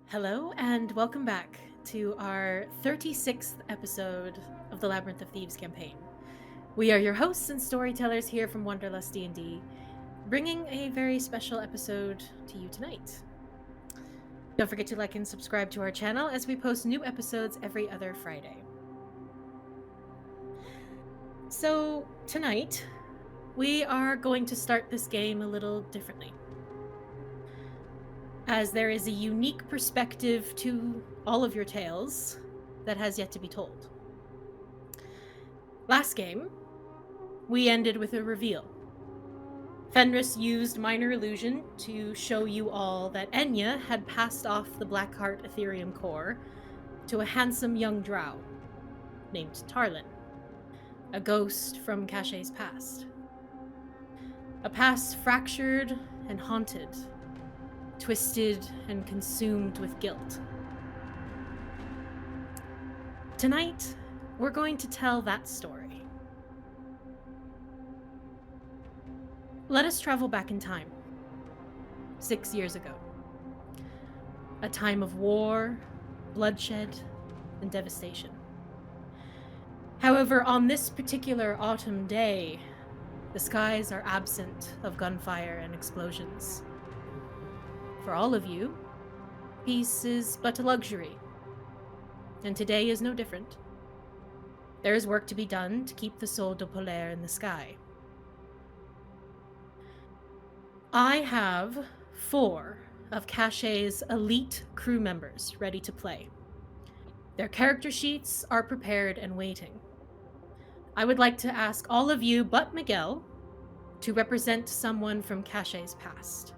Hello, and welcome back to our 36th episode of the Labyrinth of Thieves campaign. We are your hosts and storytellers here from Wanderlustdnd, bringing a very special episode to you tonight. Don't forget to like and subscribe to our channel as we post new episodes every other Friday. So, tonight, we are going to start this game a little differently, as there is a unique perspective to all of your tales that has yet to be told. Last game, we ended with a reveal. Fenris used minor illusion to show you all that Enya had passed off the Blackheart Ethereum core to a handsome young drow named Tarlin, a ghost from Caché's past. A past fractured and haunted, twisted and consumed with guilt. Tonight, we're going to tell that story. Let us travel back in time, 6 years ago. A time of war, bloodshed, and devastation. However, on this particular autumn day, the skies are absent of gunfire and explosions. For all of you, peace is but a luxury, and today is no different. There is work to be done to keep the Sol de Polaire in the sky. I have 4 of Caché's elite crew members ready to play. Their character sheets are prepared and waiting. I would like to ask all of you but Miguel to represent someone from Caché's past.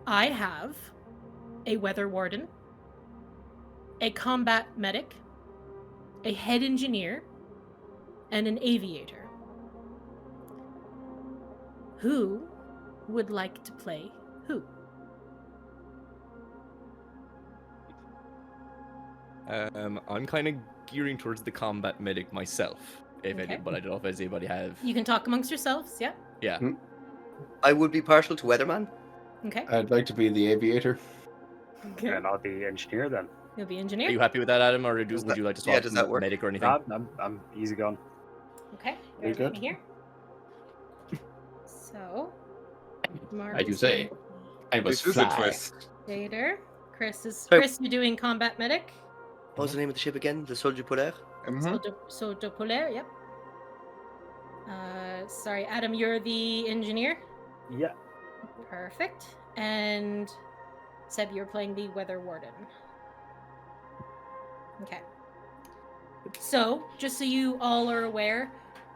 I have a weather warden, a combat medic, a head engineer, and an aviator. Who would like to play who? I'm kind of gearing towards the combat medic myself, but I don't know if anybody have. You can talk amongst yourselves, yeah? Yeah. I would be partial to weatherman. Okay. I'd like to be the aviator. Okay. And I'll be engineer then. You'll be Are engineer? you happy with that, Adam, or would you like to swap does that work? medic or anything? I'm easy going. Okay. Very Bear with good. me here. So, Mark I do is say. doing I must This is a fly. twist. Vader. Chris, So- you're doing combat medic? What was the name of the ship again? The Soldier Polaire? So de Polaire, yep. Sorry, Adam, you're the engineer? Yeah. Perfect. And Seb, you're playing the weather warden. Okay. So, just so you all are aware,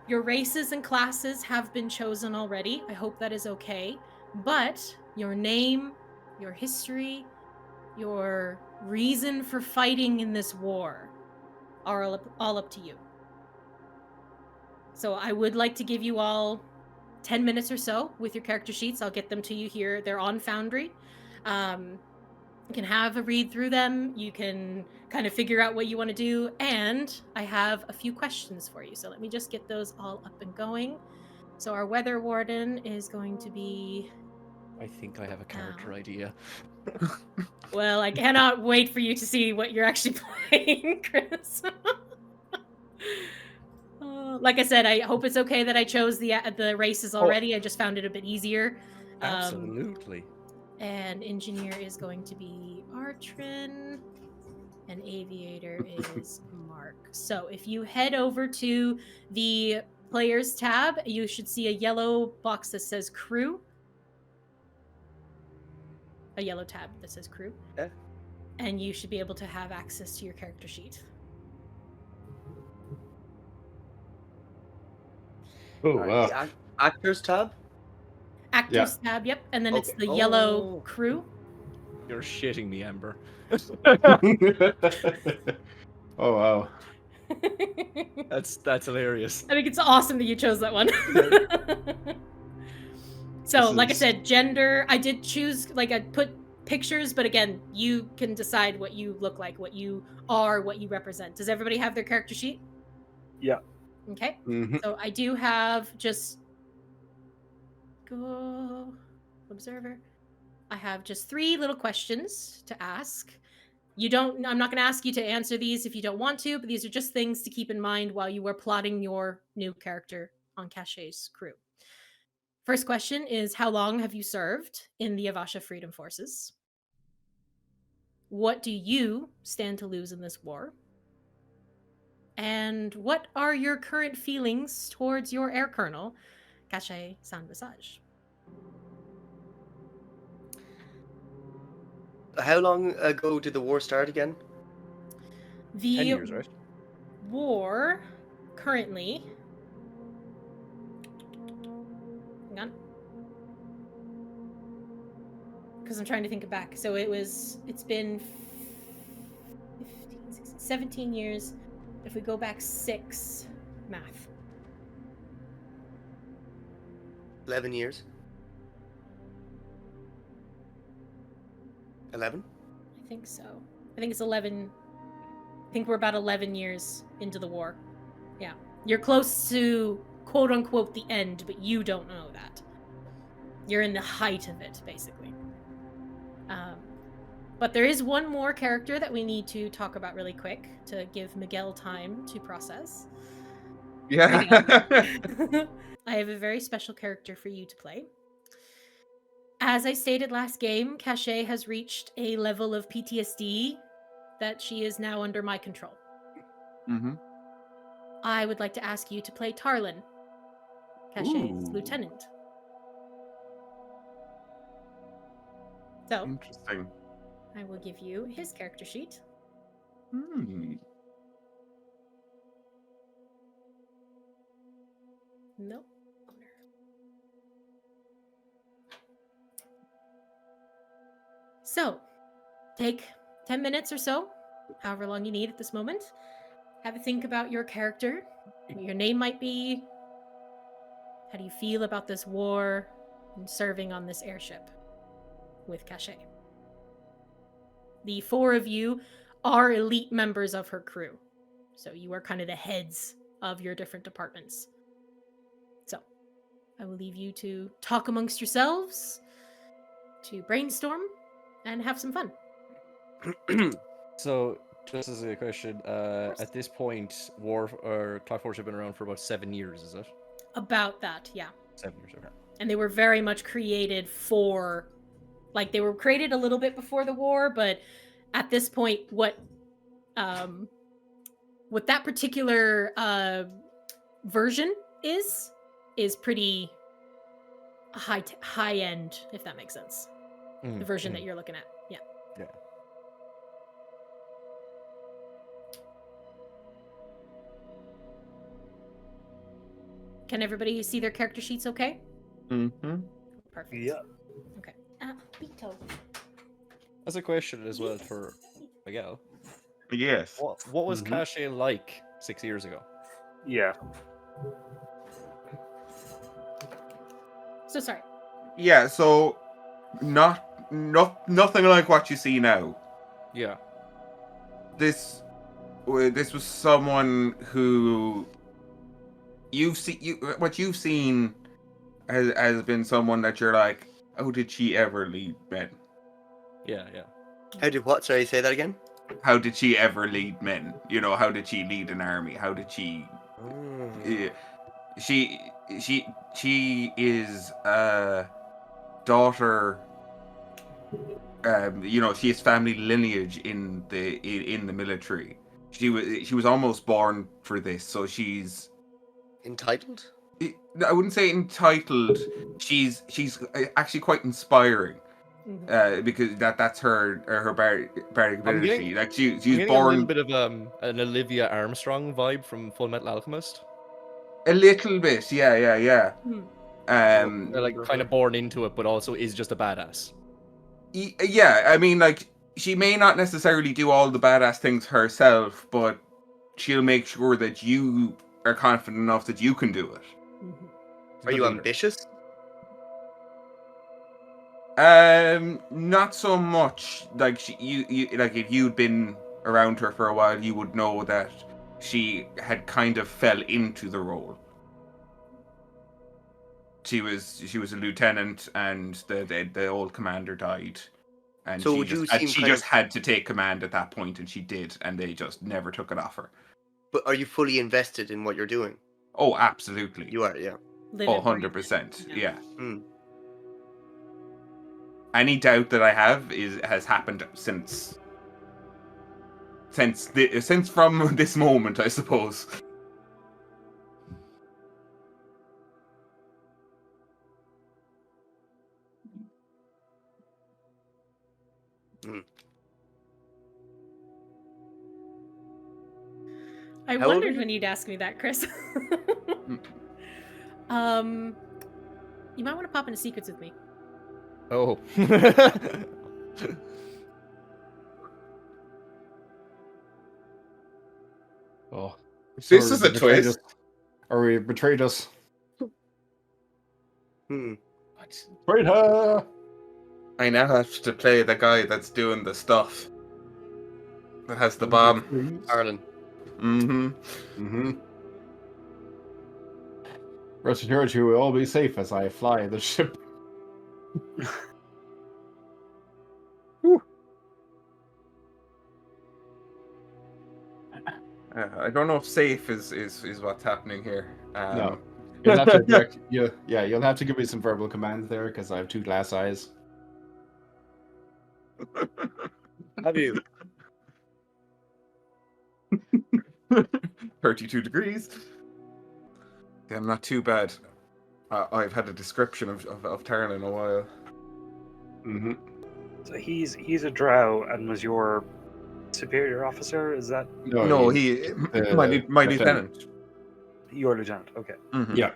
your races and classes have been chosen already. I hope that is okay. But your name, your history, your reason for fighting in this war are all up to you. So I would like to give you all 10 minutes or so with your character sheets. I'll get them to you here. They're on Foundry. You can have a read through them. You can kind of figure out what you want to do. And I have a few questions for you. So let me just get those all up and going. So our weather warden is going to be... I think I have a character Ow. idea. Well, I cannot wait for you to see what you're actually playing, Chris. Like I said, I hope it's okay that I chose the races already. I just found it a bit easier. Absolutely. And engineer is going to be Artrin, and aviator is Mark. So if you head over to the players tab, you should see a yellow box that says crew. A yellow tab that says crew. Yeah. And you should be able to have access to your character sheet. Oh, The wow. Actors tab? Actors tab, yep. And then it's Okay. the yellow Oh. crew. You're shitting me, Amber. Oh, wow. That's hilarious. I think it's awesome that you chose that one. So, This like I is- said, gender, I did choose, I put pictures, but again, you can decide what you look like, what you are, what you represent. Does everybody have their character sheet? Yeah. Okay. Mhm. So I do have just go observer. I have just 3 little questions to ask. I'm not going to ask you to answer these if you don't want to, but these are just things to keep in mind while you are plotting your new character on Caché's crew. First question is, how long have you served in the Avasha Freedom Forces? What do you stand to lose in this war? And what are your current feelings towards your air colonel, Caché San Visage? How long ago did the war start again? 10 years, right? War currently. Hang on. Because I'm trying to think it back. So it's been 15, 16, 17 years. If we go back 6, math. 11 years. 11? I think so. I think it's 11. I think we're about 11 years into the war. Yeah. You're close to quote unquote the end, but you don't know that. You're in the height of it, basically. But there is one more character that we need to talk about really quick to give Miguel time to process. Yeah. I have a very special character for you to play. As I stated last game, Caché has reached a level of PTSD that she is now under my control. Mm-hmm. I would like to ask you to play Tarlin, Caché's Ooh. lieutenant. So, Interesting. I will give you his character sheet. Hmm. Nope. So, take 10 minutes or so, however long you need at this moment. Have a think about your character, what your name might be. How do you feel about this war and serving on this airship with Caché? The 4 of you are elite members of her crew. So you are kind of the heads of your different departments. So I will leave you to talk amongst yourselves, to brainstorm, and have some fun. So, just as a question, at this point, Clock Forge have been around for about 7 years, is it? About that, yeah. 7 years, okay. And they were very much created for, like, they were created a little bit before the war, but at this point, what that particular version is pretty high end, if that makes sense. The version that you're looking at, yeah. Yeah. Can everybody see their character sheets okay? Mm-hmm. Perfect. Yeah. Okay. Beto. That's a question as well for Miguel. Yes. What was Mhm. Caché like 6 years ago? Yeah. So sorry. Yeah. So, nothing like what you see now. Yeah. This was someone who what you've seen has been someone that you're like, how did she ever lead men? Yeah, yeah. How did what? Sorry, say that again. How did she ever lead men? You know, how did she lead an army? How did she? She is a daughter. You know, she has family lineage in the military. She was almost born for this, so she's Entitled? I wouldn't say entitled. She's actually quite inspiring. Because that's her bardic ability. Like she's getting born a little bit of an Olivia Armstrong vibe from Full Metal Alchemist. a little bit, yeah. They're like kind of born into it, but also is just a badass. Yeah, I mean, like she may not necessarily do all the badass things herself, but she'll make sure that you are confident enough that you can do it. Are you ambitious? Not so much. Like you like if you'd been around her for a while, you would know that she had kind of fell into the role. She was a lieutenant, and the old commander died, and So she would you just, seem she kind just of- had to take command at that point, and she did, and they just never took it off her. But are you fully invested in what you're doing? Oh, absolutely. You are, yeah. Live Oh, and breathe 100%. it. Yeah. Hmm. Any doubt that I have has happened since from this moment, I suppose. I How old are wondered you? when you'd ask me that, Chris. You might want to pop into secrets with me. Oh. Oh, This is a twist. Or he betrayed us. Hmm. Traitor! I now have to play the guy that's doing the stuff. That has the bomb. Arlen. Mm-hmm. Mm-hmm. Rest assured, you will all be safe as I fly the ship. I don't know if safe is what's happening here. No. You'll have to direct, you'll have to give me some verbal commands there because I have 2 glass eyes. Have you? 32 degrees. Yeah, not too bad. I've had a description of Taryn in a while. Mm-hmm. So he's a drow and was your superior officer? Is that No, he's my lieutenant. lieutenant. your lieutenant? Okay. Mhm. Yeah.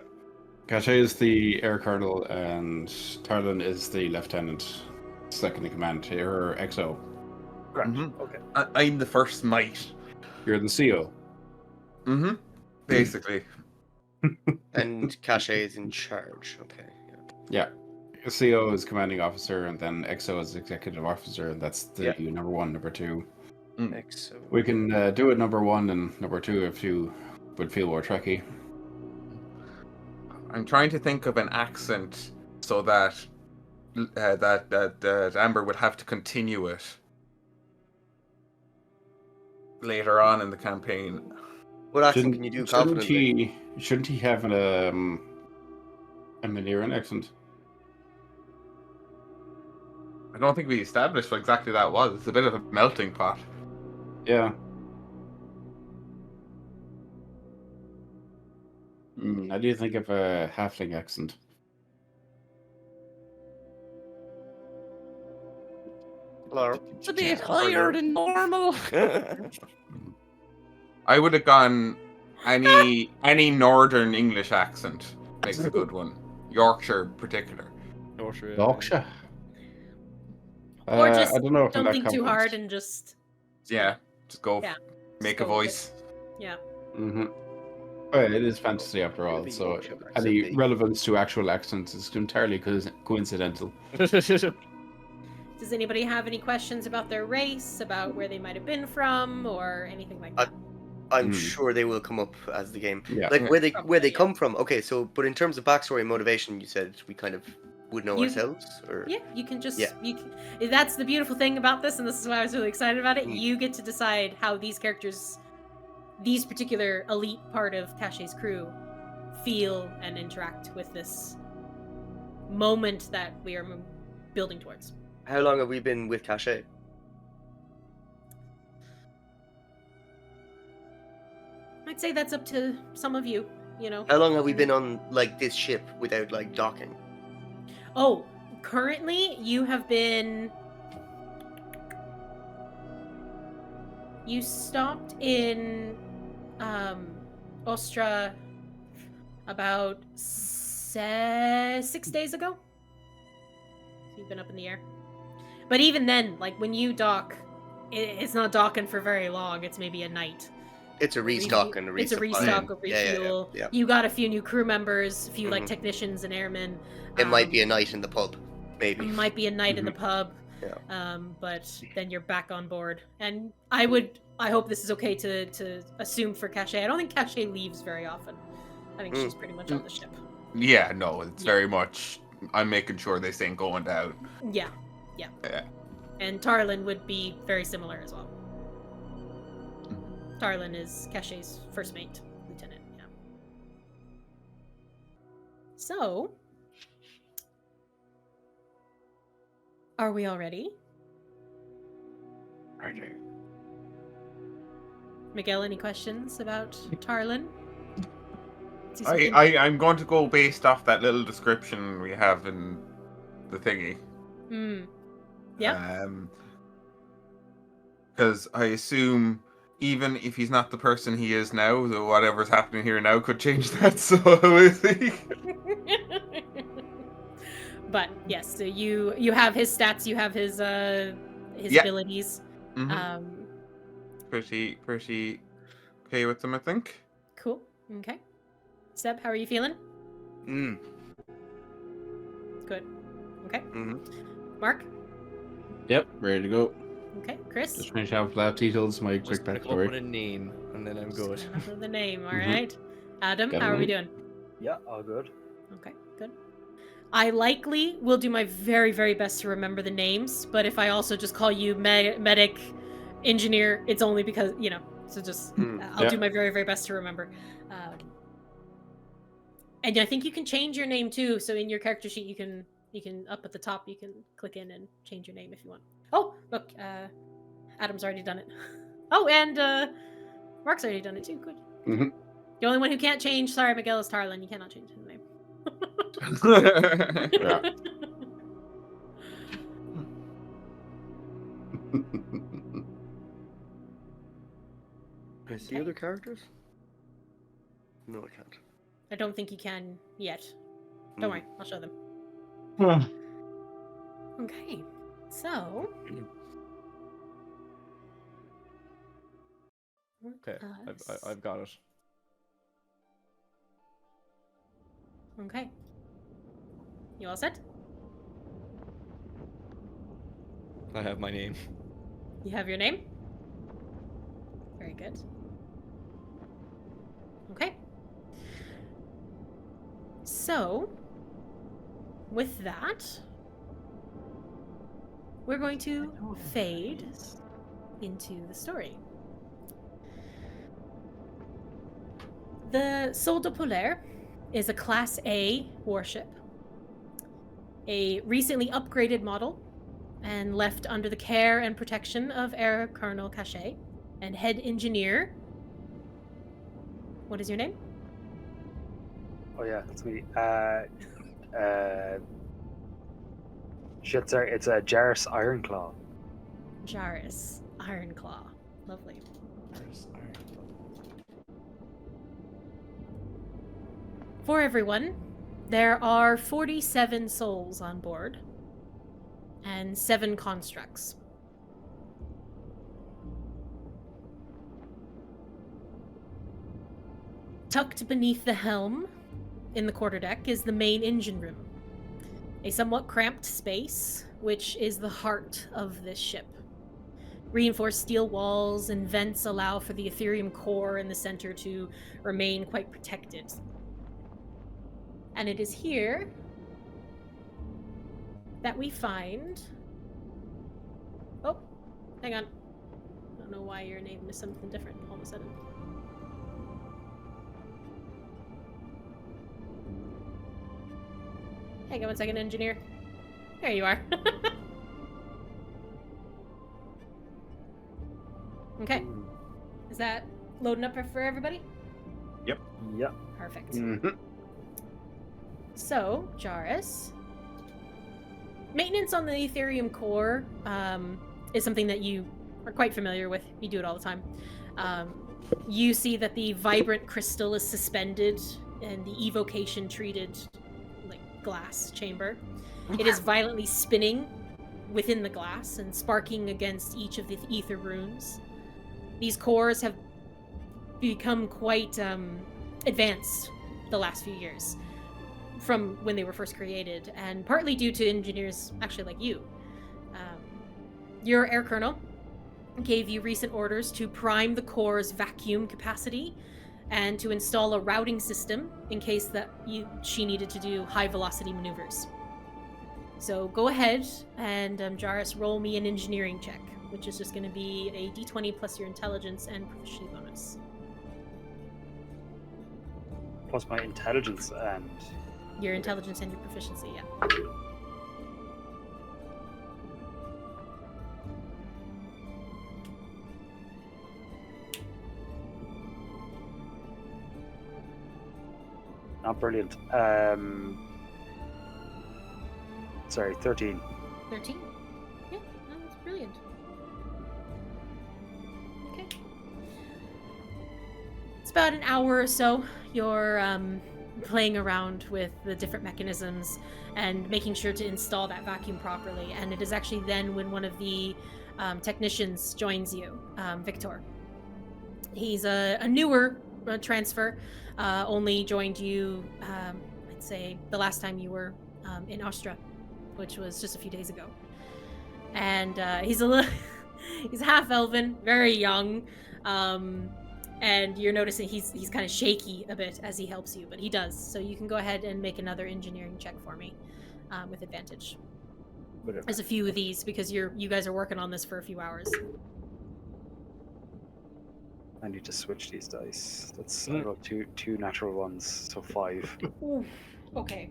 Caché is the air colonel and Tarlin is the lieutenant, second in command here, or XO. Correct. Mhm. Okay. I'm the first mate. You're the CO. Mm-hmm. Basically. And Caché is in charge. Okay. Yeah. Yeah. CO is commanding officer, and then XO is executive officer, and that's the number 1, number 2. Excellent. We can do it number 1 and number 2 if you would feel more tricky. I'm trying to think of an accent so that that Amber would have to continue it later on in the campaign. What accent can you do confidently? Shouldn't he have a Maliran accent? I don't think we established what exactly that was. It's a bit of a melting pot. Yeah. I do think of a halfling accent. Hello. It's a bit higher than normal. I would have gone any northern English accent makes a good one. Yorkshire in particular. Yorkshire. Or just I don't know if don't that think too counts. hard and just Yeah, just go. Yeah, Make just a go with voice. yeah. Mm-hmm. Well, it is fantasy after all, Maybe so Yorkshire accent, any maybe. relevance to actual accents is entirely coincidental. Does anybody have any questions about their race, about where they might have been from, or anything like that? I'm sure they will come up as the game. Yeah. Like where they Probably, come from. Okay, so but in terms of backstory and motivation, you said we kind of would know You- ourselves, or Yeah, you can just Yeah. that's the beautiful thing about this, and this is why I was really excited about it. Mm. You get to decide how these characters, these particular elite part of Caché's crew, feel and interact with this moment that we are building towards. How long have we been with Caché? I'd say that's up to some of you, you know. How long have we been on like this ship without like docking? Oh, currently you have been. You stopped in Ostra about 6 days ago. So you've been up in the air. But even then, like when you dock, it's not docking for very long. It's maybe a night. It's a restock and a resupply. It's a restock, a Yeah, refuel. yeah. You got a few new crew members, a few like Mhm. technicians and airmen. It might be a night in the pub, It maybe. might be a night in the pub. Yeah. But then you're back on board. And I hope this is okay to assume for Caché. I don't think Caché leaves very often. I think she's pretty much on the ship. Yeah, no, it's Yeah. very much. I'm making sure this ain't going down. Yeah. Yeah. And Tarlin would be very similar as well. Tarlin is Caché's first mate, lieutenant. Yeah. So, are we all ready? Right. Miguel, any questions about Tarlin? I'm going to go based off that little description we have in the thingy. Yeah. Because I assume even if he's not the person he is now, though whatever's happening here now could change that. So is he? But yes, so you have his stats, you have his Yeah. abilities. Mhm. Pretty okay with them, I think. Cool. Okay. Seb, how are you feeling? Good. Okay. Mark? Yep, ready to go. Okay. Chris? Just finish off lab details, my Just quick come up with a backstory. name, and then I'm good. Just coming up with the name, all Mhm. right. Adam, Got a how are we name? doing? Yeah, all good. Okay, good. I likely will do my very, very best to remember the names, but if I also just call you medic, engineer, it's only because, so just, I'll Yeah. do my very, very best to remember. And I think you can change your name too, so in your character sheet, you can up at the top, you can click in and change your name if you want. Oh, look, Adam's already done it. Oh, and Mark's already done it too, good. Mhm. The only one who can't change, sorry, Miguel, is Tarlin. You cannot change his name. Yeah. Can I see other characters? No, I can't. I don't think you can yet. Don't worry, I'll show them. Okay, so. Okay, I've got it. Okay. You all set? I have my name. You have your name? Very good. Okay. So, with that, we're going to fade into the story. The Soldat Polaire is a Class A warship, a recently upgraded model, and left under the care and protection of Air Colonel Caché and head engineer. What is your name? Oh yeah, sweet. Shit, sorry, it's a Jarrus Ironclaw. Jarrus Ironclaw. Lovely. For everyone, there are 47 souls on board and 7 constructs. Tucked beneath the helm in the quarterdeck is the main engine room, a somewhat cramped space which is the heart of this ship. Reinforced steel walls and vents allow for the Ethereum core in the center to remain quite protected. And it is here that we find... Oh, hang on. I don't know why your name is something different all of a sudden. Hang on 1 second, engineer. There you are. Okay. Is that loading up for everybody? Yep. Perfect. Mhm. So, Jarrus, maintenance on the Ethereum core is something that you are quite familiar with. You do it all the time. You see that the vibrant crystal is suspended in the evocation treated glass chamber. It is violently spinning within the glass and sparking against each of the ether runes. These cores have become quite advanced the last few years from when they were first created, and partly due to engineers actually like you. Your air colonel gave you recent orders to prime the core's vacuum capacity and to install a routing system in case that she needed to do high velocity maneuvers. So go ahead and Jairus, roll me an engineering check, which is just going to be a d20 plus your intelligence and proficiency bonus. Plus my intelligence and... Your intelligence and your proficiency, yeah. Not brilliant. Sorry, 13. 13? Yeah, no, that's brilliant. Okay. It's about an hour or so. You're playing around with the different mechanisms and making sure to install that vacuum properly. And it is actually then when one of the technicians joins you, Victor. He's a newer transfer, only joined you, I'd say, the last time you were in Austria, which was just a few days ago. And he's he's half elven, very young, and you're noticing he's kind of shaky a bit as he helps you, but he does. So you can go ahead and make another engineering check for me with advantage. Whatever. There's a few of these because you guys are working on this for a few hours. I need to switch these dice. That's I got two natural ones, so 5. Ooh, okay.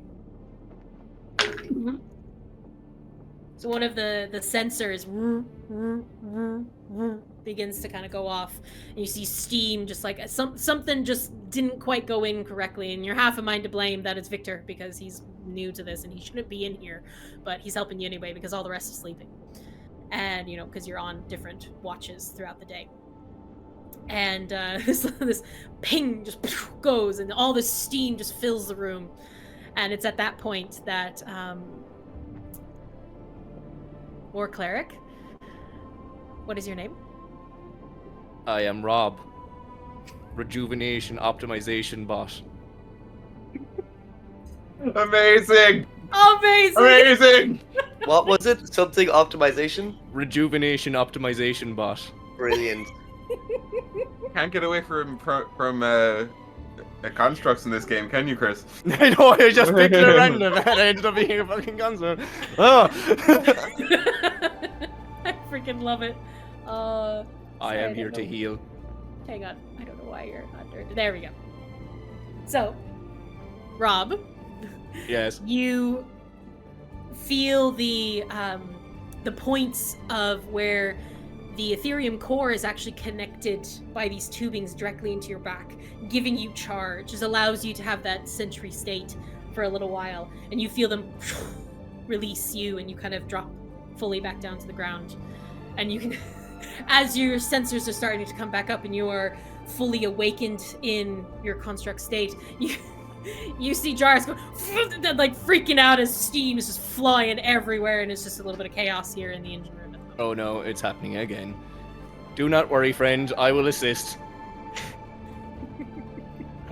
So one of the sensors begins to kind of go off, and you see steam just like something just didn't quite go in correctly, and you're half a mind to blame that it's Victor because he's new to this and he shouldn't be in here, but he's helping you anyway because all the rest is sleeping, and because you're on different watches throughout the day. And this ping just goes, and all this steam just fills the room. And it's at that point that War Cleric, what is your name? I am Rob. Rejuvenation optimization bot. Amazing! Amazing! Amazing! What was it? Something optimization? Rejuvenation optimization bot. Brilliant. Can't get away from constructs in this game, can you, Chris? I know, I just picked it at random and I ended up being a fucking construct. Oh! I freaking love it. I am here to heal. Hang on, I don't know why you're under. There we go. So, Rob. Yes. You feel the points of where the Ethereum core is actually connected by these tubings directly into your back, giving you charge. This allows you to have that sentry state for a little while, and you feel them release you, and you kind of drop fully back down to the ground. And you can, as your sensors are starting to come back up and you are fully awakened in your construct state, you see Jairus go like freaking out as steam is just flying everywhere, and it's just a little bit of chaos here in the engine room. Oh no, it's happening again. Do not worry, friend. I will assist.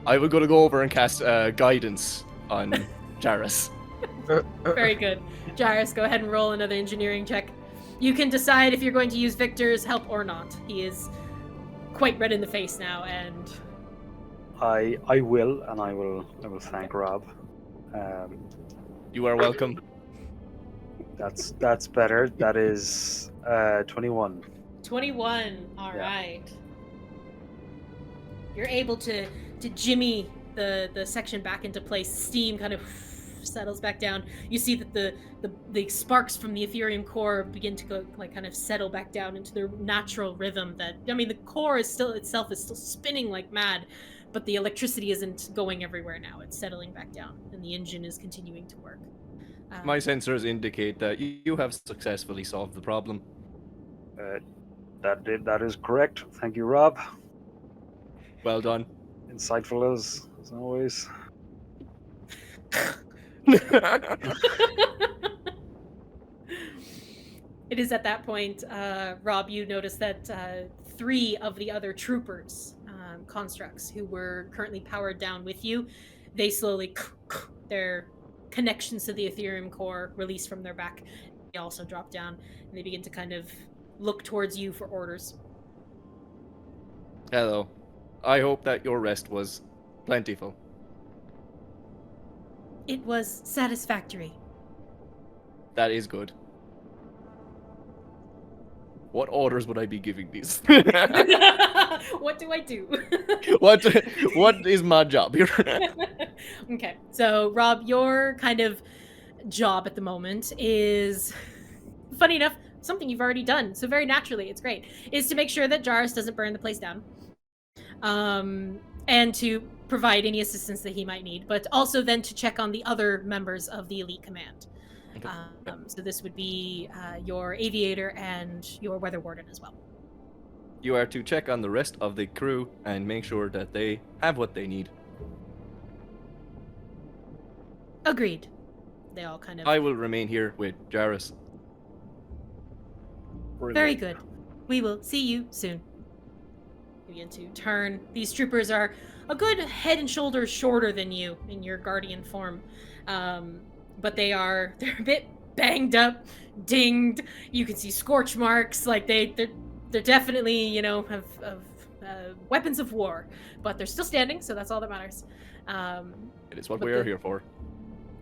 I will go over and cast guidance on Jairus. Very good. Jairus, go ahead and roll another engineering check. You can decide if you're going to use Victor's help or not. He is quite red in the face now, and I will thank Rob. You are welcome. That's better. That is 21. 21. All Yeah. right. You're able to jimmy the section back into place. Steam kind of settles back down. You see that the sparks from the Ethereum core begin to go kind of settle back down into their natural rhythm. The core is still spinning like mad, but the electricity isn't going everywhere now. It's settling back down, and the engine is continuing to work. My sensors indicate that you have successfully solved the problem. That is correct. Thank you, Rob. Well done. Insightful as always. It is at that point, Rob, you notice that 3 of the other troopers, constructs, who were currently powered down with you, they slowly, their connections to the Ethereum core release from their back. They also drop down, and they begin to kind of look towards you for orders. Hello. I hope that your rest was plentiful. It was satisfactory. That is good. What orders would I be giving these? What do I do? What is my job here? Okay, so Rob, your kind of job at the moment is, funny enough, something you've already done. So very naturally, it's great, is to make sure that Jarus doesn't burn the place down, and to provide any assistance that he might need, but also then to check on the other members of the elite command. Okay. So this would be your aviator and your weather warden as well. You are to check on the rest of the crew and make sure that they have what they need. Agreed. They all kind of... I will remain here with Jarus. Very good. We will see you soon. You begin to turn. These troopers are a good head and shoulders shorter than you in your guardian form. But they're a bit banged up, dinged. You can see scorch marks. Like they're definitely, have weapons of war, but they're still standing, so that's all that matters. It is what we are here for.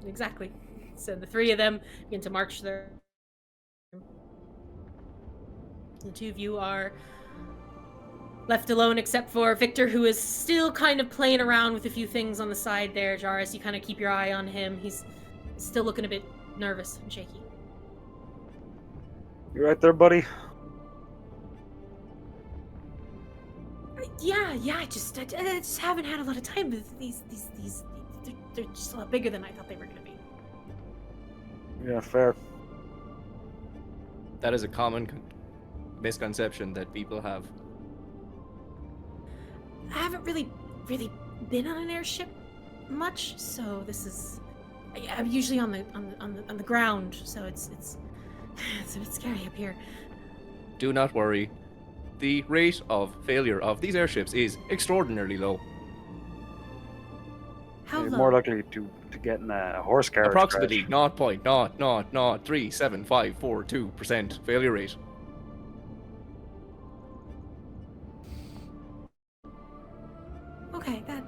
Exactly. So the three of them begin to march their... The two of you are left alone except for Victor, who is still kind of playing around with a few things on the side there. Jarus, you kind of keep your eye on him. He's still looking a bit nervous and shaky. You right there, buddy? Yeah, I just haven't had a lot of time. These they're just a lot bigger than I thought they were going to be. Yeah, fair. That is a common misconception that people have. I haven't really been on an airship much, so this is... I'm usually on the ground, so it's a bit scary up here. Do not worry. The rate of failure of these airships is extraordinarily low. How You're low? more likely to get in a horse carriage. Approximately crash. 0.0037542% failure rate. Okay, I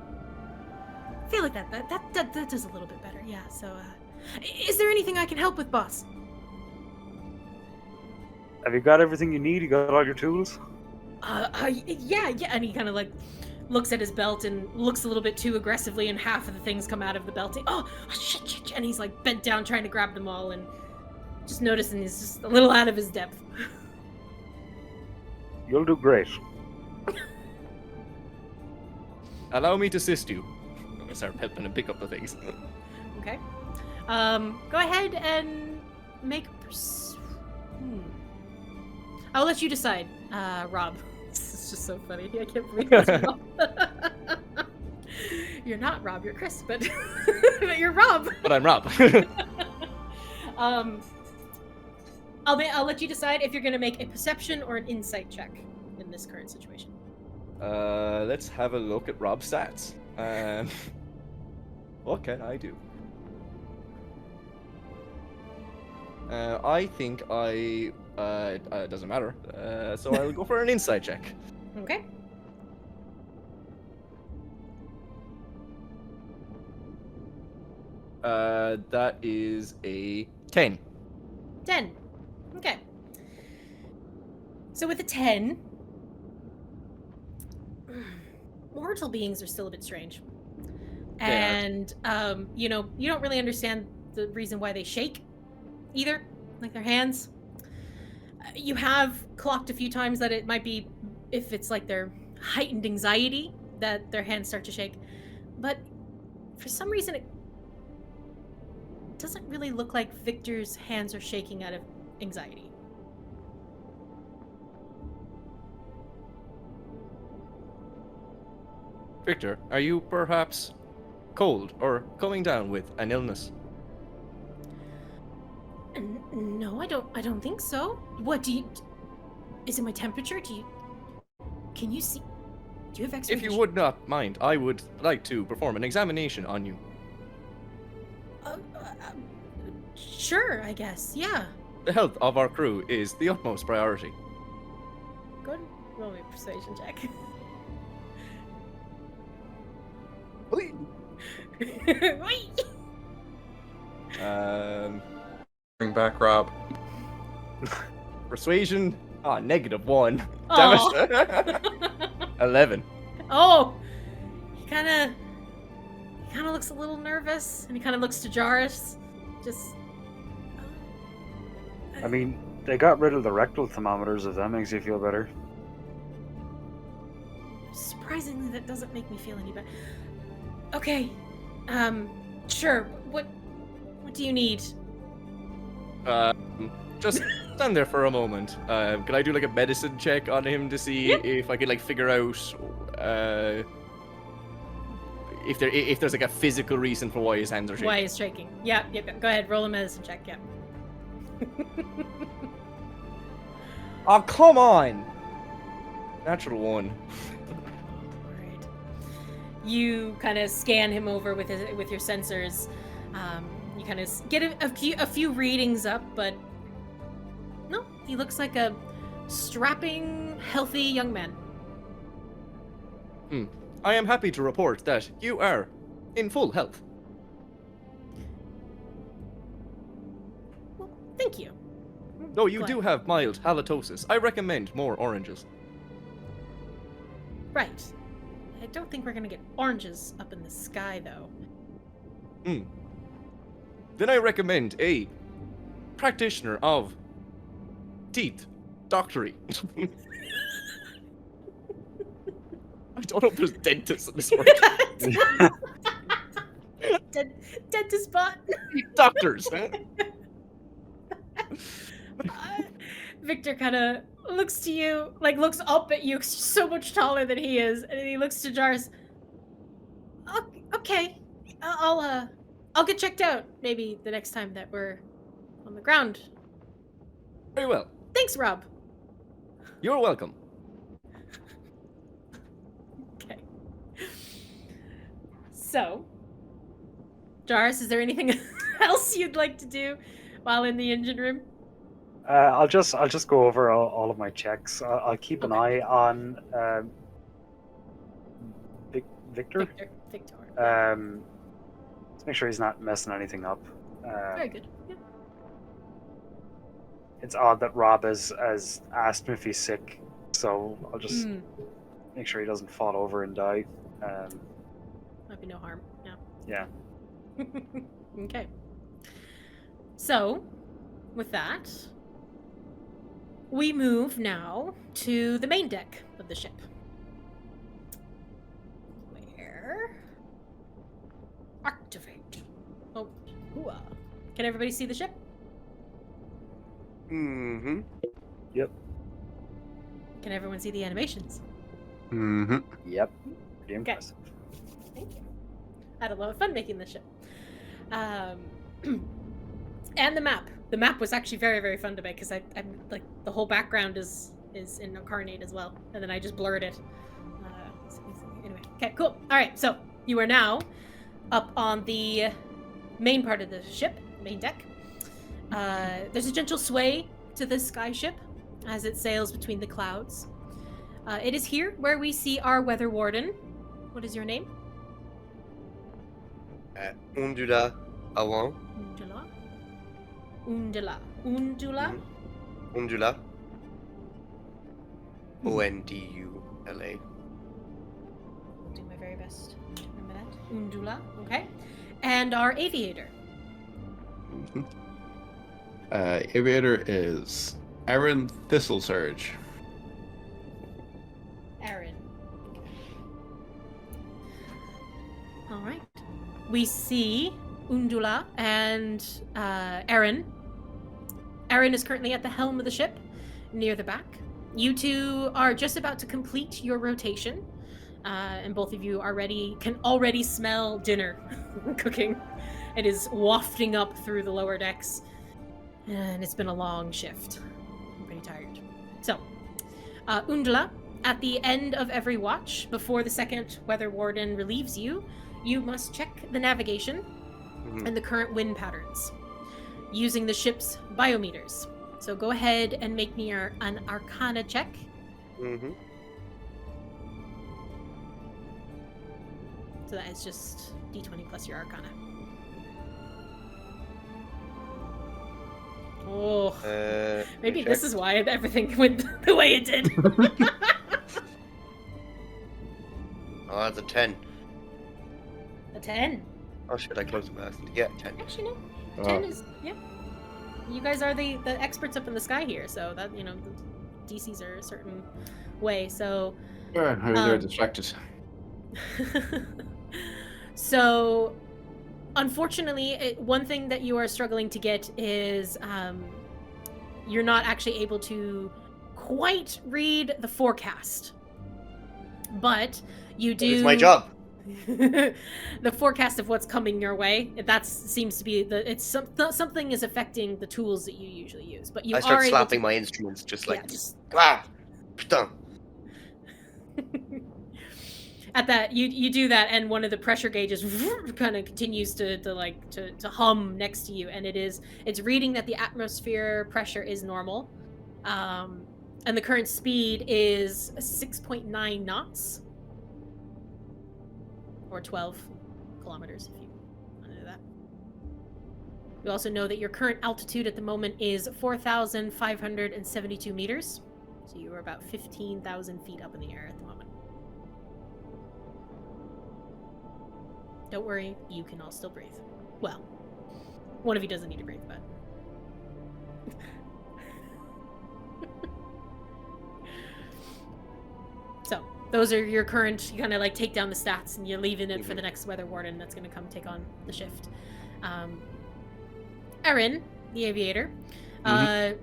feel like that does a little bit better. Yeah. So, is there anything I can help with, boss? Have you got everything you need? You got all your tools? Yeah, and he kind of like looks at his belt and looks a little bit too aggressively, and half of the things come out of the belt. Oh, shit, and he's like bent down trying to grab them all, and just noticing he's just a little out of his depth. You'll do great. Allow me to assist you. I'm gonna start helping and pick up the things. Okay. Go ahead and make I'll let you decide, Rob. This is just so funny. I can't believe it's Rob. You're not Rob, you're Chris, but but you're Rob. But I'm Rob. I'll let you decide if you're gonna make a perception or an insight check in this current situation. Let's have a look at Rob's stats. What can I do? I think it doesn't matter. So I'll go for an insight check. Okay. That is a 10. 10. Okay. So with a 10, mortal beings are still a bit strange. And, you don't really understand the reason why they shake either, like their hands. You have clocked a few times that it might be, if it's like their heightened anxiety, that their hands start to shake. But for some reason, it doesn't really look like Victor's hands are shaking out of anxiety. Victor, are you perhaps cold or coming down with an illness? No, I don't think so. What is it my temperature? Can you see? Do you have X-ray If you vision? would not mind, I would like to perform an examination on you. Sure, I guess. Yeah. The health of our crew is the utmost priority. Go ahead and roll me a persuasion check. Bring back Rob. Persuasion. Ah, -1. Aw. Damn it. 11. Oh, he kind of looks a little nervous, and he kind of looks to Jairus. Just. I mean, they got rid of the rectal thermometers, if that makes you feel better. Surprisingly, that doesn't make me feel any better. Okay, sure. What do you need? Just stand there for a moment. Can I do like a medicine check on him to see if I can like figure out if there's like a physical reason for why his hands are shaking? Why is shaking? Yeah. Go ahead, roll a medicine check. Yeah. Oh, come on! Natural 1. Alright. You kind of scan him over with your sensors. You kind of get a few readings up, but no, he looks like a strapping, healthy young man. I am happy to report that you are in full health. Well, thank you. No, you Glad. do have mild halitosis. I recommend more oranges. Right. I don't think we're gonna get oranges up in the sky, though. Then I recommend a practitioner of teeth doctory. I don't know if there's dentists in this world. Dentist bot. Doctors. Victor kind of looks to you, like looks up at you, 'cause you're so much taller than he is, and then he looks to Jairus. Okay, I'll get checked out maybe the next time that we're on the ground. Very well. Thanks, Rob. You're welcome. Okay. So, Jairus, is there anything else you'd like to do while in the engine room? I'll just go over all of my checks. I'll keep an eye on Victor. Victor. Let's make sure he's not messing anything up. Very good. Yeah. It's odd that Rob has asked him if he's sick, so I'll just make sure he doesn't fall over and die. Might be no harm. Yeah. Okay. So, with that, we move now to the main deck of the ship. Where? Activate. Oh, hooah. Can everybody see the ship? Mm-hmm. Yep. Can everyone see the animations? Mm-hmm. Yep. Pretty impressive. Thank you. I had a lot of fun making this ship. And the map. The map was actually very, very fun to make because I'm like the whole background is in Incarnate as well, and then I just blurred it. Anyway, okay, cool. All right, so you are now up on the main part of the ship, main deck. There's a gentle sway to the sky ship as it sails between the clouds. It is here where we see our weather warden. What is your name? Undula Awan. Undula. Undula. Ondula. I'll do my very best to remember that. Undula, okay. And our aviator. Aviator is Aaron Thistlesurge. Aaron. All right. We see Undula and Aaron. Aaron is currently at the helm of the ship, near the back. You two are just about to complete your rotation, and both of you can already smell dinner cooking. It is wafting up through the lower decks, and it's been a long shift. I'm pretty tired. So, Undula, at the end of every watch, before the second weather warden relieves you, you must check the navigation and the current wind patterns using the ship's biometers. So go ahead and make me an Arcana check. So that is just d20 plus your Arcana. Oh, maybe this is why everything went the way it did. Oh, that's a 10. A 10. Oh shit, I closed the last. Yeah, 10. Actually, no. 10 is, yeah. You guys are the experts up in the sky here, so that, the DCs are a certain way, so... Sure, they're distracted. So, unfortunately, one thing that you are struggling to get is you're not actually able to quite read the forecast. But you do... It's my job. The forecast of what's coming your way. That seems to be something is affecting the tools that you usually use. But you I start are slapping able to, my instruments, just like yeah, putain. At that, you do that, and one of the pressure gauges kind of continues to hum next to you, and it's reading that the atmosphere pressure is normal, and the current speed is 6.9 knots. Or 12 kilometers, if you want to know that. You also know that your current altitude at the moment is 4,572 meters. So you are about 15,000 feet up in the air at the moment. Don't worry, you can all still breathe. Well, one of you doesn't need to breathe, but... So, those are your current, you kind of take down the stats and you're leaving it for the next weather warden that's going to come take on the shift. Erin, the aviator, I'm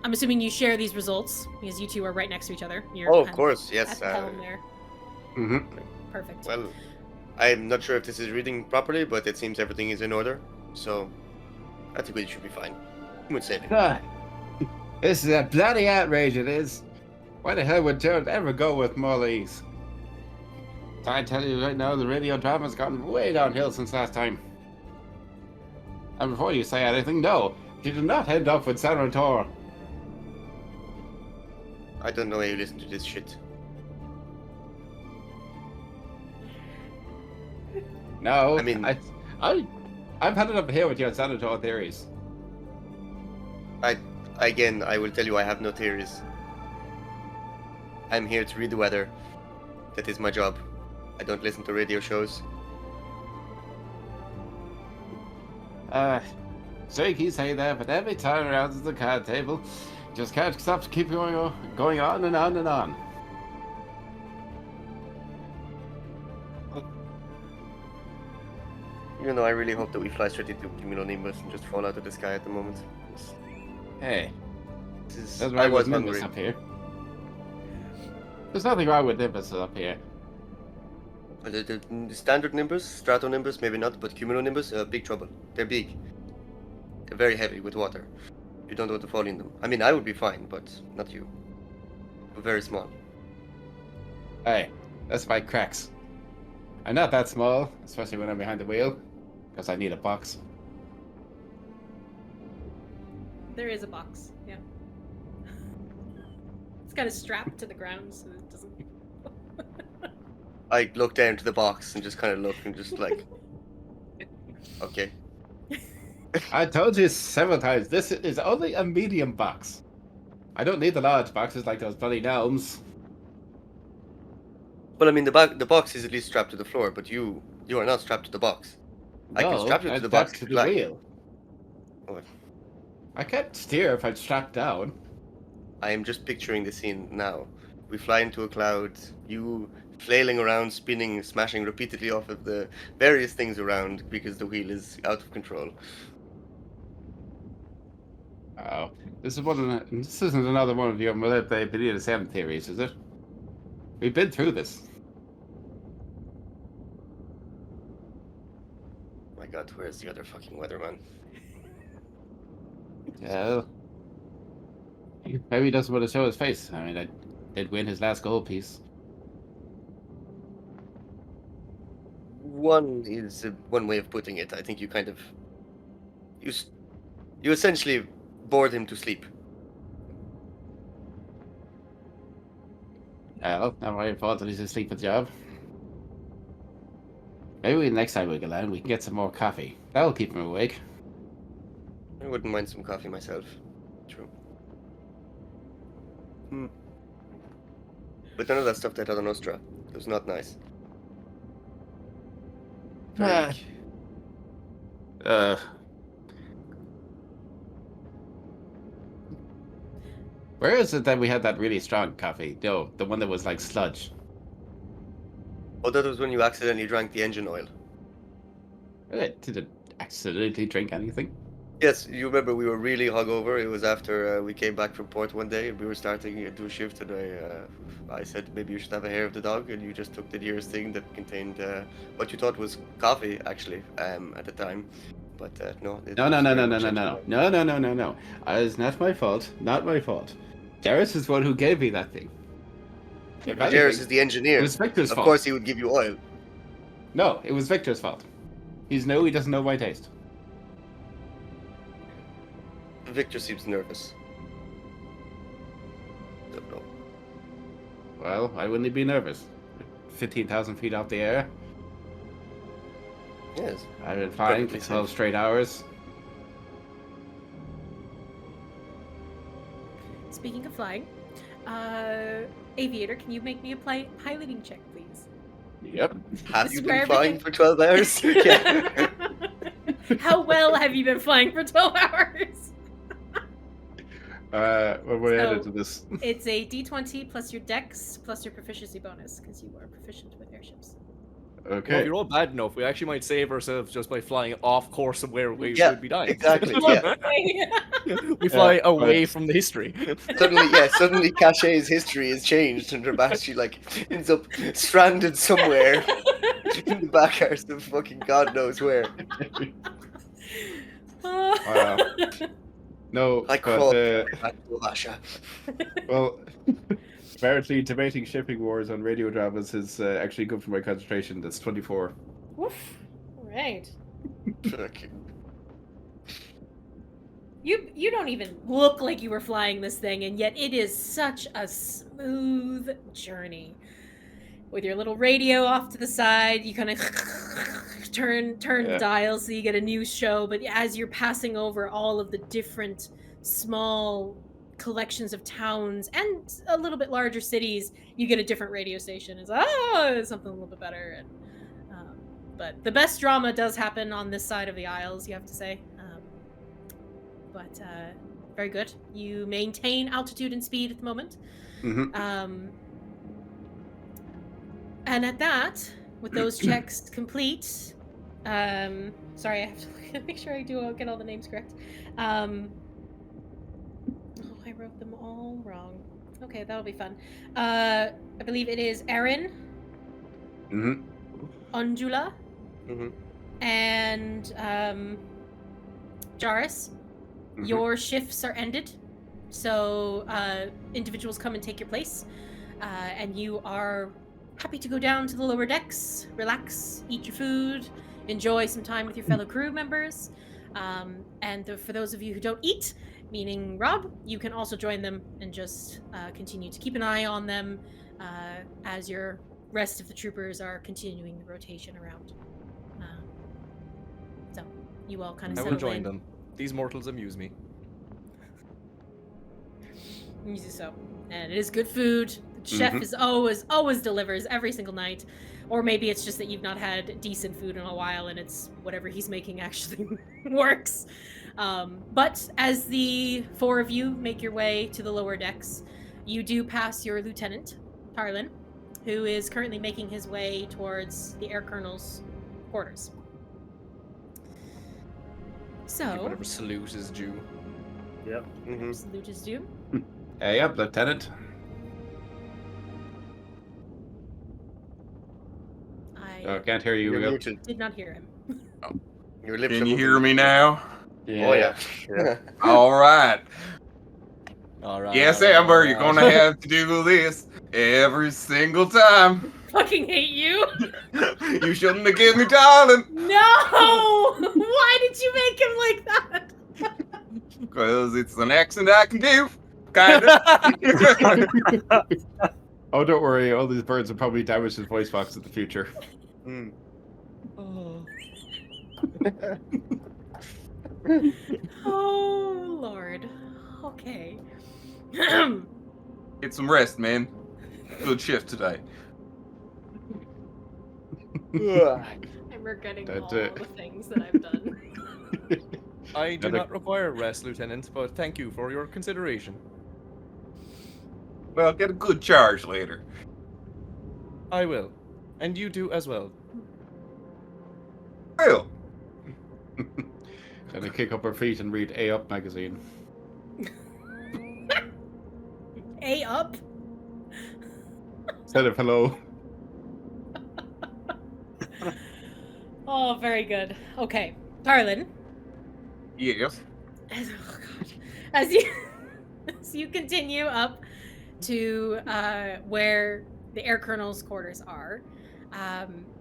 assuming you share these results because you two are right next to each other. You're of course, yes. At the helm there. Perfect. Well, I'm not sure if this is reading properly, but it seems everything is in order, so I think we should be fine. Smooth sailing. This is a bloody outrage, it is. Why the hell would Jared ever go with Molly's? I tell you right now, the radio drama's gotten way downhill since last time. And before you say anything, no, you do not end up with Senator. I don't know why you listen to this shit. No, I mean, I'm headed up here with your Senator theories. I will tell you I have no theories. I'm here to read the weather. That is my job. I don't listen to radio shows. So you keep saying that, but every time around the card table, just can't stop to keep going on and on and on. I really hope that we fly straight into cumulonimbus and just fall out of the sky at the moment. Hey, that's I why was Nimbus hungry. up here. There's nothing wrong with Nimbus up here. The standard Nimbus, Stratonimbus, maybe not, but Cumulonimbus, big trouble. They're big. They're very heavy with water. You don't want to fall in them. I mean, I would be fine, but not you. We're very small. Hey, that's my cracks. I'm not that small, especially when I'm behind the wheel, because I need a box. There is a box, yeah. It's kind of strapped to the ground so it doesn't... I look down to the box and just kind of look and just like... Okay. I told you several times, this is only a medium box. I don't need the large boxes like those bloody gnomes. Well, I mean, the box is at least strapped to the floor, but you are not strapped to the box. I can strap you to the box to if the you like. wheel. Oh. I can't steer if I'm strapped down. I am just picturing the scene now. We fly into a cloud, you flailing around, spinning, smashing repeatedly off of the various things around because the wheel is out of control. Oh, this isn't another one of your BDSM theories, is it? We've been through this. My god, where's the other fucking weatherman? Yeah. Maybe he doesn't want to show his face. I mean, I did win his last gold piece. One is one way of putting it. I think you kind of... You essentially bored him to sleep. Well, not my fault that he's asleep at the job. Maybe next time we go down, we can get some more coffee. That'll keep him awake. I wouldn't mind some coffee myself. True. But none of that stuff they had on Nostra. It was not nice. Very weak. Where is it that we had that really strong coffee? No, the one that was like sludge. Oh, that was when you accidentally drank the engine oil. I didn't accidentally drink anything. Yes, you remember we were really hungover. It was after we came back from port one day and we were starting a do shift, and I said maybe you should have a hair of the dog, and you just took the nearest thing that contained what you thought was coffee actually at the time. But no. No. It's not my fault. Not my fault. Darius is the one who gave me that thing. Darius is the engineer. It was Victor's fault. Of course he would give you oil. No, it was Victor's fault. He doesn't know my taste. Victor seems nervous. Don't know. Well, why wouldn't he be nervous? 15,000 feet off the air. Yes. I've been flying for Perfectly 12 safe. straight hours. Speaking of flying, Aviator, can you make me a piloting check, please? Yep. Have This you is where been flying everything- for 12 hours? Yeah. How well have you been flying for 12 hours? What way So- added to this? It's a d20 plus your dex plus your proficiency bonus, because you are proficient with airships. Well, if Okay. you're all bad enough, we actually might save ourselves just by flying off course of where we Yeah, should be dying. exactly. Yeah. We fly Yeah, away but- from the history. Suddenly Caché's history is changed, and Rabashi ends up stranded somewhere in the back arse of fucking God knows where. Wow. No, I but crawled back to Alasha. well, apparently debating shipping wars on radio dramas is actually good for my concentration. That's 24. Woof. Alright. Fucking- You don't even look like you were flying this thing, and yet it is such a smooth journey. With your little radio off to the side, you kind of turn the Yeah. dial so you get a news show, but as you're passing over all of the different small collections of towns and a little bit larger cities, you get a different radio station. It's something a little bit better. And but the best drama does happen on this side of the Isles, you have to say. But very good. You maintain altitude and speed at the moment. Mm-hmm. And at that, with those checks complete, sorry, I have to make sure I get all the names correct. Oh, I wrote them all wrong. Okay, that'll be fun. I believe it is Erin, Mm-hmm. Undula, Mhm. and Jaris. Mhm. Your shifts are ended, so individuals come and take your place, and you are happy to go down to the lower decks, relax, eat your food, enjoy some time with your fellow crew members. For those of you who don't eat, meaning Rob, you can also join them and just continue to keep an eye on them as your rest of the troopers are continuing the rotation around. So you all kind of I settle will join in. them. These mortals amuse me. So, and it is good food. The chef is always delivers every single night, or maybe it's just that you've not had decent food in a while, and it's whatever he's making actually works. But as the four of you make your way to the lower decks, you do pass your lieutenant, Tarlin, who is currently making his way towards the air colonel's quarters. So, Whatever salute is due. Yep. Mhm. salute is due. Hey up, Lieutenant. I Oh, can't hear you. You're Miguel. muted. did not hear him. Your lips Can are you moving. hear me now? Oh yeah. All right. All right. Yes, all right, Amber, all you're right. gonna have to do this every single time. Fucking hate you. You shouldn't have given me darling, No! Why did you make him like that? because it's an accent I can do. Kind of. Oh, don't worry. All these birds will probably damage his voice box in the future. Mm. Oh. Oh, Lord. Okay. Get some rest, man. Good shift today. I'm regretting That's all it. the things that I've done. I do Another- not require rest, Lieutenant, but thank you for your consideration. Well, get a good charge later. I will. And you do as well. Well, Gonna kick up her feet and read A Up magazine. A up? Instead of hello. Oh, very good. Okay. Tarlin, yes. oh god. As you as you continue up to where the air colonel's quarters are,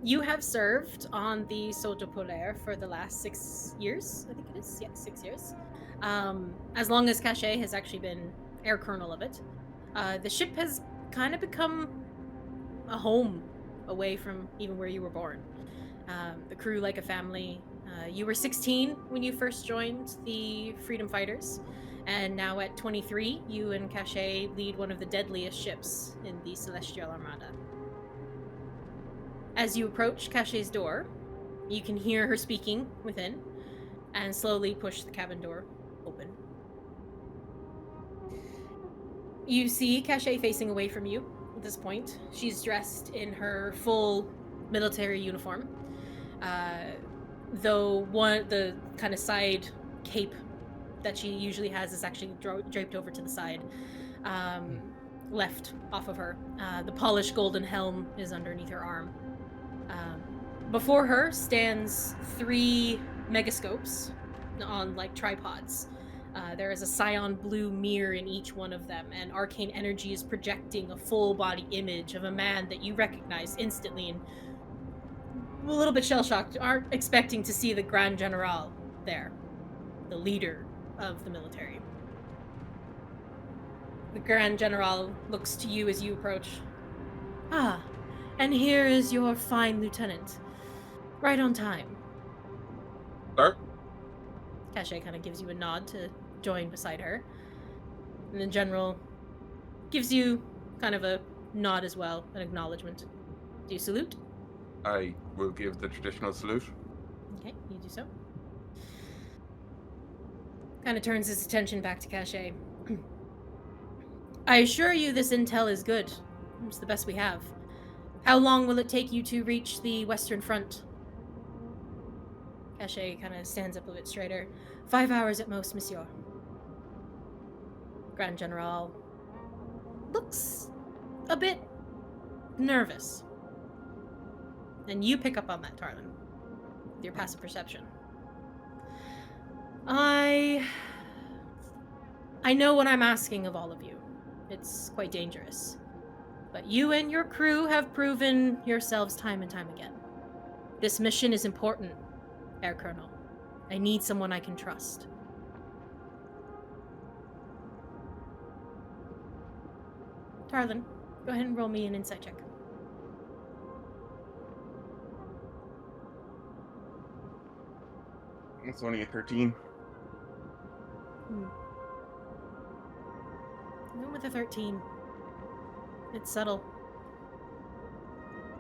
you have served on the Soto Polaire for the last 6 years. I think it is. Yeah, 6 years. As long as Caché has actually been air colonel of it. The ship has kind of become a home away from even where you were born. The crew like a family. You were 16 when you first joined the Freedom Fighters, and now at 23, you and Caché lead one of the deadliest ships in the Celestial Armada. As you approach Caché's door, you can hear her speaking within, and slowly push the cabin door open. You see Caché facing away from you at this point. She's dressed in her full military uniform. Though the kind of side cape that she usually has is actually draped over to the side, left off of her. The polished golden helm is underneath her arm. Before her stands 3 megascopes on like tripods. There is a cyan blue mirror in each one of them, and arcane energy is projecting a full body image of a man that you recognize instantly and a little bit shell-shocked, aren't expecting to see the Grand General there, the leader of the military. The Grand General looks to you as you approach. Ah, and here is your fine lieutenant. Right on time. Sir? Caché kind of gives you a nod to join beside her. And the General gives you kind of a nod as well, an acknowledgement. Do you salute? I will give the traditional salute. Okay, you do so. Kind of turns his attention back to Caché. I assure you this intel is good. It's the best we have. How long will it take you to reach the Western Front? Caché kind of stands up a bit straighter. 5 hours at most, monsieur. Grand General looks a bit nervous. And you pick up on that, Tarlin, with your passive perception. I know what I'm asking of all of you. It's quite dangerous. But you and your crew have proven yourselves time and time again. This mission is important, Air Colonel. I need someone I can trust. Tarlin, go ahead and roll me an insight check. It's only a 13. Even with a 13, it's subtle.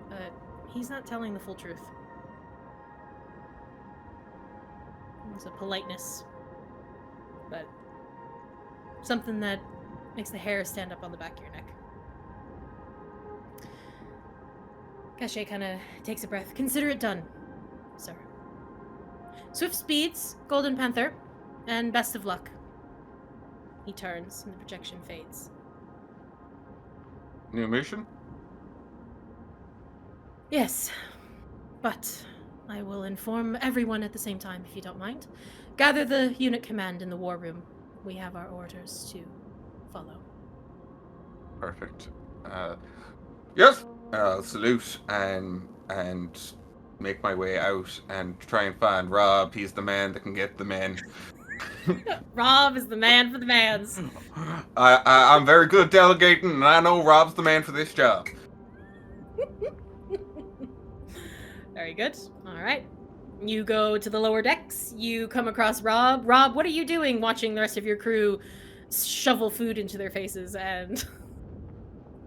But he's not telling the full truth. There's a politeness, but something that makes the hair stand up on the back of your neck. Caché kind of takes a breath. Consider it done, sir. Swift speeds, Golden Panther, and best of luck. He turns and the projection fades. New mission? Yes, but I will inform everyone at the same time if you don't mind. Gather the unit command in the war room. We have our orders to follow. Perfect. Yes. I'll salute and make my way out and try and find Rob. He's the man that can get the men. Rob is the man for the mans. I'm very good at delegating, and I know Rob's the man for this job. Very Very good. All right. You go to the lower decks. You come across Rob. Rob, what are you doing watching the rest of your crew shovel food into their faces and...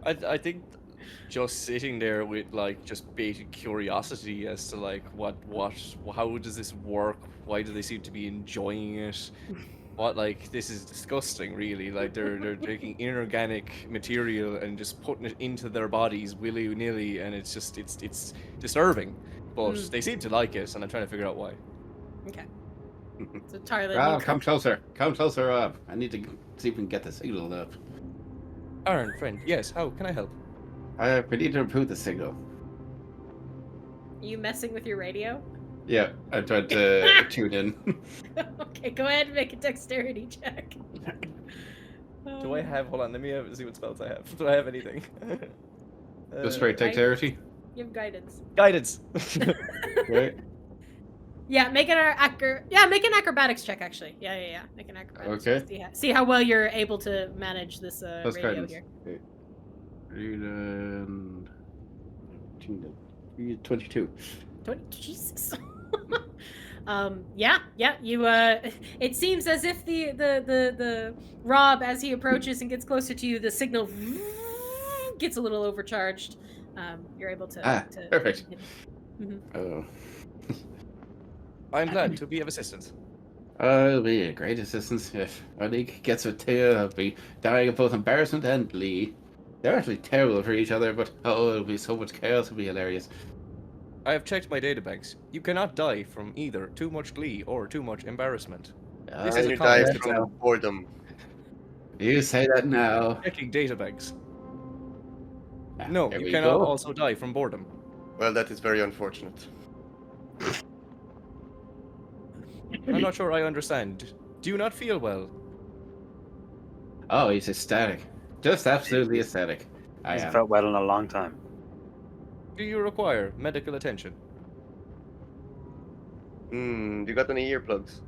I think just sitting there with like just basic curiosity as to like how does this work? Why do they seem to be enjoying it? This is disgusting, really. Like they're taking inorganic material and just putting it into their bodies willy-nilly, and it's disturbing. But they seem to like it, and I'm trying to figure out why. Okay. So Tarlin, Rob, come closer. Come closer, Rob. I need to see if we can get the signal up. Aaron, friend, yes, how can I help? We need to improve the signal. Are you messing with your radio? Yeah, I tried to tune in. Okay, go ahead and make a dexterity check. Do I have? Hold on, let me see what spells I have. Do I have anything? Just straight dexterity? You have guidance. Guidance. Right. Yeah, make an acrobatics check actually. Yeah. Make an acrobatics check. See how well you're able to manage this Plus radio guidance. here. 22. Jesus. Yeah. You it seems as if the Rob, as he approaches and gets closer to you, the signal gets a little overcharged. You're able to perfect. Mm-hmm. Oh. I'm glad to be of assistance. It'll be a great assistance if our league gets a tail. I'll be dying of both embarrassment and glee. They're actually terrible for each other, but it'll be so much chaos. It'll be hilarious. I have checked my databanks. You cannot die from either too much glee or too much embarrassment. This is You a die common from boredom. You say that now. checking databanks. Ah, No, there you we cannot go. also die from boredom. Well, that is very unfortunate. I'm not sure I understand. Do you not feel well? Oh, he's ecstatic. Just absolutely ecstatic. I Hasn't am. felt well in a long time. Do you require medical attention? You got any earplugs?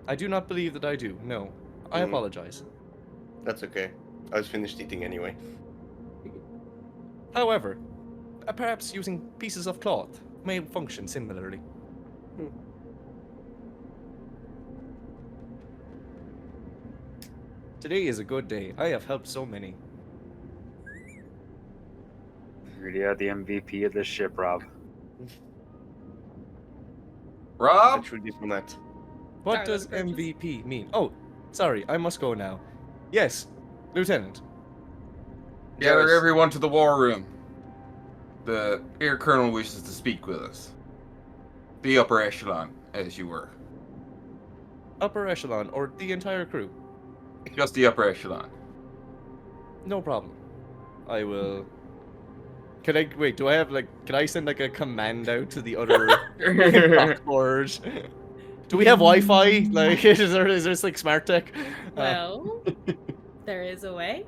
I do not believe that I do, no. I apologize. That's okay. I was finished eating anyway. However, perhaps using pieces of cloth may function similarly. Today is a good day. I have helped so many. You really are the MVP of this ship, Rob. Rob? True diplomat. What Sorry, does Lucas. MVP mean? Oh, sorry, I must go now. Yes, Lieutenant. Gather everyone to the war room. The Air Colonel wishes to speak with us. The upper echelon, as you were. Upper echelon or the entire crew? Just the upper echelon. No problem. I will. Can I wait? Do I have can I send a command out to the other board? Do we have Wi-Fi? Is there smart tech? Well, there is a way.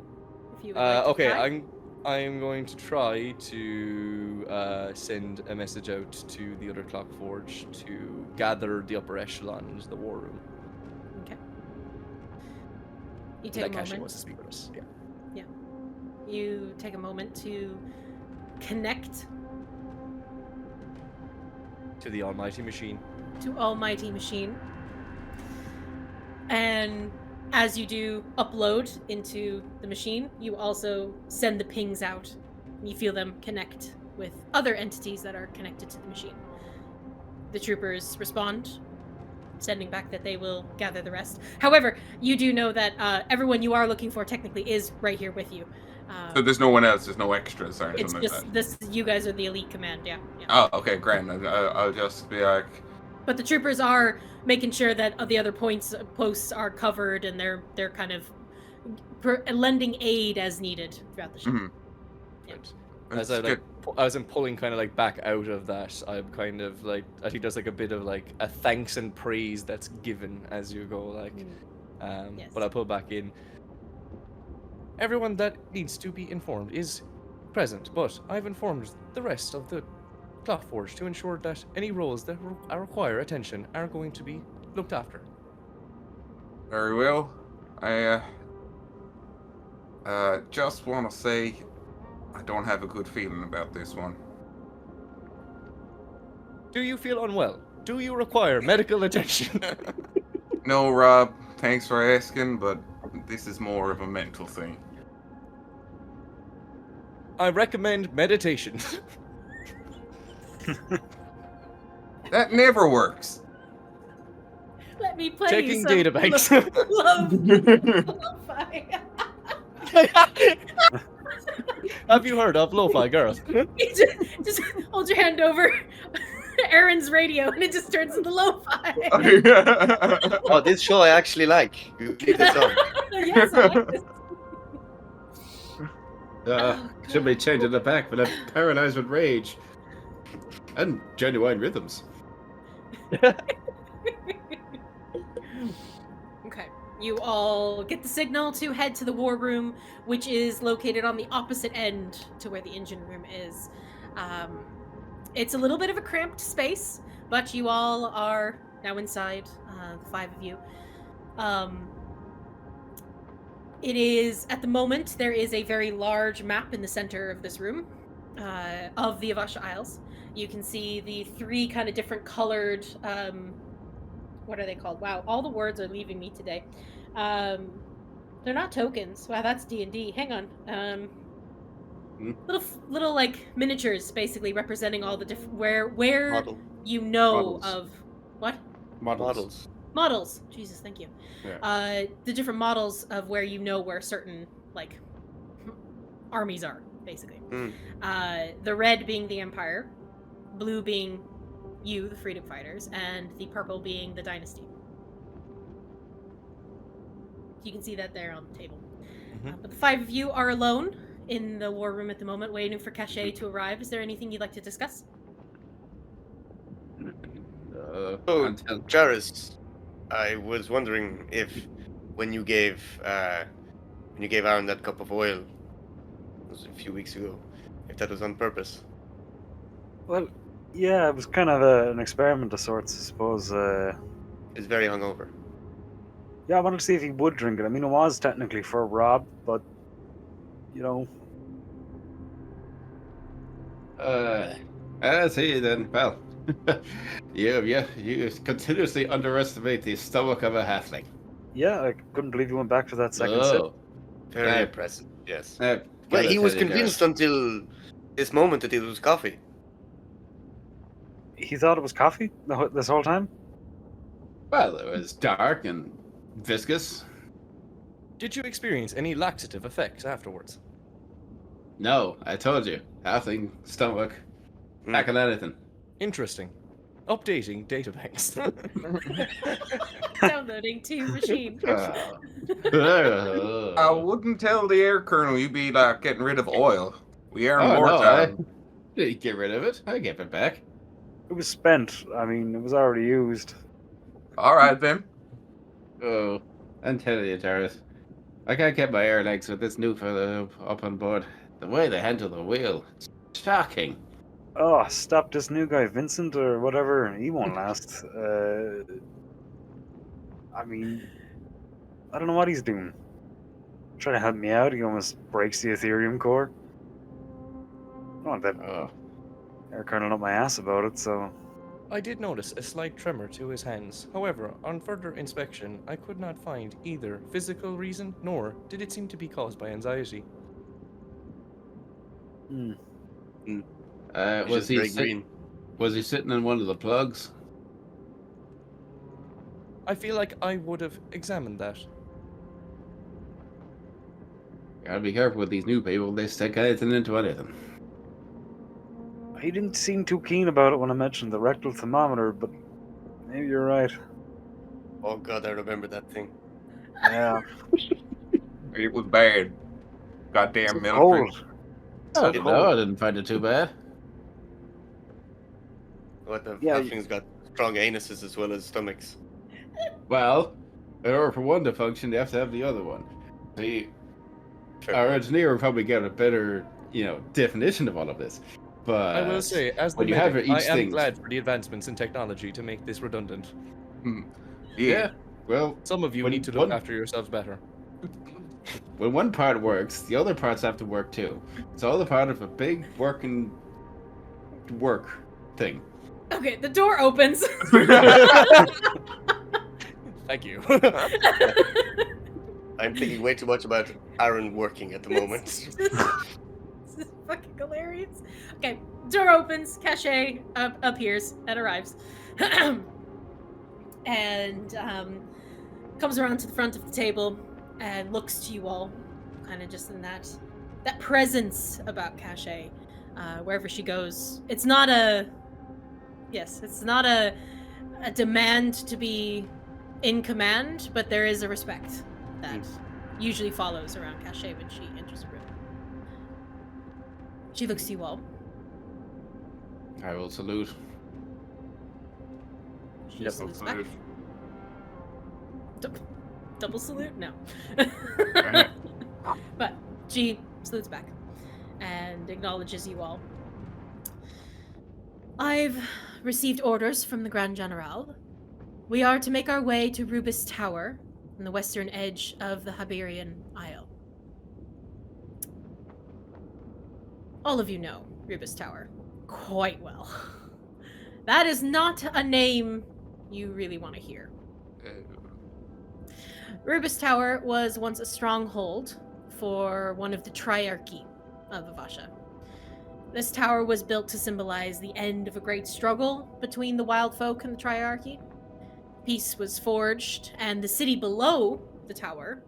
If you would like to okay, try. I'm going to try to send a message out to the other clock forge to gather the upper echelon into the war room. Okay. You take a Caché moment. wants to speak with us. Yeah. You take a moment to connect To the almighty machine. to Almighty Machine. And as you do upload into the machine, you also send the pings out. You feel them connect with other entities that are connected to the machine. The troopers respond, sending back that they will gather the rest. However, you do know that everyone you are looking for technically is right here with you. So there's no one else, there's no extras or It's something just like that. you guys are the elite command, yeah. Oh, okay, grand. I'll just be like, But the troopers are making sure that the other posts are covered, and they're kind of lending aid as needed throughout the ship. mhm. Yeah. As I'm pulling kind of back out of that, I'm kind of I think there's a bit of a thanks and praise that's given as you go Yes. but I'll pull back in. Everyone that needs to be informed is present, but I've informed the rest of the Clockforge to ensure that any roles that require attention are going to be looked after. Very well. I just want to say I don't have a good feeling about this one. Do you feel unwell? Do you require medical attention? No, Rob, thanks for asking, but this is more of a mental thing. I recommend meditation. That never works. Let me play Checking you some database. lo-fi. Have you heard of Lo-Fi Girls? just hold your hand over Aaron's radio and it just turns into lo-fi. Oh, this show I actually like. You leave this on. Yes, I like this. Should be changing it back, but I'm paralyzed with rage. And genuine rhythms. Okay. You all get the signal to head to the war room, which is located on the opposite end to where the engine room is. It's a little bit of a cramped space, but you all are now inside, the 5 of you. It is, at the moment, there is a very large map in the center of this room, of the Avasha Isles. You can see the 3 kind of different colored, what are they called? Wow, all the words are leaving me today. They're not tokens. Wow, that's D&D. Hang on. Little like miniatures, basically representing all the different where Model. you know Models. of what Models. models. Jesus, thank you. Yeah. The different models of where you know where certain like armies are, basically. The red being the Empire, blue being you, the Freedom Fighters, and the purple being the Dynasty. You can see that there on the table. But the 5 of you are alone in the war room at the moment, waiting for Caché to arrive. Is there anything you'd like to discuss? Oh, Jairus, I was wondering if when you gave Aaron that cup of oil, it was a few weeks ago, if that was on purpose. Well, yeah, it was kind of an experiment of sorts, I suppose. It's very hungover. Yeah, I wanted to see if he would drink it. I mean, it was technically for Rob, but, you know. I see then. Well, you continuously underestimate the stomach of a halfling. Yeah, I couldn't believe he went back for that second sip. Very Yeah. impressive, yes. Well, Well, he was convinced until this moment that it was coffee. He thought it was coffee this whole time? Well, it was dark and viscous. Did you experience any laxative effects afterwards? No, I told you. Halfling, stomach, back on anything. Interesting. Updating database. Downloading to machine. I wouldn't tell the air colonel you'd be like getting rid of oil. We earn Oh, more no, time. Get rid of it. I give it back. It was spent. I mean, it was already used. All right then. Oh, I'm telling you, Jareth. I can't get my air legs with this new fella up on board. The way they handle the wheel, it's shocking. Oh, stop this new guy, Vincent, or whatever. He won't last. I mean, I don't know what he's doing. Trying to help me out, he almost breaks the Ethereum core. I don't want that air colonel up my ass about it, so... I did notice a slight tremor to his hands. However, on further inspection, I could not find either physical reason, nor did it seem to be caused by anxiety. Was he sitting in one of the plugs? I feel like I would have examined that. Gotta be careful with these new people. They stick anything into anything. He didn't seem too keen about it when I mentioned the rectal thermometer, but maybe you're right. Oh god, I remember that thing. Yeah. It was bad. Goddamn military. Cold. Oh, So no, I didn't find it too bad. What the Yeah, halflings got strong anuses as well as stomachs. Well, in order for one to function, they have to have the other one. See, our engineer will probably get a better, definition of all of this. But I will say, as the when you have medic, each I am thing- glad for the advancements in technology to make this redundant. Yeah, well, Some of you When need to look after yourselves better. when one part works, the other parts have to work too. It's all a part of a big work thing. Okay, the door opens. Thank you. I'm thinking way too much about Aaron working at the moment. This is fucking hilarious. Okay, door opens, Caché appears and arrives. And comes around to the front of the table and looks to you all, kind of just in that presence about Caché. Wherever she goes, it's not a demand to be in command, but there is a respect that usually follows around Caché when she enters a room. She looks to you all. I will salute. She salutes back. Double salute? No. But she salutes back and acknowledges you all. I've received orders from the Grand General. We are to make our way to Rubis Tower on the western edge of the Haberian Isle. All of you know Rubis Tower quite well. That is not a name you really want to hear. Rubis Tower was once a stronghold for one of the Triarchy of Avasha. This tower was built to symbolize the end of a great struggle between the wild folk and the Triarchy. Peace was forged, and the city below the tower,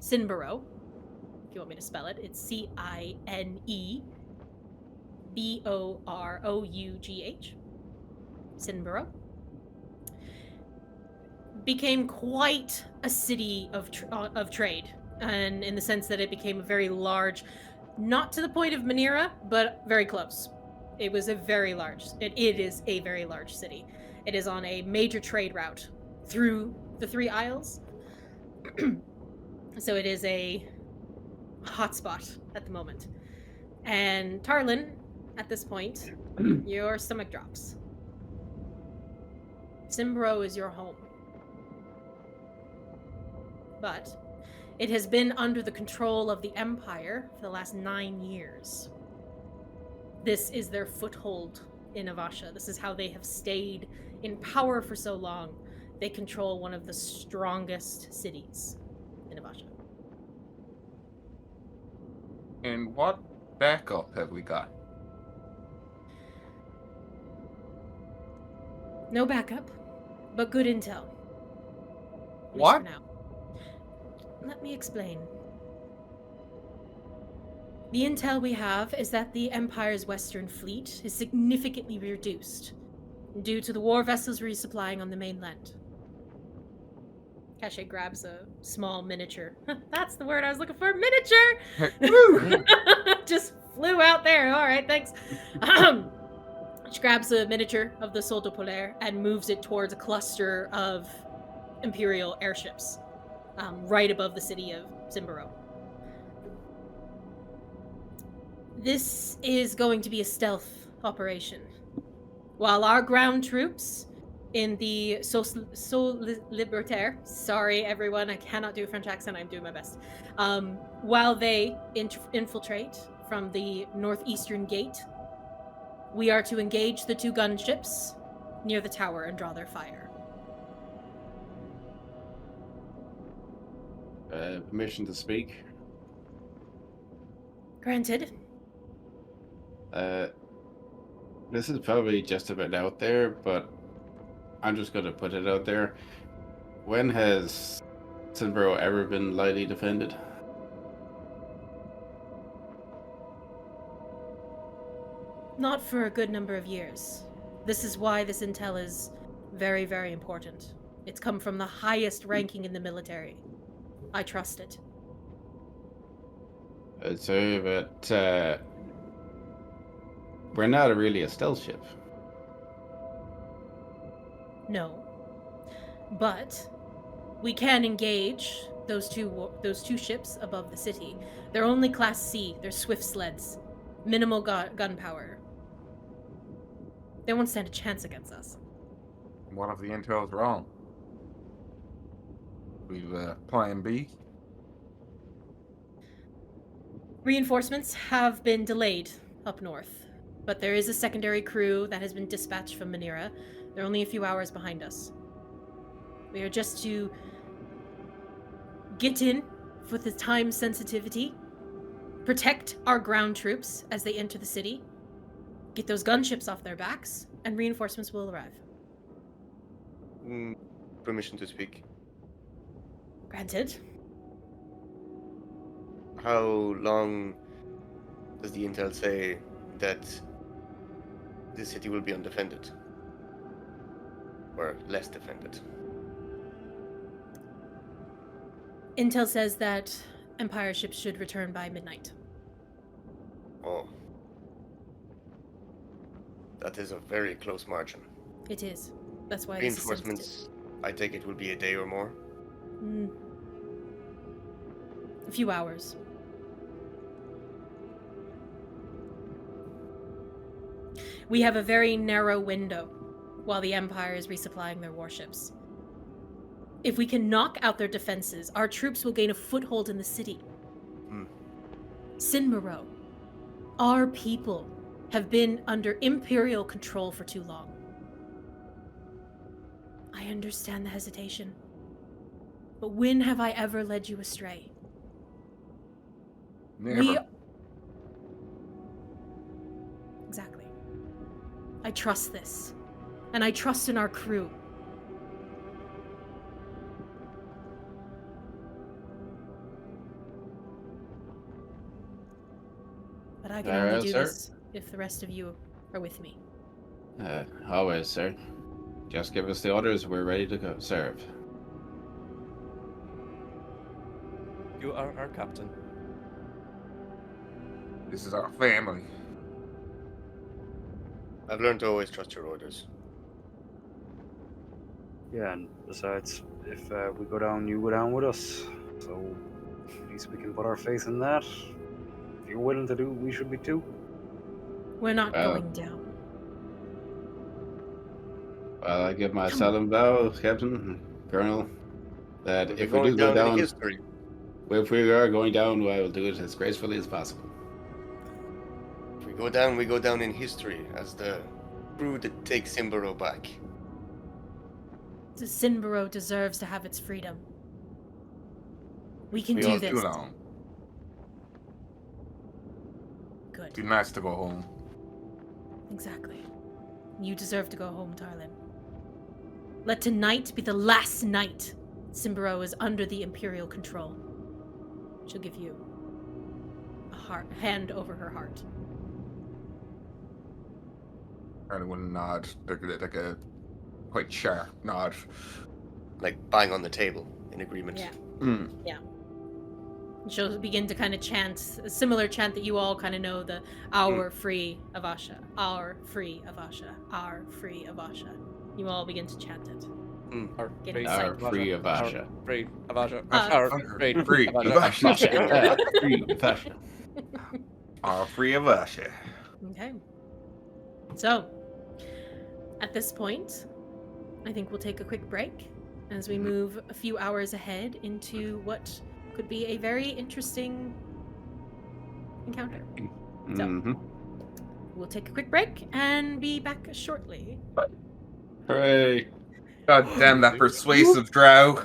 Sinborough, if you want me to spell it, it's Cineberough, Sinborough, became quite a city of trade, and in the sense that it became a very large, not to the point of Manira, but very close. It was a very large, it is a very large city. It is on a major trade route through the Three Isles. So it is a hotspot at the moment. And Tarlin, at this point, your stomach drops. Simbro is your home. But it has been under the control of the Empire for the last 9 years. This is their foothold in Avasha. This is how they have stayed in power for so long. They control one of the strongest cities in Avasha. And what backup have we got? No backup, but good intel. At least What? for now. Let me explain. The intel we have is that the Empire's Western Fleet is significantly reduced due to the war vessels resupplying on the mainland. Caché grabs a small miniature. That's the word I was looking for. Miniature! Just flew out there. All right, thanks. She grabs a miniature of the Sol de Polaire and moves it towards a cluster of Imperial airships right above the city of Simborough. This is going to be a stealth operation. While our ground troops in the Sol Libertaire, sorry everyone, I cannot do a French accent, I'm doing my best. While they infiltrate from the northeastern gate, we are to engage the 2 gunships near the tower and draw their fire. Permission to speak. Granted. This is probably just a bit out there, but I'm just going to put it out there. When has Sinborough ever been lightly defended? Not for a good number of years. This is why this intel is very, very important. It's come from the highest ranking in the military. I trust it. So, but we're not really a stealth ship. No. But we can engage those two ships above the city. They're only Class C. They're swift sleds. Minimal gunpowder. They won't stand a chance against us. What if the intel's wrong? We've plan B. Reinforcements have been delayed up north. But there is a secondary crew that has been dispatched from Manira. They're only a few hours behind us. We are just to get in with the time sensitivity, protect our ground troops as they enter the city, get those gunships off their backs, and reinforcements will arrive. Permission to speak. Granted. How long does the intel say that the city will be undefended? Or less defended? Intel says that Empire ships should return by midnight. Oh. That is a very close margin. It is. That's why this is sensitive. Reinforcements, I take it, will be a day or more? A few hours. We have a very narrow window while the Empire is resupplying their warships. If we can knock out their defenses, our troops will gain a foothold in the city. Sinmaro, our people, have been under Imperial control for too long. I understand the hesitation. But when have I ever led you astray? Never. Exactly. I trust this. And I trust in our crew. But I can only do this if the rest of you are with me. Always, sir. Just give us the orders, we're ready to go serve. You are our captain. This is our family. I've learned to always trust your orders. Yeah, and besides, if we go down, you go down with us. So at least we can put our faith in that. If you're willing to do, we should be too. We're not going down. Well, I give my solemn vow, Captain, Colonel, that We'll if be we do go going down, in history. if we are going down, I will do it as gracefully as possible. If we go down in history as the crew that takes Simbaro back. The Sinbaro deserves to have its freedom. We can We do don't this. too long. Good. Be nice to go home. Exactly. You deserve to go home, Tarlin. Let tonight be the last night Simbaro is under the Imperial control. She'll give you a hand over her heart. And will nod, like a quite sharp nod. Like bang on the table in agreement. Yeah. She'll begin to kind of chant a similar chant that you all kind of know, the "Our free Avasha, our free Avasha, our free Avasha." You all begin to chant it. Our Get free excited. Our free Avasha. Free Avasha. Our free Avasha. Free Avasha. Our free Avasha. Okay. So, at this point, I think we'll take a quick break as we move a few hours ahead into what could be a very interesting encounter. So, we'll take a quick break and be back shortly. Hooray. God damn that persuasive drow.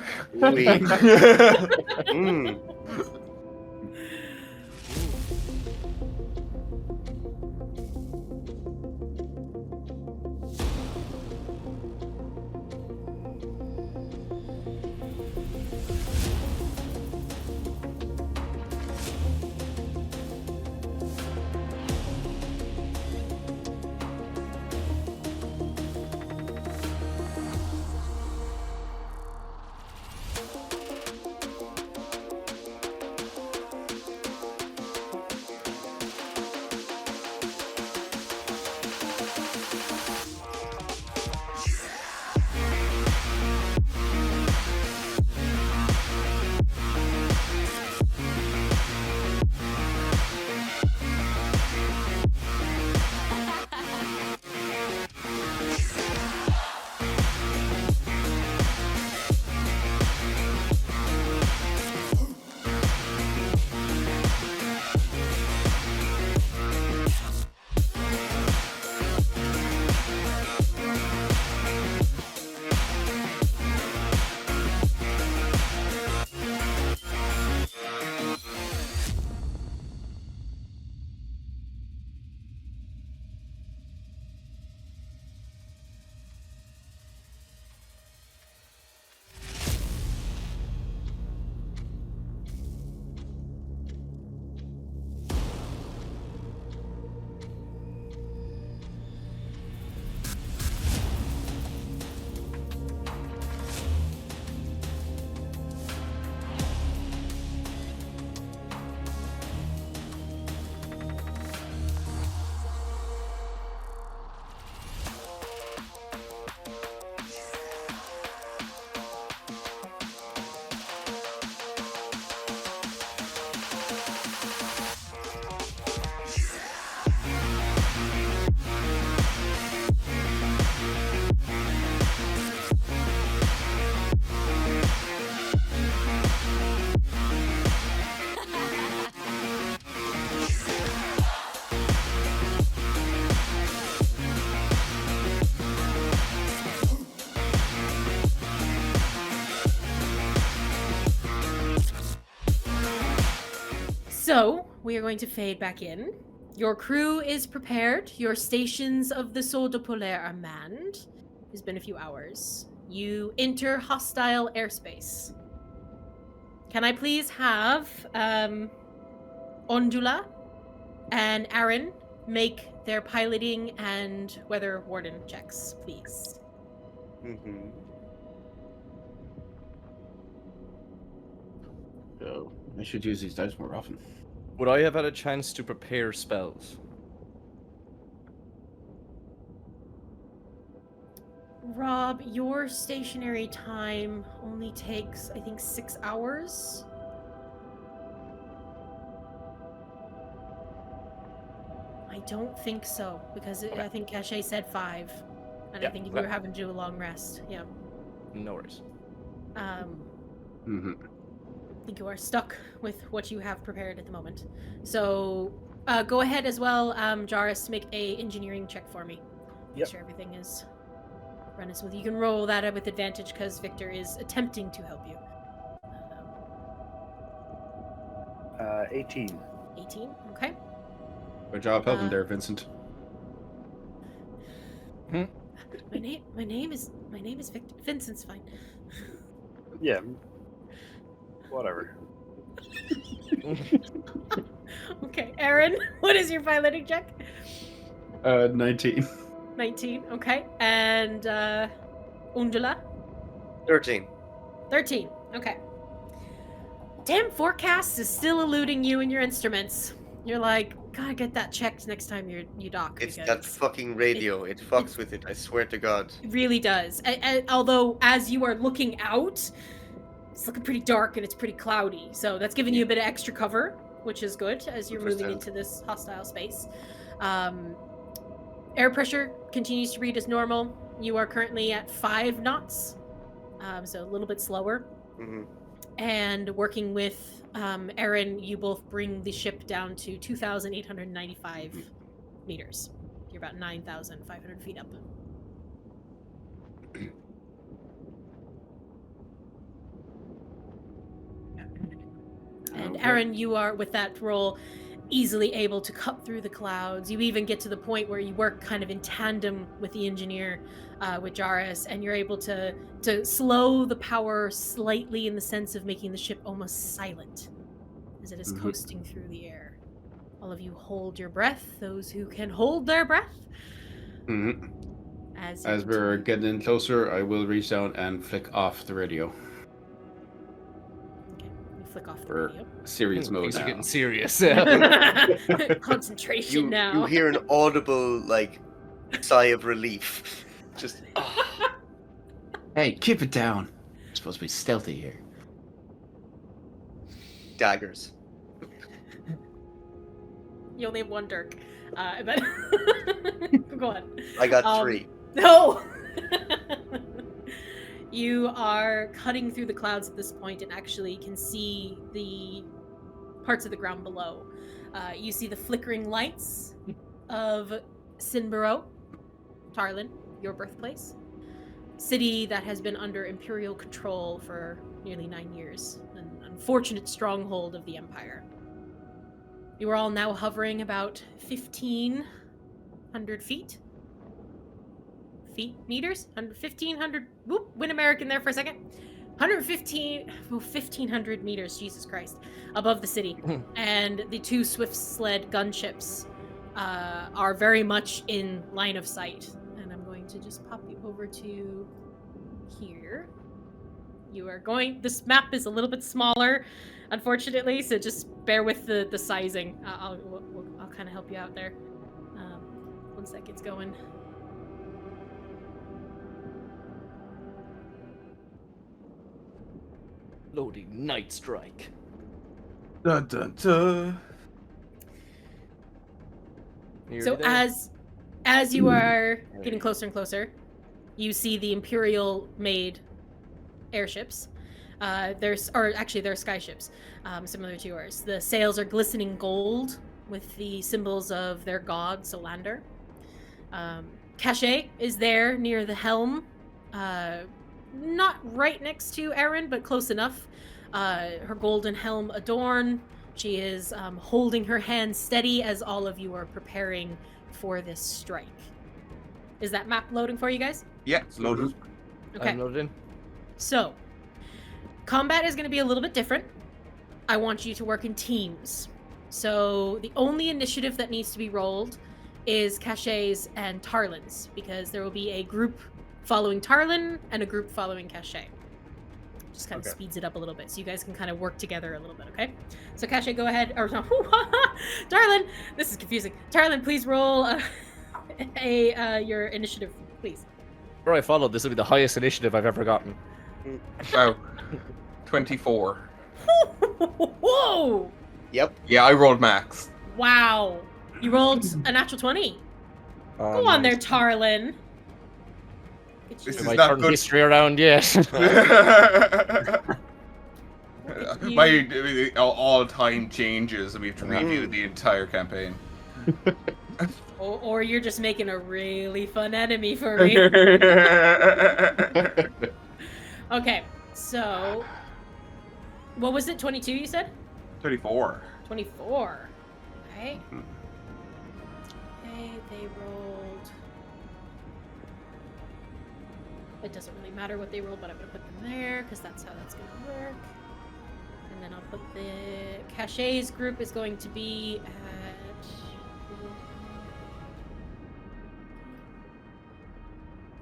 So, we are going to fade back in. Your crew is prepared. Your stations of the Saut de Polaire are manned. It's been a few hours. You enter hostile airspace. Can I please have Ondula and Aaron make their piloting and weather warden checks, please? Mm-hmm. Oh, I should use these dice more often. Would I have had a chance to prepare spells? Rob, your stationary time only takes, I think, 6 hours. I don't think so, because I think Caché said 5. And I Yeah, think if you were having to do a long rest, yeah. No worries. Mm-hmm. I think you are stuck with what you have prepared at the moment. So, go ahead as well, Jarrus, make a engineering check for me. Make Yep. sure everything is running smooth. You can roll that with advantage because Victor is attempting to help you. 18. 18, okay. Good job helping there, Vincent. My name is Victor. Vincent's fine. Yeah. Whatever. Okay, Aaron, what is your piloting check? 19. 19, okay. And Undula? 13. 13, okay. Damn forecast is still eluding you and your instruments. You're like, gotta get that checked next time you dock. It's because that fucking radio. It fucks with it, I swear to God. It really does. Although, as you are looking out, it's looking pretty dark and it's pretty cloudy. So that's giving you a bit of extra cover, which is good as you're moving 100%. into this hostile space. Air pressure continues to read as normal. You are currently at 5 knots, so a little bit slower. Mm-hmm. And working with Aaron, you both bring the ship down to 2,895 meters. You're about 9,500 feet up. And Aaron, you are, with that roll, easily able to cut through the clouds. You even get to the point where you work kind of in tandem with the engineer, with Jarrus, and you're able to slow the power slightly in the sense of making the ship almost silent as it is coasting through the air. All of you hold your breath, those who can hold their breath. Mm-hmm. As we're getting in closer, I will reach down and flick off the radio. Okay, you flick off the For radio. serious mode Things are now. getting serious. Concentration now. You hear an audible, like, sigh of relief. Just, Hey, keep it down. We're supposed to be stealthy here. daggers. You only have 1 dirk. But go on. I got 3. No! You are cutting through the clouds at this point and actually can see the parts of the ground below. You see the flickering lights of Sinborough, Tarlin, your birthplace. City that has been under Imperial control for nearly 9 years. An unfortunate stronghold of the Empire. You are all now hovering about 1,500 feet. Meters? 1,500. Whoop, went American there for a second. 1,500 meters, Jesus Christ, above the city. And the 2 swift sled gunships are very much in line of sight. And I'm going to just pop you over to here. You are going. This map is a little bit smaller, unfortunately, so just bear with the sizing. I'll kind of help you out there once that gets going. Loading night strike. Dun dun dun. So as you are getting closer and closer, you see the Imperial-made airships. They're skyships, similar to yours. The sails are glistening gold with the symbols of their god, Solander. Caché is there near the helm, not right next to Aaron, but close enough. Her golden helm adorned, She is holding her hand steady as all of you are preparing for this strike. Is that map loading for you guys? Yeah, it's loaded. Okay. I'm loaded in. So, combat is going to be a little bit different. I want you to work in teams. So, the only initiative that needs to be rolled is Caché's and Tarlin's, because there will be a group following Tarlin and a group following Caché. Just kind of speeds it up a little bit, so you guys can kind of work together a little bit, okay? So Caché, go ahead. Or no, Tarlin, this is confusing. Tarlin, please roll your initiative, please. Before I followed, this will be the highest initiative I've ever gotten. Wow. 24. Whoa! Yep. Yeah, I rolled max. Wow. You rolled a natural 20. Go on there, Tarlin. This Am I is not turning good. history around yet? My all-time changes, and we have to review the entire campaign. Or you're just making a really fun enemy for me. Okay, so what was it? 22 you said? 34. 24. Okay. Okay, they rolled. It doesn't really matter what they rolled, but I'm gonna put them there because that's how that's gonna work. And then I'll put the Caché's group is going to be at.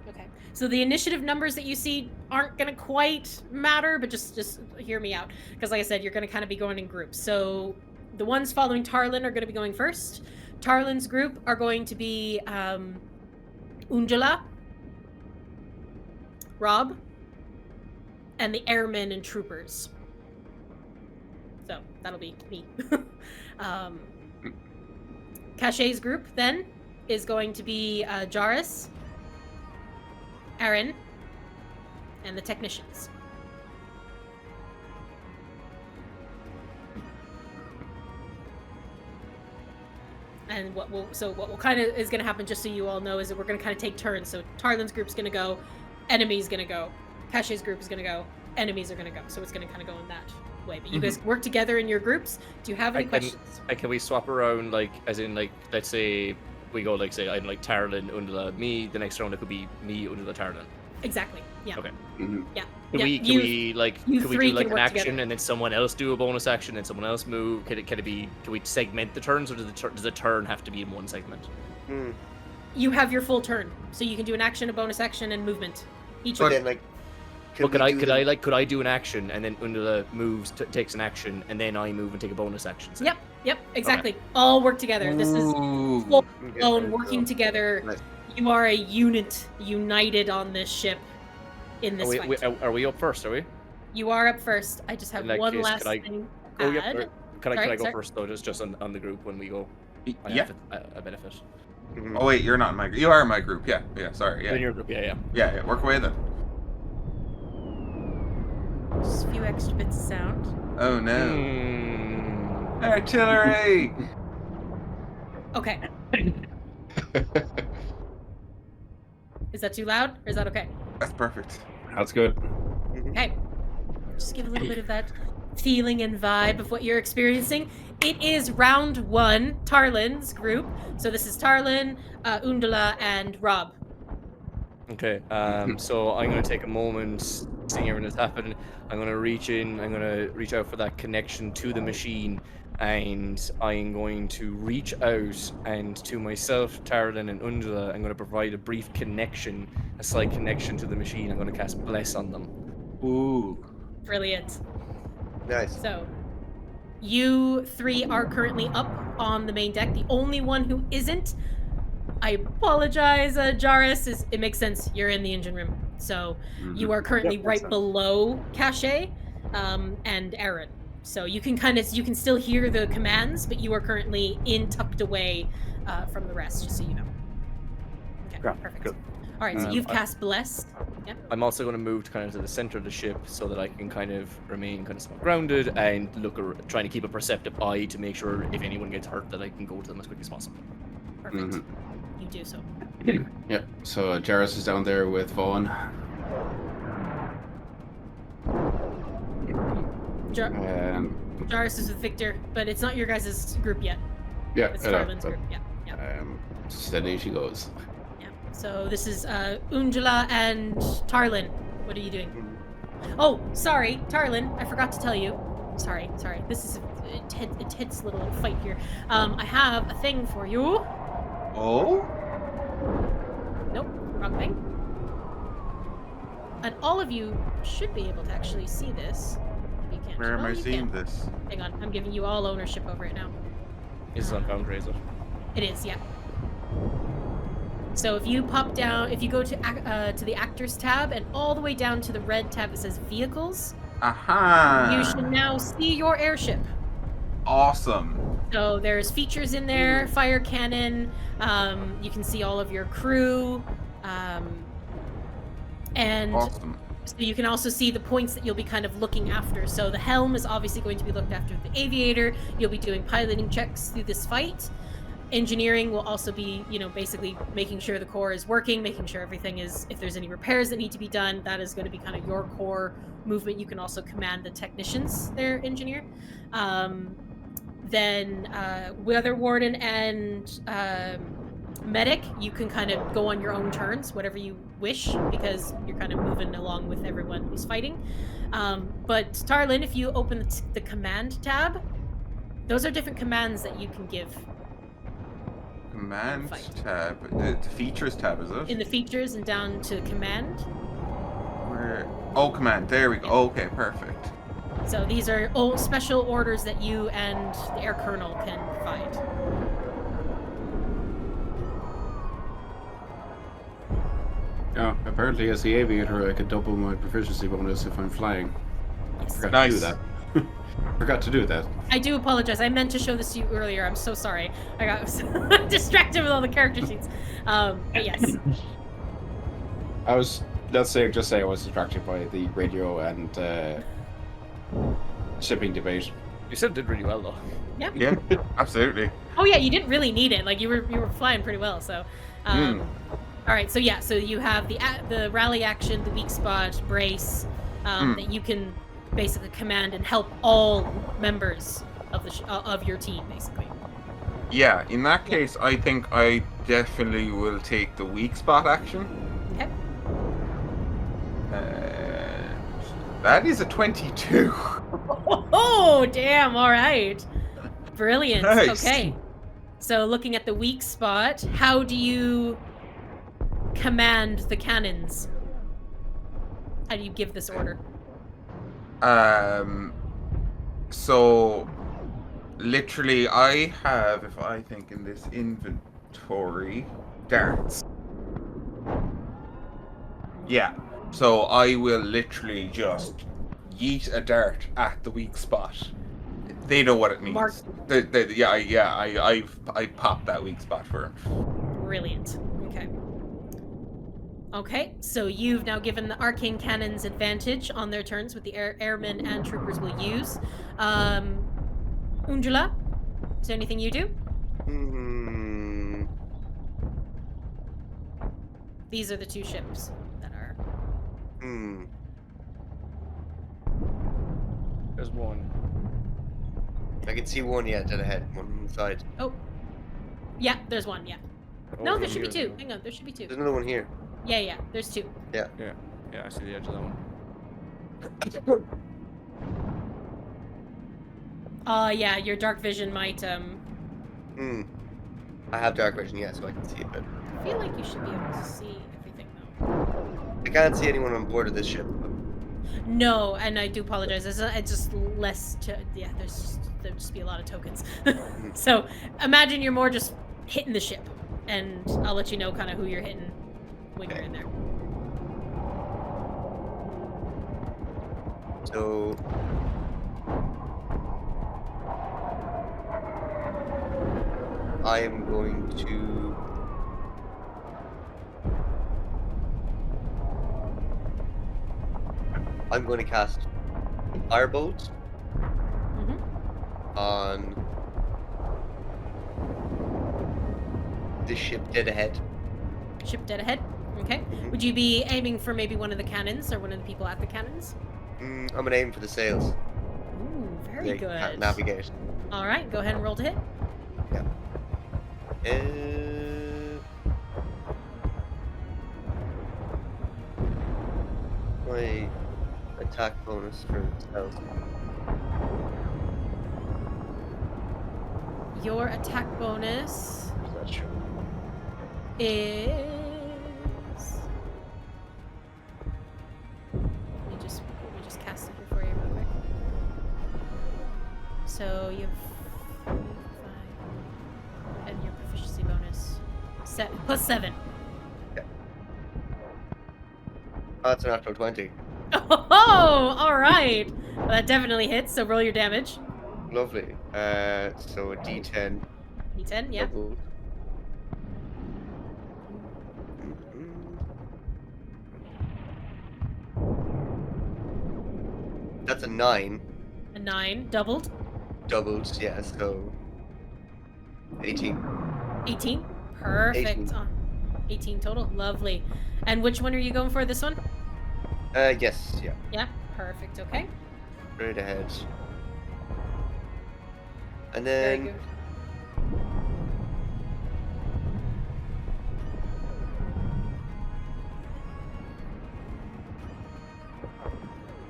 Okay, so the initiative numbers that you see aren't going to quite matter, but just hear me out. Because like I said, you're going to kind of be going in groups. So the ones following Tarlin are going to be going first. Tarlin's group are going to be Undula, Rob, and the airmen and troopers. So that'll be me. Caché's group then is going to be Jaris, Aaron, and the technicians. And what will kind of is going to happen, just so you all know, is that we're going to kind of take turns. So Tarlin's group's going to go, enemy's going to go, Caché's group is going to go, enemies are going to go. So it's going to kind of go in that way. But you guys work together in your groups. Do you have any questions? Can we swap around, like, as in, like, let's say we go, like, say I'm like Tarlin, Undula, me. The next round it could be me, Undula, Tarlin. Exactly. Yeah. Okay. Yeah. Can we do like an action and then someone else do a bonus action and someone else move? Can we segment the turns, or does the turn have to be in one segment? You have your full turn, so you can do an action, a bonus action, and movement. Each But one. then, like, Could I do an action and then Undula moves, takes an action, and then I move and take a bonus action? So. Yep, exactly. Okay. All work together. This is full blown working together. Nice. You are a unit, united on this ship in this fight. Are we up first, are we? You are up first. I just have one last thing to add. Can I go first, though, just on the group when we go? Yeah. I benefit. Oh, wait, you're not in my group. You are in my group. Yeah, sorry. Yeah. In your group, yeah. Yeah, work away then. Just a few extra bits of sound. Oh, no. Artillery! Okay. Is that too loud, or is that okay? That's perfect. That's good. Okay. Just give a little bit of that feeling and vibe of what you're experiencing. It is round one, Tarlin's group. So this is Tarlin, Undula, and Rob. Okay, so I'm going to take a moment, seeing everything that's happened. I'm going to reach in, I'm going to reach out for that connection to the machine, and I'm going to reach out, and to myself, Tarlin, and Undula, I'm going to provide a brief connection, a slight connection to the machine. I'm going to cast Bless on them. Ooh. Brilliant. Nice. So, you three are currently up on the main deck. The only one who isn't, I apologize, Jaris, it makes sense. You're in the engine room. So, you are currently right below Caché and Aaron. So you can still hear the commands, but you are currently tucked away from the rest, just so you know. Okay, perfect. Good. All right, so you've cast Bless. Yep. I'm also going to move to the center of the ship so that I can kind of remain kind of somewhat grounded and trying to keep a perceptive eye to make sure if anyone gets hurt that I can go to them as quickly as possible. Perfect. You do so. Yeah, so Jairus is down there with Vaughn. Jarvis is with Victor, but it's not your guys' group yet. Yeah, It's Tarlin's group. Yeah. Steady she goes. Yeah. So this is Undula and Tarlin. What are you doing? Oh, sorry, Tarlin. I forgot to tell you. Sorry. This is a tense little fight here. I have a thing for you. Oh? Nope, wrong thing. And all of you should be able to actually see this. If you can't. Where am Well, I you seeing can. this? Hang on, I'm giving you all ownership over it now. Is it on Foundry, is it? It is, yeah. So if you pop down, if you go to the Actors tab and all the way down to the red tab that says Vehicles, Aha! you should now see your airship. Awesome. So there's features in there, fire cannon, you can see all of your crew, and Awesome. so you can also see the points that you'll be kind of looking after. So the helm is obviously going to be looked after the aviator. You'll be doing piloting checks through this fight. Engineering will also be, basically making sure the core is working, making sure everything is, if there's any repairs that need to be done, that is going to be kind of your core movement. You can also command the technicians there, engineer. Then Weather Warden and Medic, you can kind of go on your own turns, whatever you wish, because you're kind of moving along with everyone who's fighting. But Tarlin, if you open the command tab, those are different commands that you can give. Command Fight. tab. The features tab, is it? In the features and down to command. Where? Oh, command. There we go. Okay, perfect. So these are all special orders that you and the air colonel can provide. Yeah, apparently as the aviator I could double my proficiency bonus if I'm flying. Yes. Forgot Nice. to do that. Forgot to do that. I do apologize. I meant to show this to you earlier. I'm so sorry. I got distracted with all the character sheets. But yes. I was, let's say, just say I was distracted by the radio and shipping debate. You said it did really well, though. Yeah. Yeah, absolutely. Oh yeah, you didn't really need it. Like you were flying pretty well. So. All right. So yeah. So you have the rally action, the weak spot, brace, that you can basically command and help all members of the of your team, basically. Yeah, in that case, I think I definitely will take the weak spot action. Okay. That is a 22. Oh damn! All right. Brilliant. Nice. Okay. So looking at the weak spot, how do you command the cannons? How do you give this order? So literally I have, if I think in this inventory, darts. Yeah. So I will literally just yeet a dart at the weak spot. They know what it means. Mark. I popped that weak spot for him. Brilliant. Okay. Okay, so you've now given the arcane cannons advantage on their turns, with the airmen and troopers will use. Undula, is there anything you do? These are the two ships that are. There's one. I can see one yet to the head, one on the side. Oh. Yeah, there's one, yeah. No, Over there should be here. two. Hang on, there should be two. There's another one here. Yeah, there's two. Yeah, I see the edge of that one. Yeah, your dark vision might, I have dark vision, yeah, so I can see it better. I feel like you should be able to see everything, though. I can't see anyone on board of this ship. No, and I do apologize. It's just less to, yeah, there'd just be a lot of tokens. So imagine you're more just hitting the ship, and I'll let you know kind of who you're hitting when you're in there. So I am going to cast Firebolt on this ship dead ahead. Ship dead ahead. Okay. Would you be aiming for maybe one of the cannons or one of the people at the cannons? I'm gonna aim for the sails. Ooh. Ooh, very They can't good. navigate. All right, go ahead and roll to hit. My attack bonus for stealth. Your attack bonus Is that true? is. Let me just cast it here for you real quick. So you have 3, 5, and your proficiency bonus +7. Oh, it's an natural 20. Oh, all right. Well, that definitely hits. So roll your damage. Lovely. So a D10. D10, yeah. Doubled. That's a 9. A 9 doubled. Doubled, yeah, so 18. 18. Perfect. 18. 18 total. Lovely. And which one are you going for? This one? Yes, yeah. Yeah. Perfect. Okay. Right ahead. And Very then good.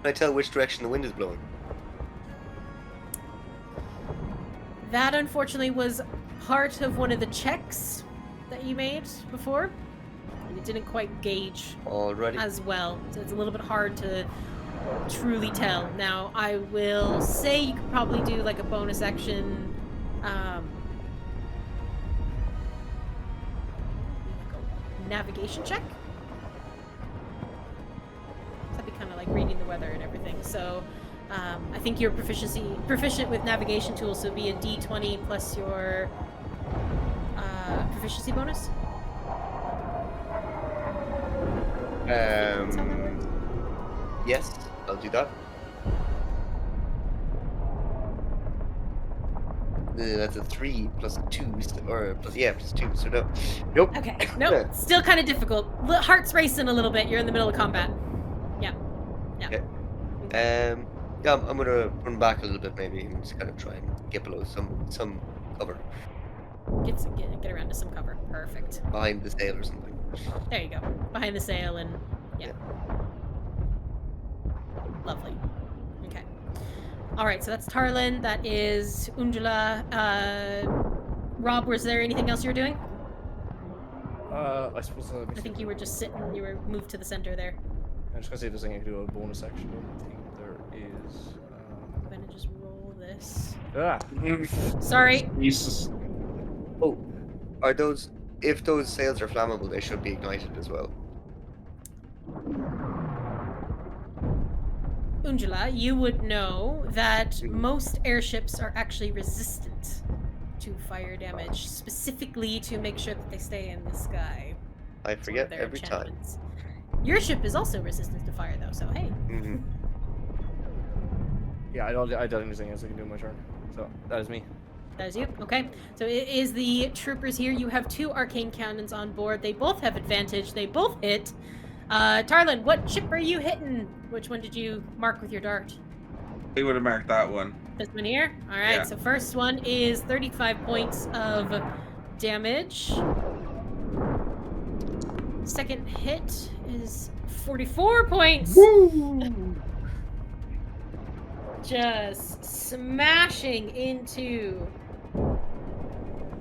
can I tell which direction the wind is blowing? That unfortunately was part of one of the checks that you made before. And it didn't quite gauge Alrighty. as well. So it's a little bit hard to truly tell. Now, I will say you could probably do like a bonus action navigation check. That'd be kind of like reading the weather and everything. So I think you're proficient with navigation tools, so it'd be a D20 plus your proficiency bonus. Yes, I'll do that. That's a 3 plus 2, or plus 2, so no. Nope. Okay, nope. Still kind of difficult. Heart's racing a little bit. You're in the middle of combat. Yeah. Okay. Yeah, I'm gonna run back a little bit maybe and just kind of try and get below some cover. Get around to some cover. Perfect. Behind the sail or something. There you go. Behind the sail and yeah. Lovely. Okay. All right, so that's Tarlin. That is Undula. Rob, was there anything else you were doing? I suppose. I think you were just sitting. You were moved to the center there. I'm just gonna see if there's anything I can do a bonus action. I don't think there is. I'm gonna just roll this. Ah. Sorry. Jesus. Oh, are those? If those sails are flammable, they should be ignited as well. Undula, you would know that most airships are actually resistant to fire damage, specifically to make sure that they stay in the sky. I It's one of forget their every time. enchantments. Your ship is also resistant to fire, though, so hey. Mm-hmm. Yeah, I don't think there's anything else I can do in my turn. So that is me. That is you. Okay. So it is the troopers here. You have 2 arcane cannons on board. They both have advantage. They both hit. Tarlin, what ship are you hitting? Which one did you mark with your dart? We would have marked that one. This one here? Alright, Yeah. so first one is 35 points of damage. Second hit is 44 points! Woo! Just smashing into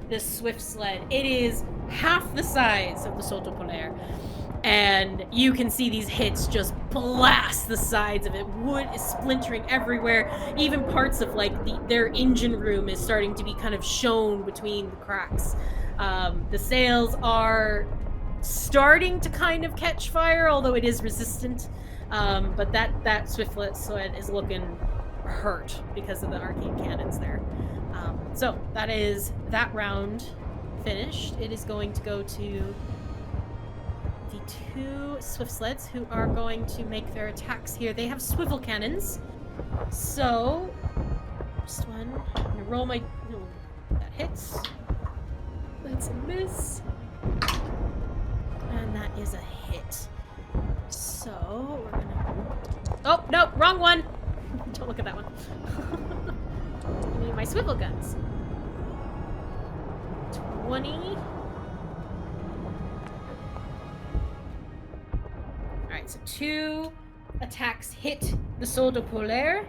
the swift sled. It is half the size of the Salto Polaire. And you can see these hits just blast the sides of it. Wood is splintering everywhere. Even parts of like their engine room is starting to be kind of shown between the cracks. The sails are starting to kind of catch fire, although it is resistant. But that swift sled is looking hurt because of the arcane cannons there. So that is that round finished. It is going to go to the 2 swift sleds who are going to make their attacks here. They have swivel cannons. So, first one, I'm gonna roll my. No, that hits. That's a miss. And that is a hit. So, we're gonna. Oh, no, wrong one! Don't look at that one. Give me my swivel guns. 20. Alright, so 2 attacks hit the Soldat Polaire,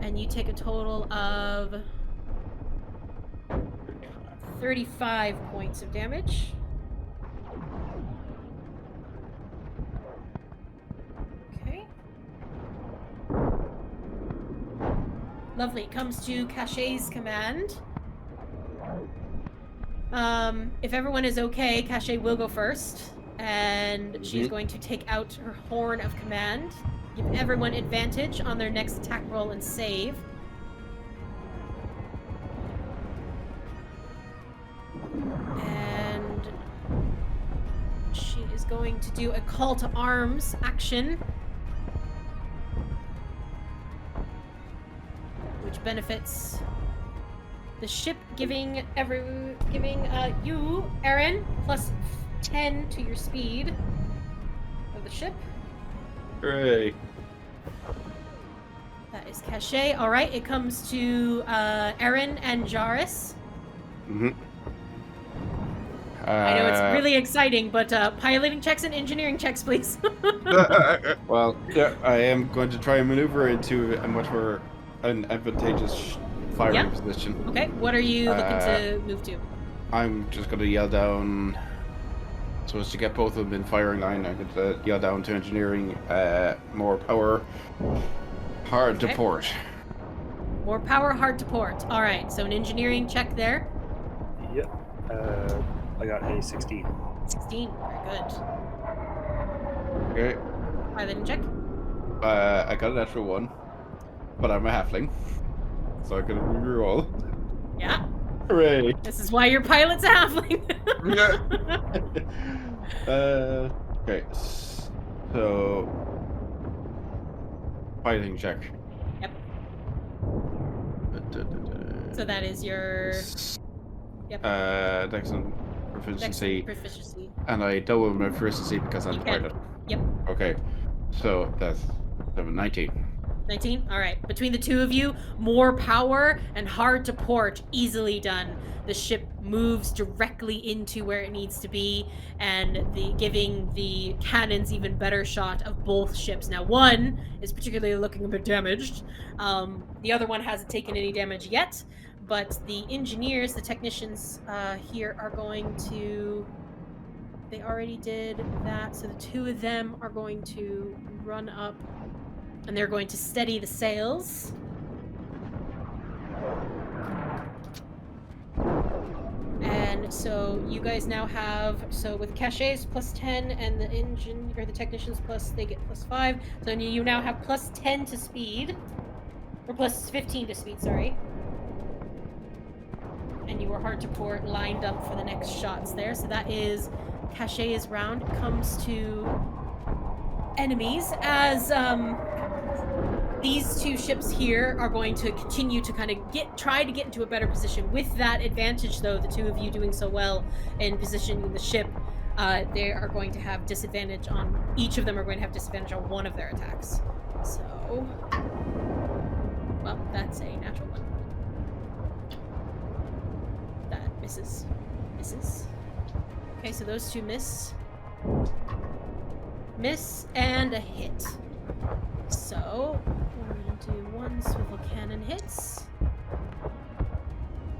and you take a total of 35 points of damage. Okay. Lovely. It comes to Caché's command. If everyone is okay, Caché will go first, and she's going to take out her horn of command. Give everyone advantage on their next attack roll and save. And she is going to do a call to arms action, which benefits the ship, giving you, Aaron, plus 10 to your speed of the ship. Hooray. That is Caché. All right, it comes to Aaron and Jaris. Mm-hmm. I know it's really exciting, but piloting checks and engineering checks, please. Well, yeah, I am going to try and maneuver into a much more advantageous firing position. Okay, what are you looking to move to? I'm just going to yell down, so as to get both of them in firing line, I'm going to yell down to engineering, more power, hard to port. More power, hard to port. All right, so an engineering check there. Yep. I got a 16. 16, very good. Okay. Piloting check. I got an extra 1, but I'm a halfling, so I'm going to reroll. Yeah. Hooray! This is why your pilot's a halfling. Okay, so piloting check. Yep. So that is your Dex and proficiency. Proficiency. And I double my proficiency because I'm You the can. pilot. Yep. Okay, so that's 19. 19? All right. Between the two of you, more power and hard to port. Easily done. The ship moves directly into where it needs to be, and giving the cannons even better shot of both ships. Now, one is particularly looking a bit damaged. The other one hasn't taken any damage yet, but the engineers, the technicians here are going to... They already did that, so the two of them are going to run up, and they're going to steady the sails. And so you guys now have, so with Caché's plus 10 and the the technicians plus, they get plus 5. So you now have plus 10 to speed, or plus 15 to speed, sorry. And you were hard to port, lined up for the next shots there. So that is Caché's round. It comes to enemies as these two ships here are going to continue to kind of try to get into a better position. With that advantage, though, the two of you doing so well in positioning the ship, they are going to have disadvantage on, each of them are going to have disadvantage on one of their attacks. So, well, that's a natural one. That misses. Misses. Okay, so those two miss. Miss and a hit. So, we're going to do 1 swivel cannon hits.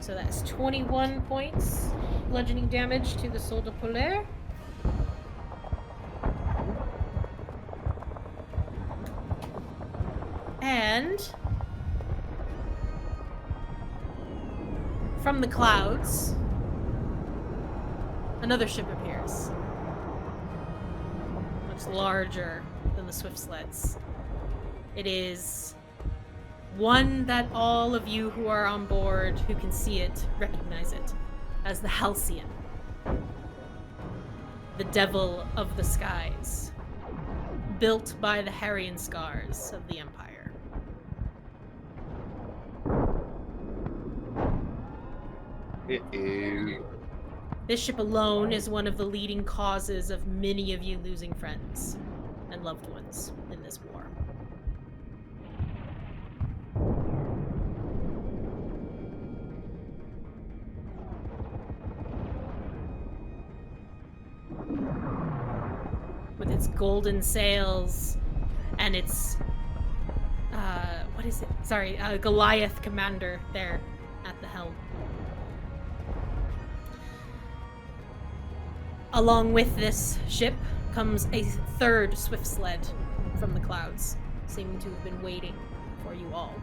So that's 21 points bludgeoning damage to the Soldat Polaire. And from the clouds, another ship appears. Much larger than the Swift Sleds. It is one that all of you who are on board, who can see it, recognize it as the Halcyon. The devil of the skies. Built by the Harrian Scars of the Empire. This ship alone is one of the leading causes of many of you losing friends and loved ones in this war. golden sails, and it's what is it? Sorry, Goliath commander there at the helm. Along with this ship comes a third swift sled from the clouds, seeming to have been waiting for you all.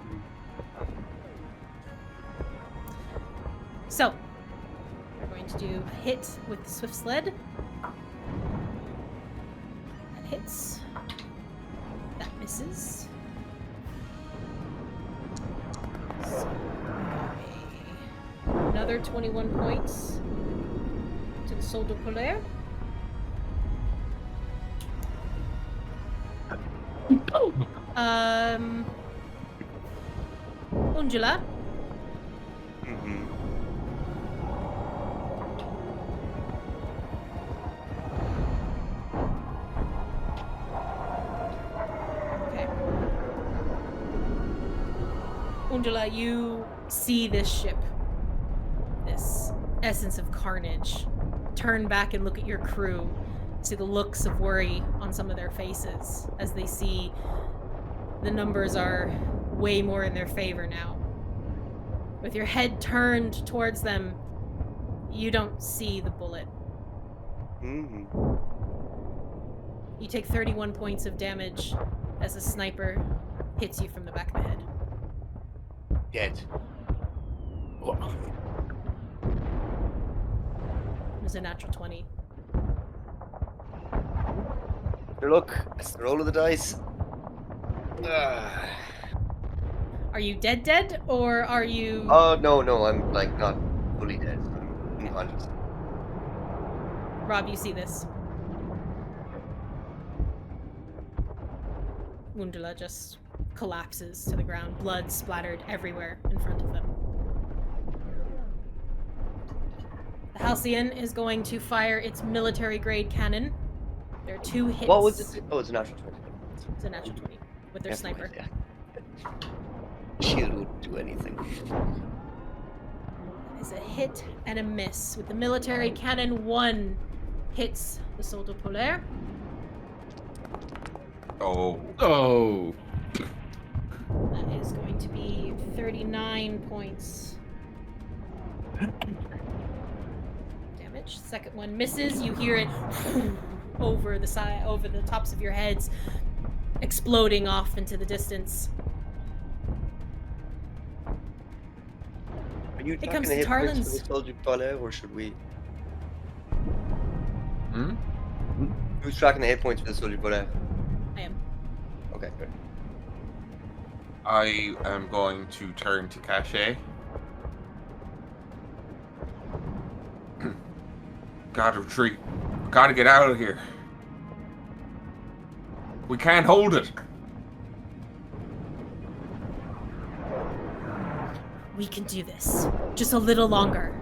So, we're going to do a hit with the swift sled. That hits. That misses. So, another 21 points to the Soldat Polaire. Undula. Mm-hmm. Okay. Undula, you see this ship, this essence of carnage. Turn back and look at your crew. See the looks of worry on some of their faces as they see the numbers are way more in their favor now. With your head turned towards them, you don't see the bullet. Mm-hmm. You take 31 points of damage as a sniper hits you from the back of the head. Dead. It was a natural 20. Look, it's the roll of the dice. Are you dead, or are you... Oh, no, I'm like not fully dead. I'm unconscious. Rob, you see this. Undula just collapses to the ground, blood splattered everywhere in front of them. The Halcyon is going to fire its military-grade cannon. There are 2 hits. What was it? Oh, it's a natural 20. It's a natural 20 with their Never sniper. mind, yeah. Shield wouldn't do anything. That is a hit and a miss. With the military cannon, 1 hits the Soldat Polaire. Oh. Oh. That is going to be 39 points. Damage. Second one misses. You hear it over the side, over the tops of your heads, exploding off into the distance. Are you It talking comes to to hit points Tarlin's. for the Soldier Polaire, or should we? Hmm? Who's tracking the hit points for the Soldier Polaire? I am. Okay, good. I am going to turn to Caché. Gotta retreat. Gotta get out of here. We can't hold it. We can do this. Just a little longer.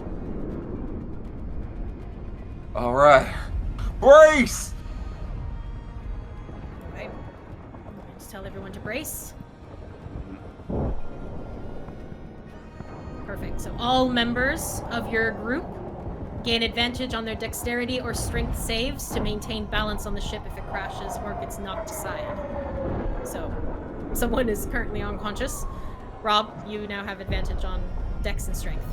All right. Brace! Okay. I'm going to tell everyone to brace. Perfect. So all members of your group gain advantage on their dexterity or strength saves to maintain balance on the ship if it crashes or gets knocked aside. So, someone is currently unconscious. Rob, you now have advantage on dex and strength.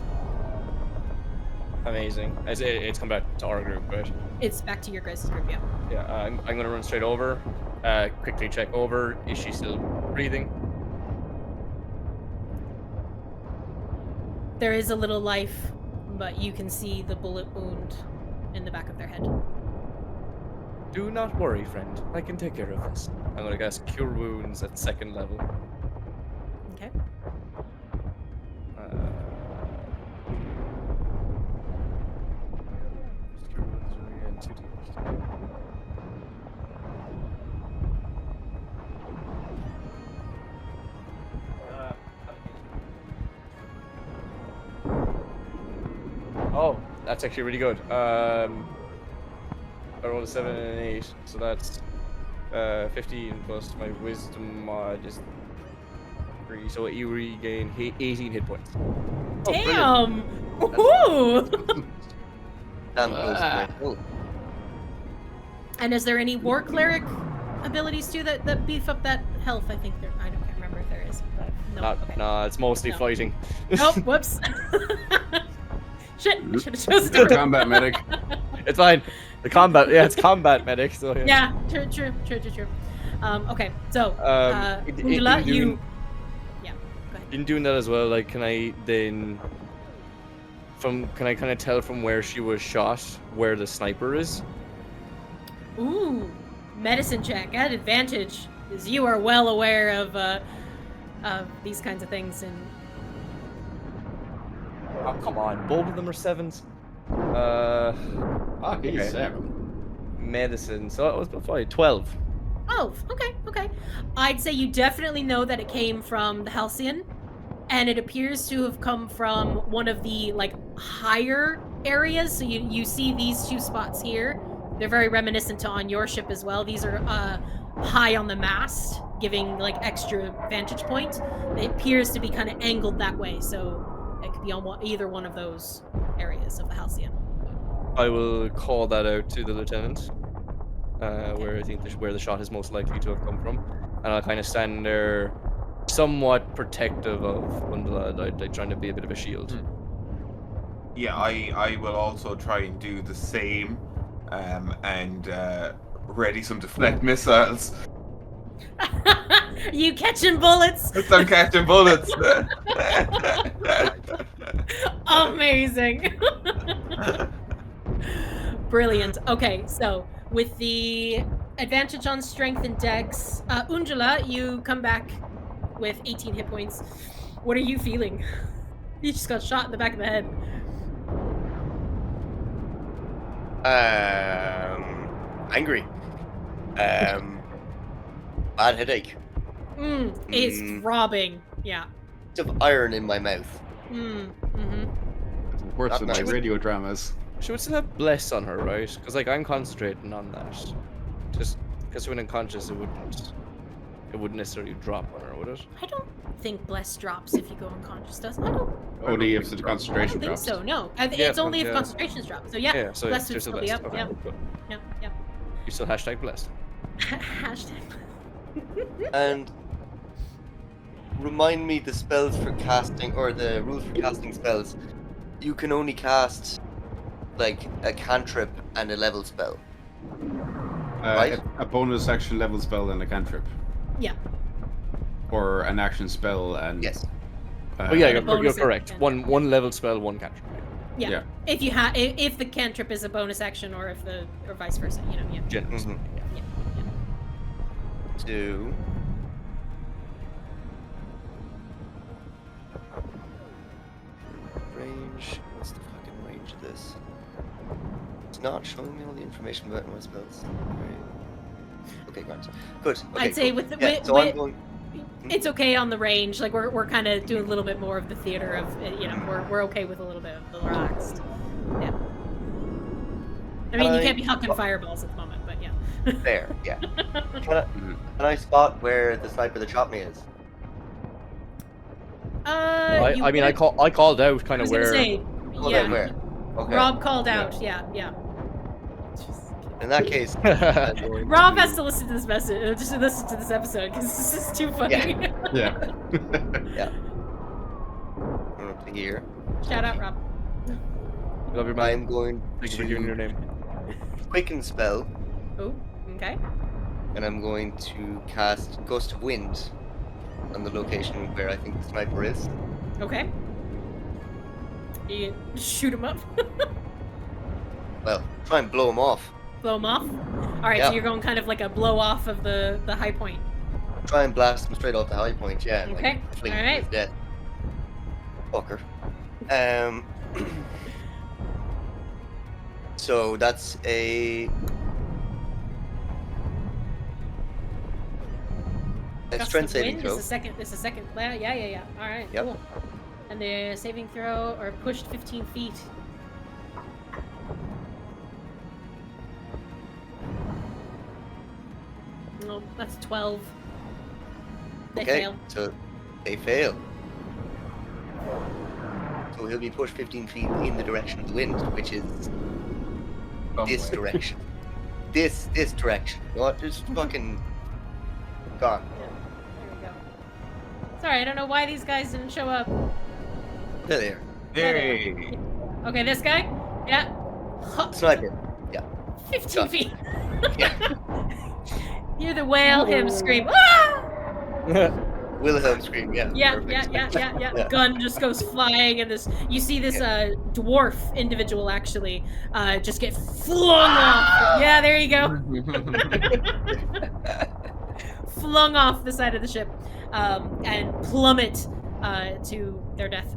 Amazing. It's come back to our group, right? It's back to your guys' group, yeah. Yeah, I'm gonna run straight over, quickly check over. Is she still breathing? There is a little life, but you can see the bullet wound in the back of their head. Do not worry, friend. I can take care of this. I'm gonna cast Cure Wounds at 2nd level. Okay. Cure Wounds are again 2d8. Oh, that's actually really good. I rolled a 7 and an 8, so that's 15 plus my wisdom mod is 3, so you regain 18 hit points. Damn! Woohoo! Damn close to my goal. And is there any war cleric abilities too that beef up that health? I think there. I can't remember if there is. But no. Okay. Nah, it's mostly No. fighting. Oh, whoops. Shit, I should have chosen The different. combat medic. It's fine. It's combat medic. So Yeah, true. Okay, so Undula, you. Yeah, go ahead. In doing that as well, like, can I kind of tell from where she was shot where the sniper is? Ooh, medicine check at advantage, because you are well aware of these kinds of things. And Oh, come on, both of them are 7s. Okay, Okay. 7. Medicine. So it was about 12. oh, okay. I'd say you definitely know that it came from the Halcyon, and it appears to have come from one of the like higher areas. So you see these 2 spots here. They're very reminiscent to on your ship as well. These are high on the mast, giving like extra vantage point. It appears to be kind of angled that way, so it could be on either one of those areas of the Halcyon. I will call that out to the lieutenant, where I think where the shot is most likely to have come from, and I'll kind of stand there, somewhat protective of Undula, like trying to be a bit of a shield. Yeah, I will also try and do the same, and ready some deflect missiles. You catching bullets? I'm catching bullets. Amazing. Brilliant. Okay, so with the advantage on strength and dex, Undula, you come back with 18 hit points. What are you feeling? You just got shot in the back of the head. Angry. Bad headache. It's throbbing. Yeah. Bit of iron in my mouth. Worse Not than my nice. radio dramas. She would still have bless on her, right? Because like I'm concentrating on that. Just because when unconscious, it wouldn't necessarily drop on her, would it? I don't think bless drops if you go unconscious, does it? I don't Only if the I concentration don't think drops. so, no. It's Yeah, only if yeah. concentrations drop. So yeah, So bless would there's still a be bless. up. Okay, Yeah. cool. Yeah. You still hashtag blessed. Hashtag. And remind me the spells for casting, or the rules for casting spells. You can only cast like a cantrip and a level spell. Right. A bonus action level spell and a cantrip. Yeah. Or an action spell and... Yes. Oh yeah, And a you're bonus correct. action. One level spell, one cantrip. Yeah. Yeah. If the cantrip is a bonus action, or or vice versa, yeah. Generous. Mhm. Yeah. 2. Range. What's the fucking range of this? It's not showing me all the information about my spells. Right. Okay, great. Good. Okay, I'd say cool. with the- yeah, with- so I'm with- going. It's okay on the range. Like we're kind of doing a little bit more of the theater of we're okay with a little bit of the relaxed. Yeah. I mean, you can't be hucking fireballs at the moment, but yeah. There, yeah. Can I spot where the sniper that shot me is? I called out kind I of was gonna where. say, Oh, yeah. then where? Okay. Rob called out. Yeah. In that case, Rob has to listen to this message, just to listen to this episode, because this is too funny. Yeah. yeah. Going up to here. Shout out, Rob. Love your I'm man. going Thank you for giving your to name. quicken spell, Oh, okay. and I'm going to cast Gust of Wind on the location where I think the sniper is. Okay. You shoot him up. Well, try and blow him off. Blow him off. All right, Yeah. so you're going kind of like a blow off of the high point. Try and blast him straight off the high point, yeah. and, Okay, Like, fling him alright. to his death. Fucker. So that's a Gust strength of saving wind throw. is a second. Yeah. All right, Yep. cool. And the saving throw are pushed 15 feet. No, that's 12. They Okay, fail. so they fail. So he'll be pushed 15 feet in the direction of the wind, which is this direction. this direction. You know what? Just fucking gone. Yeah, there we go. Sorry, I don't know why these guys didn't show up. There they are. Hey. Okay, this guy? Yeah. Huh, Sniper. Yeah. 15 Shot. feet. Yeah. Hear the whale him scream. Ah! Wilhelm scream. Yeah. Yeah, Perfect. yeah. Yeah. Gun just goes flying, and you see this dwarf individual actually just get flung off. Yeah, there you go. Flung off the side of the ship and plummet to their death.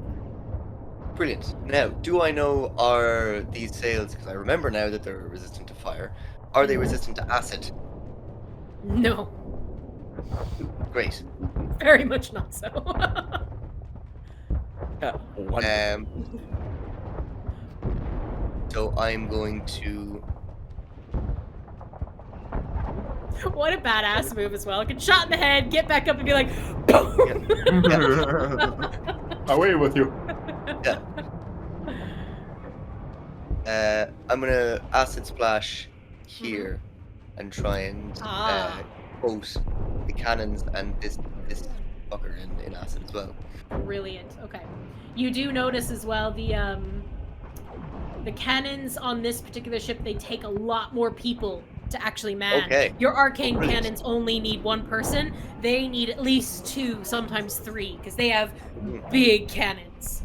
Brilliant. Now, do I know are these sails? Because I remember now that they're resistant to fire. Are they resistant to acid? No, Great. very much not so. So I'm going to. What a badass move as well. Get shot in the head, get back up and be like, boom! Away with you. I'm gonna acid splash here and try and coat the cannons and this fucker in acid as well. Brilliant. Okay. You do notice as well the cannons on this particular ship, they take a lot more people to actually man. Okay. Your arcane Brilliant. cannons only need one person. They need at least 2, sometimes 3, because they have big cannons.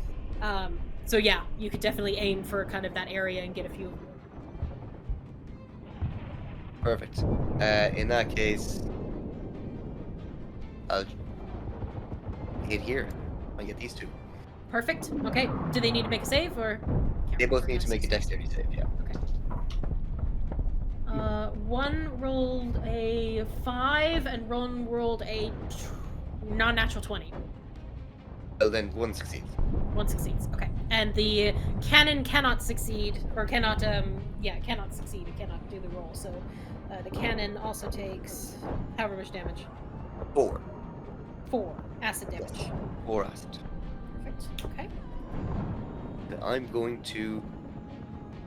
So yeah, you could definitely aim for kind of that area and get a few. Perfect. In that case, I'll hit here. I get these 2. Perfect. Okay. Do they need to make a save or? They both need to make a dexterity save. Yeah. Okay. One rolled a 5 and one rolled a non-natural 20. Well, then one succeeds. One succeeds. Okay. And the cannon cannot succeed, or cannot, cannot succeed. It cannot do the roll. So the cannon also takes however much damage. 4. 4 acid damage. 4 acid. Perfect. Okay. Then I'm going to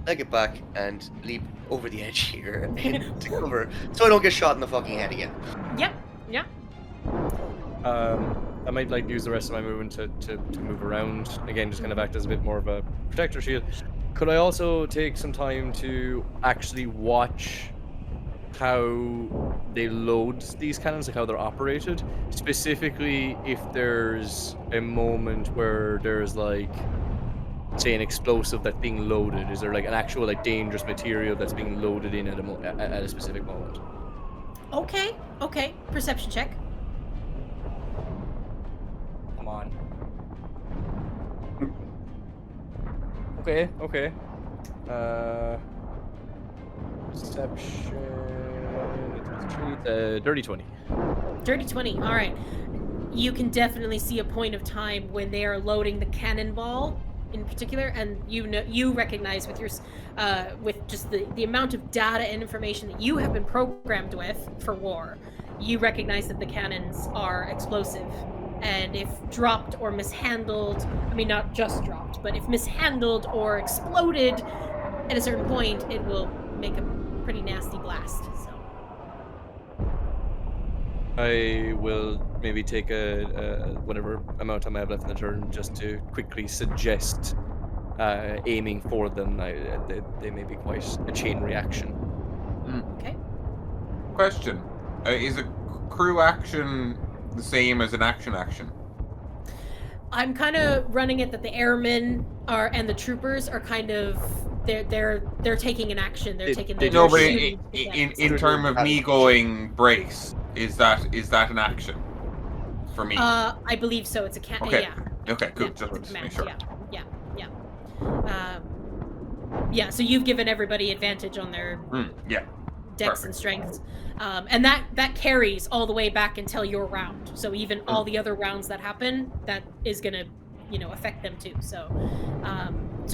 leg it back and leap over the edge here to cover, so I don't get shot in the fucking head again. Yep. Yeah. I might like use the rest of my movement to move around again, just kind of act as a bit more of a protector shield. Could I also take some time to actually watch how they load these cannons, like how they're operated, specifically if there's a moment where there's like, say, an explosive that's being loaded? Is there like an actual like dangerous material that's being loaded in at a specific moment? Okay. Okay. Perception check. Come on. Okay. Perception. Dirty 20. Dirty 20. All right. You can definitely see a point of time when they are loading the cannonball in particular, and you recognize with your with just the amount of data and information that you have been programmed with for war, you recognize that the cannons are explosive, and if dropped or mishandled, I mean not just dropped, but if mishandled or exploded at a certain point, it will make a pretty nasty blast. So I will maybe take a whatever amount of time I have left in the turn just to quickly suggest aiming for them. They may be quite a chain reaction. Okay. Question: is a crew action the same as an action? I'm kind of running it that the airmen and the troopers are kind of they're taking an action. They're taking. No, but shooting in terms of me going brace, is that an action for me? I believe so. It's a can. Okay. Yeah. Okay, good. Yeah, Just wanted it's to a make command. sure. Yeah. So you've given everybody advantage on their Yeah. dex and strengths, and that carries all the way back until your round. So even all the other rounds that happen, that is gonna, affect them too. So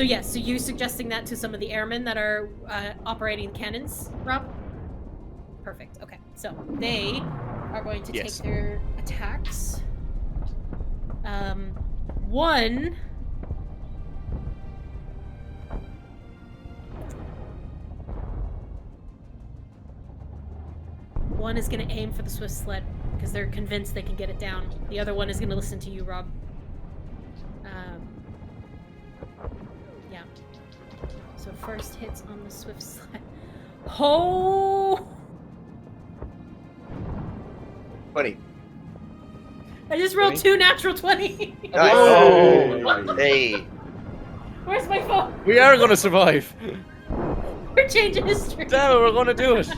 yes. So you suggesting that to some of the airmen that are operating cannons, Rob? Perfect. Okay. So they are going to Yes. take their attacks. One. one is going to aim for the swift sled because they're convinced they can get it down. The other one is going to listen to you, Rob. Yeah. So first hits on the swift sled. Oh! 20. I just rolled 2 natural 20. Nice. Oh. Hey. Where's my phone? We are gonna survive. We're changing history. Damn it, we're gonna do it.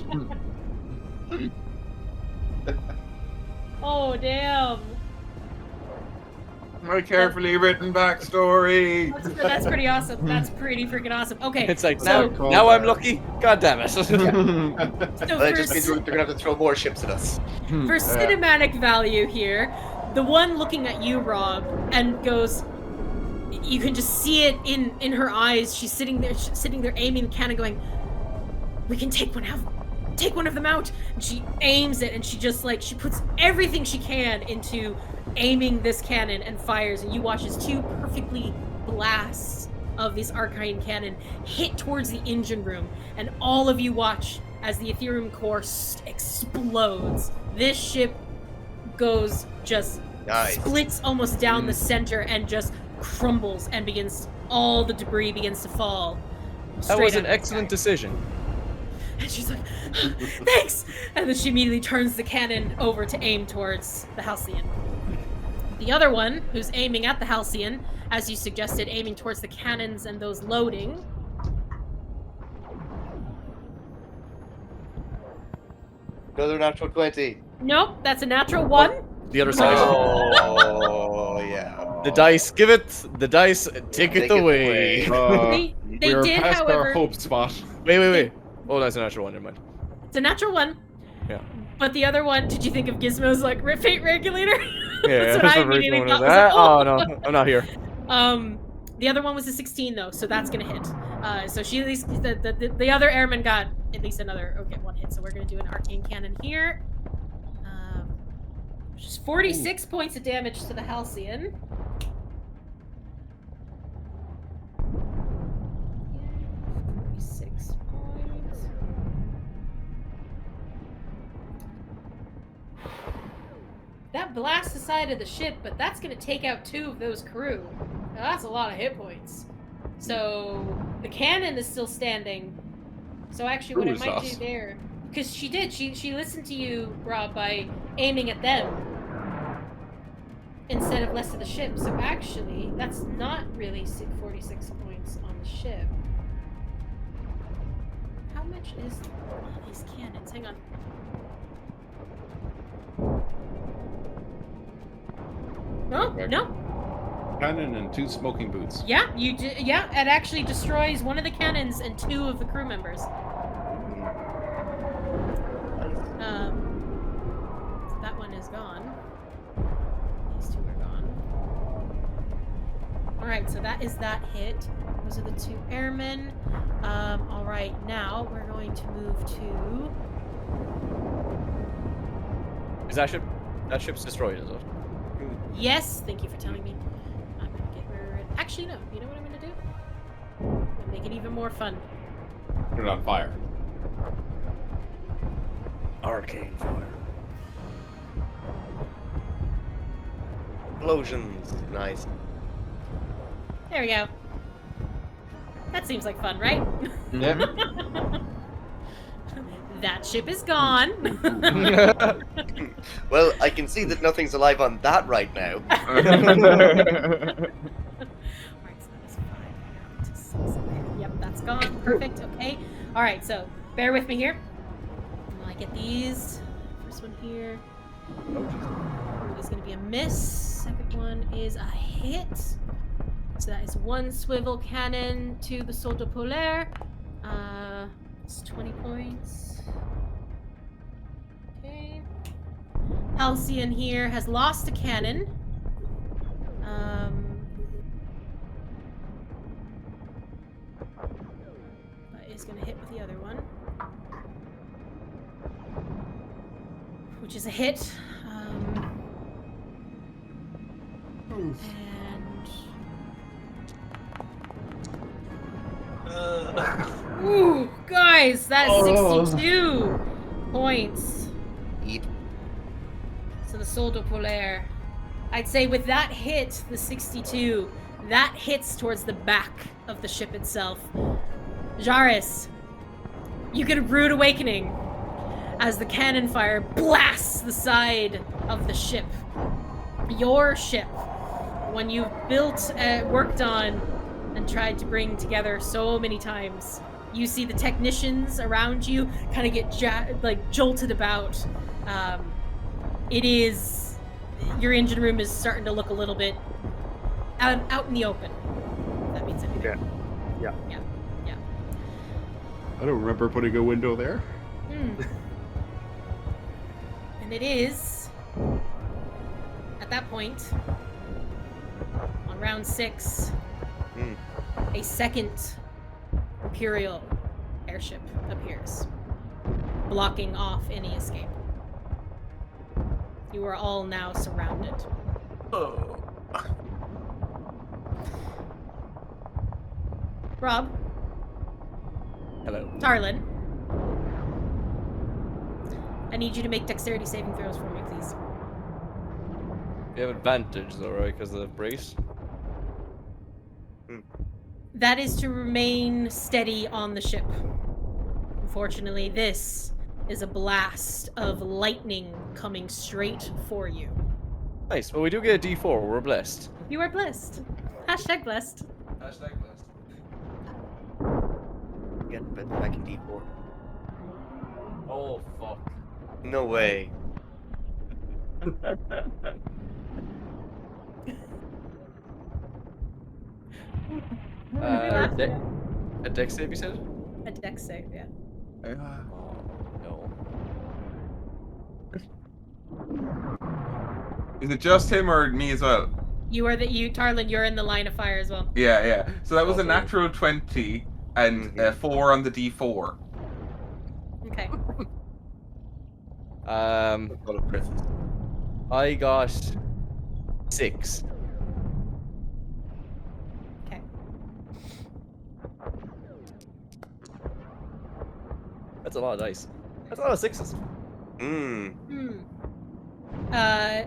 Oh, damn. My carefully written backstory. That's pretty awesome. That's pretty freaking awesome. Okay. It's like, so, now I'm lucky. God damn it. so That just means they're gonna have to throw more ships at us. for cinematic value here, the one looking at you, Rob, and goes, you can just see it in her eyes. She's sitting there aiming the cannon going, we can take one of them out. And she aims it, and she just like, she puts everything she can into aiming this cannon and fires, and you watch as 2 perfectly blasts of this arcane cannon hit towards the engine room, and all of you watch as the Ethereum core explodes. This ship goes just splits almost down the center and just crumbles and all the debris begins to fall. That was an excellent decision. And she's like, thanks! And then she immediately turns the cannon over to aim towards the Halcyon. The other one, who's aiming at the Halcyon, as you suggested, aiming towards the cannons and those loading. Another natural 20. Nope, that's a natural 1. The other side. Oh, yeah. The dice, give it. The dice, take it away. They we're did, past however. our hope spot. Wait. Oh, that's a natural 1, never mind. It's a natural 1. Yeah. But the other one, did you think of Gizmo's like fate regulator? Yeah, That's what I immediately thought. Was like, oh no, I'm not here. The other one was a 16 though, so that's gonna hit. So she at least the other airman got at least another 1 hit. So we're gonna do an arcane cannon here. Just 46 points of damage to the Halcyon. Yeah, 46 points. That blasts the side of the ship, but that's going to take out 2 of those crew. Now, that's a lot of hit points. So the cannon is still standing. So actually what I might do there, because she listened to you, Rob, by aiming at them instead of less of the ship. So actually, that's not really 46 points on the ship. How much is these cannons? Hang on. Oh, no. Cannon and 2 smoking boots. Yeah, it actually destroys one of the cannons and 2 of the crew members. So that one is gone. These 2 are gone. Alright, so that is that hit. Those are the 2 airmen. Alright, now we're going to move to... Is that ship? That ship's destroyed, is it? Yes, thank you for telling me. I'm gonna get rid... Actually, no. You know what I'm gonna do? I'm gonna make it even more fun. Put it on fire. Arcane fire. Explosions. Nice. There we go. That seems like fun, right? Yep. That ship is gone. Well, I can see that nothing's alive on that right now. Alright, so that is 5 now to 6. Yep, that's gone. Perfect. Okay. Alright, so bear with me here. While I get these. First one here. Is going to be a miss. Second one is a hit. So that is 1 swivel cannon to the Soldo Polaire. It's 20 points. Okay. Halcyon here has lost a cannon. But is going to hit with the other one. Which is a hit. And... Ooh, guys, that is 62 points. the soldo polaire. I'd say with that hit, the 62, that hits towards the back of the ship itself. Jaris, you get a rude awakening as the cannon fire blasts the side of the ship. Your ship, one you've built, worked on, and tried to bring together so many times. You see the technicians around you kind of get jolted about. Your engine room is starting to look a little bit out in the open. If that means anything. Okay. Yeah. I don't remember putting a window there. And it is, at that point, on round 6, a second Imperial airship appears, blocking off any escape. You are all now surrounded. Rob. Hello. Tarlin. I need you to make dexterity saving throws for me, please. You have advantage though, right? Because of the brace? That is to remain steady on the ship. Unfortunately, this is a blast of lightning coming straight for you. Nice. Well, we do get a D4. We're blessed. You are blessed. Hashtag blessed. Hashtag blessed. Get back in D4. Oh, fuck. No way. A dex save, you said? A dex save, yeah. No. Is it just him or me as well? Tarlin, you're in the line of fire as well. Yeah. So that was a Okay. natural 20 and 4 on the D4. Okay. I got 6. Okay. That's a lot of dice. That's a lot of 6s.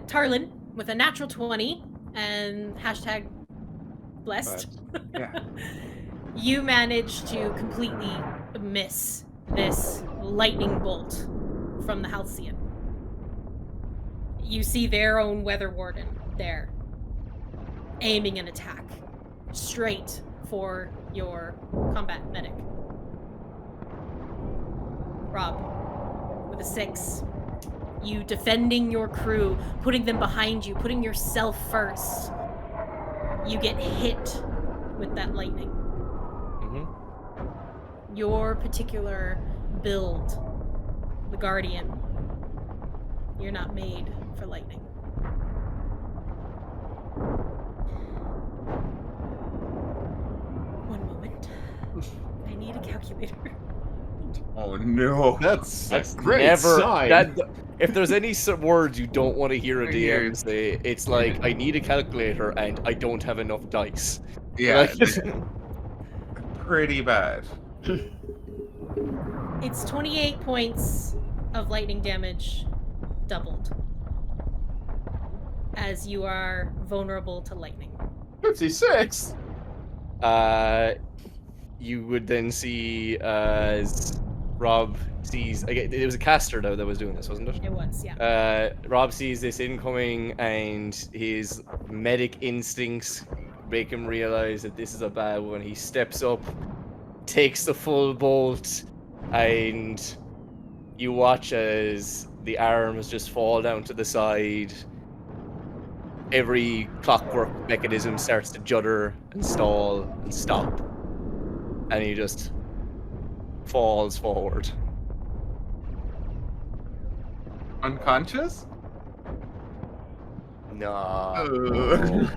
Tarlin, with a natural 20 and hashtag blessed, Yeah. you manage to completely miss this lightning bolt from the Halcyon. You see their own weather warden there, aiming an attack straight for your combat medic. Rob, with a 6, you defending your crew, putting them behind you, putting yourself first. You get hit with that lightning. Your particular build, the Guardian, you're not made for lightning. One moment. I need a calculator. Oh no. That's a That's great never sign. if there's any words you don't want to hear a I hear DM say, it's like, I need a calculator and I don't have enough dice. Yeah. Like, Pretty bad. It's 28 points of lightning damage doubled, as you are vulnerable to lightning. 56. you would then see as Rob sees, again, it was a caster though that was doing this, wasn't it? It was, yeah. Rob sees this incoming, and his medic instincts make him realize that this is a bad one. He steps up, takes the full bolt, and you watch as the arms just fall down to the side. Every clockwork mechanism starts to judder and stall and stop, and he just falls forward. Unconscious? No.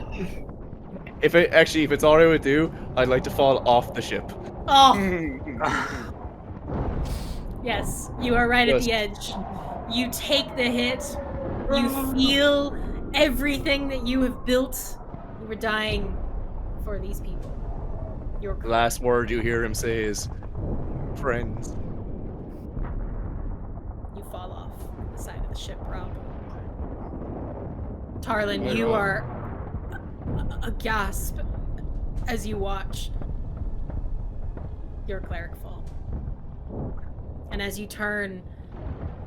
If it's alright with you, I'd like to fall off the ship. Oh! Yes, you are right at the Yes. edge. You take the hit. You feel everything that you have built. You were dying for these people. Your The last word you hear him say is, friends. You fall off the side of the ship, Rob. Tarlin, you are a gasp as you watch your cleric fall. And as you turn,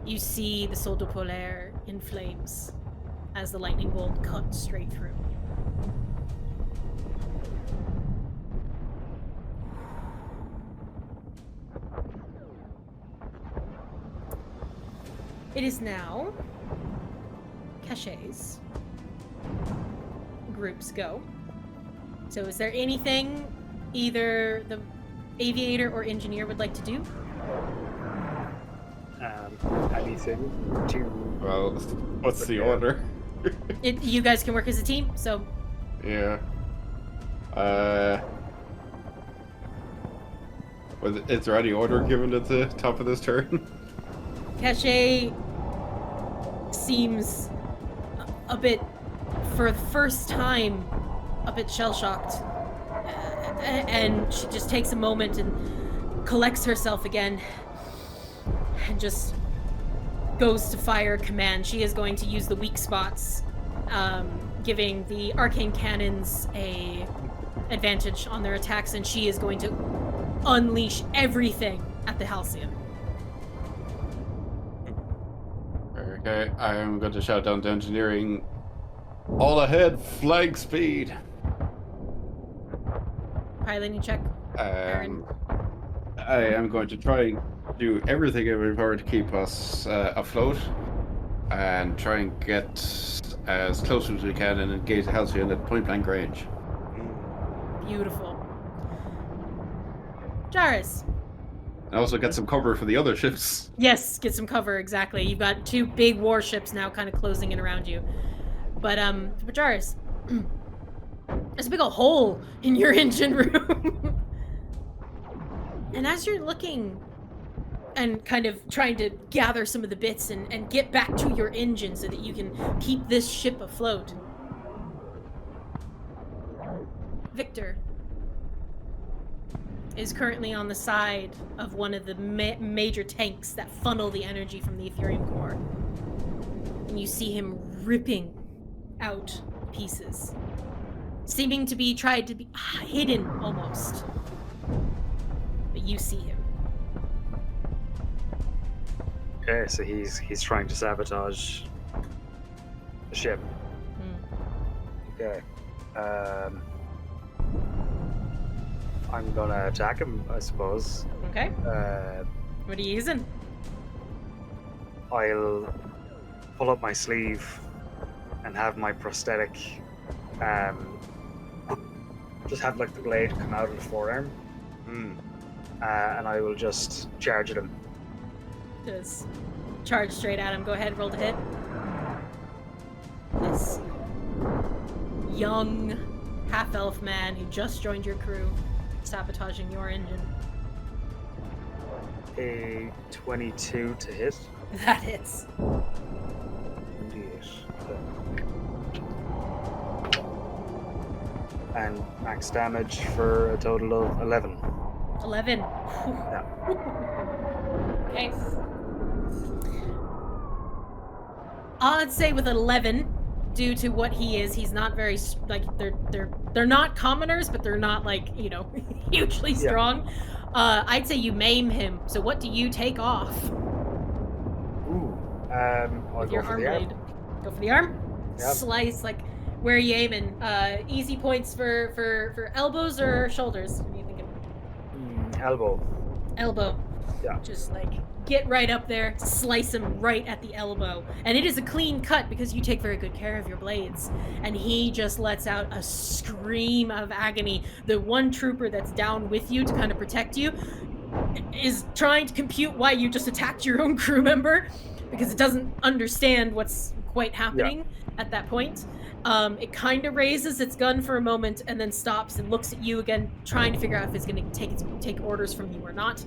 you see the Sol de Polaire in flames as the lightning bolt cut straight through. It is now Caché's group's go. So is there anything either the aviator or engineer would like to do? Anything to... Well, what's the order? You guys can work as a team, so... Yeah. Is there any order given at the top of this turn? Caché seems a bit, for the first time, a bit shell-shocked. And she just takes a moment and collects herself again and just goes to fire a command. She is going to use the weak spots, giving the arcane cannons a advantage on their attacks, and she is going to unleash everything at the Halcyon. Okay, I'm going to shout down to engineering. All ahead, flag speed. Piloting check. Aaron. I am going to try and do everything in my power to keep us afloat and try and get as close as we can and engage the Halcyon at point blank range. Beautiful. Jairus. And also get some cover for the other ships. Yes, get some cover, exactly. You've got two big warships now kind of closing in around you. But Jairus, there's a big old hole in your engine room. And as you're looking and kind of trying to gather some of the bits and get back to your engine so that you can keep this ship afloat, Victor is currently on the side of one of the major tanks that funnel the energy from the Ethereum core. And you see him ripping out pieces, seeming to be tried to be hidden almost. But you see him. Okay, so he's trying to sabotage the ship. Okay. I'm gonna attack him, I suppose. Okay. What are you using? I'll pull up my sleeve and have my prosthetic, just have like the blade come out of the forearm. And I will just charge at him. Just charge straight at him. Go ahead, roll to hit. This young half-elf man who just joined your crew, sabotaging your engine. A 22 to hit. That hits. 28. And max damage for a total of 11. 11. Yeah. Okay. I'd say with 11, due to what he is, he's not very they're not commoners, but they're not hugely strong. I'd say you maim him. So what do you take off? I'll With go your for arm the arm. blade. Go for the arm. Yep. Slice. Where are you aiming? Easy points for elbows or shoulders? What are you thinking? Elbow. Elbow. Yeah. Just get right up there, slice him right at the elbow. And it is a clean cut because you take very good care of your blades. And he just lets out a scream of agony. The one trooper that's down with you to kind of protect you is trying to compute why you just attacked your own crew member because it doesn't understand what's quite happening at that point. It kind of raises its gun for a moment and then stops and looks at you again, trying to figure out if it's going to take orders from you or not.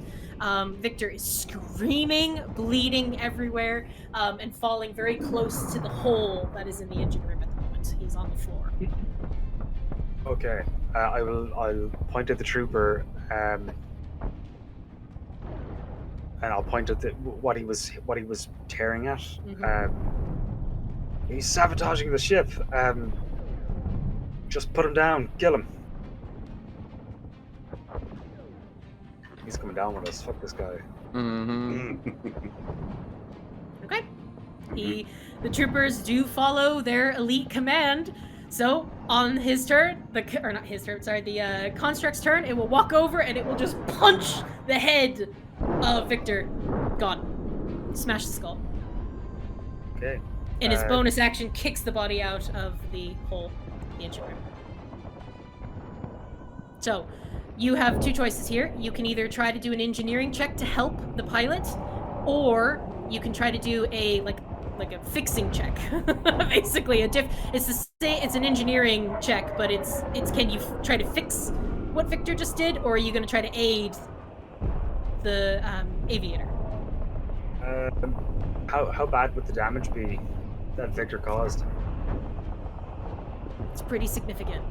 Victor is screaming, bleeding everywhere, and falling very close to the hole that is in the engine room at the moment. He's on the floor. Okay. I'll point at the trooper, and I'll point at what he was tearing at. Mm-hmm. He's sabotaging the ship. Just put him down. Kill him. He's coming down with us. Fuck this guy. Okay. The troopers do follow their elite command. So on his turn, the construct's turn, it will walk over and it will just punch the head of Victor. Gone. Smash the skull. Okay. And his bonus action kicks the body out of the hole, the engine room. So, you have two choices here. You can either try to do an engineering check to help the pilot, or you can try to do a like a fixing check. Basically, it's an engineering check, but it's can you try to fix what Victor just did, or are you going to try to aid the aviator? How bad would the damage be that Victor caused? It's pretty significant.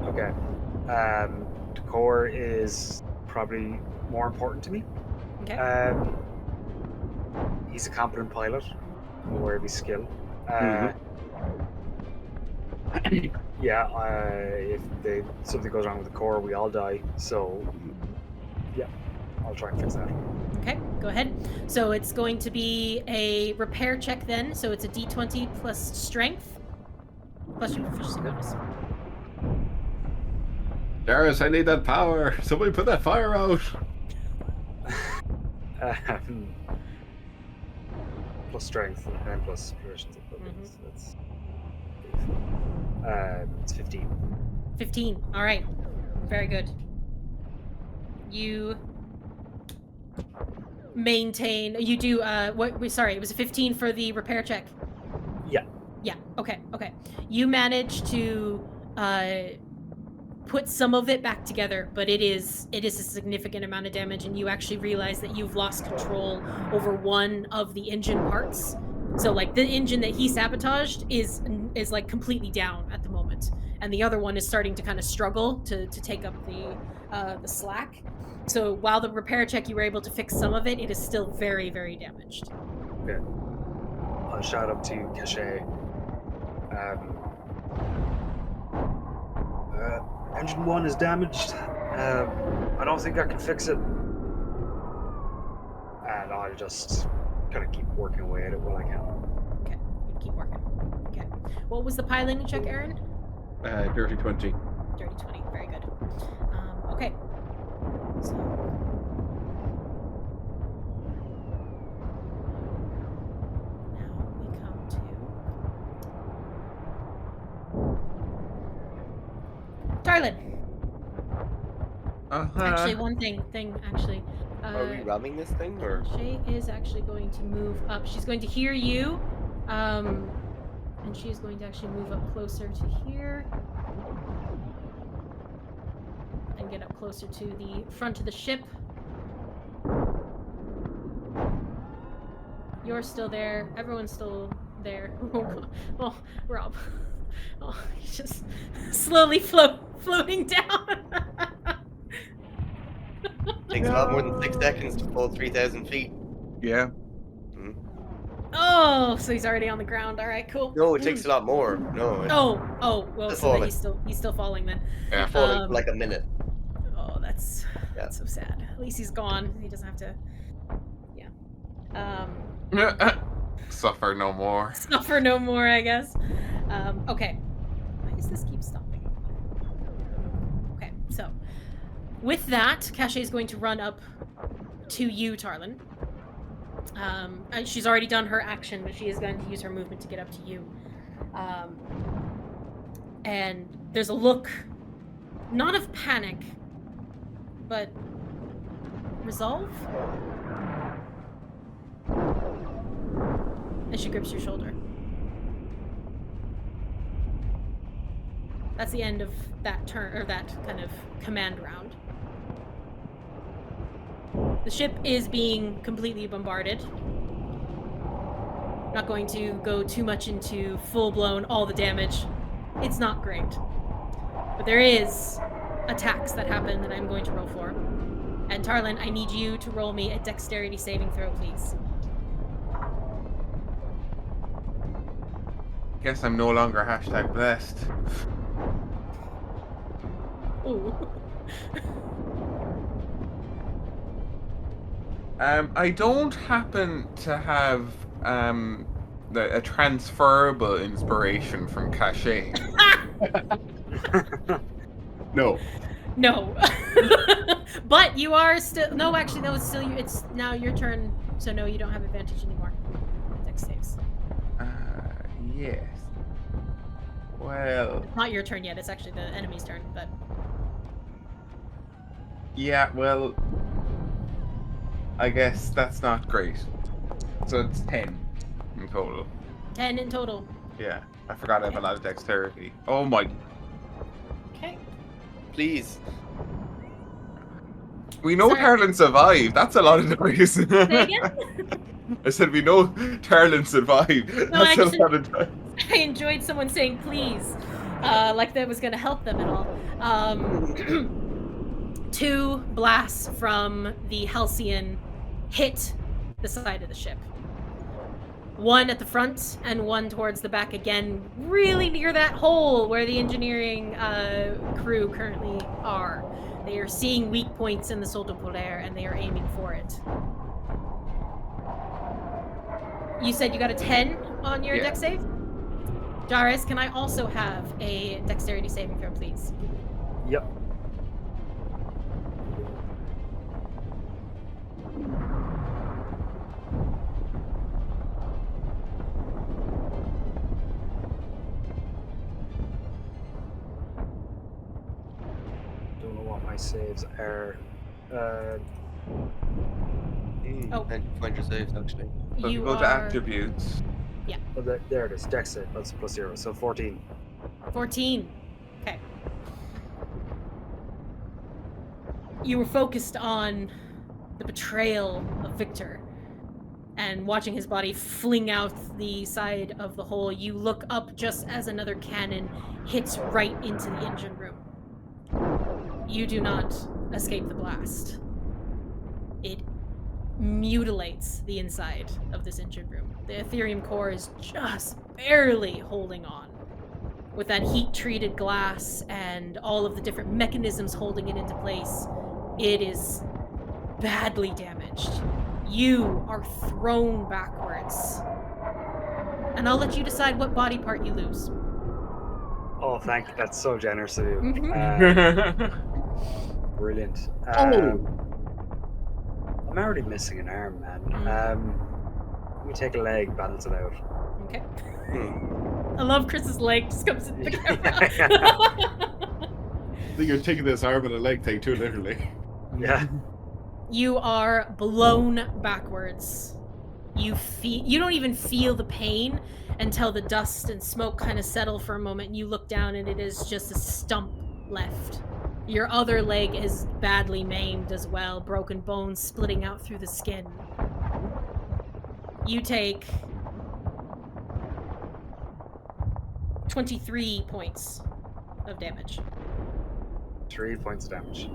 Okay. Decor is probably more important to me. Okay. He's a competent pilot, aware of his skill. If something goes wrong with the core, we all die. So, yeah, I'll try and fix that. Okay, go ahead. So it's going to be a repair check then. So it's a d20 plus strength, plus your proficiency bonus. Darius, I need that power. Somebody put that fire out. Plus strength and plus proficiency. It's 15. 15. All right. Very good. You maintain. You do. Sorry, it was a 15 for the repair check. Yeah. Yeah. Okay. Okay. You manage to put some of it back together, but it is a significant amount of damage, and you actually realize that you've lost control over one of the engine parts. So like the engine that he sabotaged is like completely down at the moment, and the other one is starting to kind of struggle to take up the slack. So while the repair check you were able to fix some of it, it is still very, very damaged. Okay. I'll shout up to Caché. Engine 1 is damaged. I don't think I can fix it. And I'll just kind of keep working away at it while I can. Okay, keep working. Okay. What was the piloting check, Aaron? Dirty 20. Dirty 20. Very good. Okay. So. Now we come to Tarlin. Actually, one thing. Are we ramming this thing, or? Shay is actually going to move up. She's going to hear you, and she's going to actually move up closer to here, and get up closer to the front of the ship. You're still there. Everyone's still there. Oh, Rob. Oh, he's just slowly floating down. Takes a lot more than 6 seconds to fall 3,000 feet. Yeah. Oh, so he's already on the ground. All right, cool. No, it takes a lot more. No. Well, It's so falling. he's still falling then. Yeah. Falling for like a minute. Oh, that's so sad. At least he's gone. He doesn't have to. Yeah. Suffer no more. Suffer no more, I guess. Okay. Why does this keep stopping? Okay, so with that, Caché is going to run up to you, Tarlin. And she's already done her action, but she is going to use her movement to get up to you. And there's a look, not of panic, but resolve. As she grips your shoulder. That's the end of that turn, or that kind of command round. The ship is being completely bombarded. Not going to go too much into full-blown all the damage. It's not great. But there is attacks that happen that I'm going to roll for. And Tarlin, I need you to roll me a dexterity saving throw, please. Guess I'm no longer #blessed. Ooh. I don't happen to have a transferable inspiration from Caché. No. No. But you are still. No, actually, no. It's still. It's now your turn. So no, you don't have advantage anymore. Dex saves. Yes. Well, Not your turn yet. It's actually the enemy's turn. But yeah, well, I guess that's not great. So it's 10 in total. 10 in total. Yeah, I forgot I have a lot of dexterity. Oh my. Okay. Please. We know Sorry. Tarlin survived. That's a lot of dice. Say again. I said we know Tarlin survived. No, That's actually- a lot of dice. I enjoyed someone saying please, like that was going to help them at all. 2 blasts from the Halcyon hit the side of the ship. 1 at the front and 1 towards the back again, really near that hole where the engineering crew currently are. They are seeing weak points in the Sol de Polaire and they are aiming for it. You said you got a 10 on your Yeah. dex save? Darius, can I also have a dexterity saving throw, please? Yep. Don't know what my saves are. Oh. And find your saves, actually. So if you go to attributes. Oh, there it is. Dex save. That's +0. So 14. 14. Okay. You were focused on the betrayal of Victor and watching his body fling out the side of the hole. You look up just as another cannon hits right into the engine room. You do not escape the blast. It mutilates the inside of this engine room. The Ethereum core is just barely holding on. With that heat-treated glass and all of the different mechanisms holding it into place, it is badly damaged. You are thrown backwards. And I'll let you decide what body part you lose. Oh, thank you. That's so generous of you. Mhm. Brilliant. I'm already missing an arm, man. Let me take a leg, balance it out. Okay. I love Chris's leg just comes into the camera. I think you're taking this arm and a leg thing too literally. Yeah. You are blown backwards. You don't even feel the pain until the dust and smoke kind of settle for a moment and you look down and it is just a stump left. Your other leg is badly maimed as well, broken bones splitting out through the skin. You take 23 points of damage. 3 points of damage.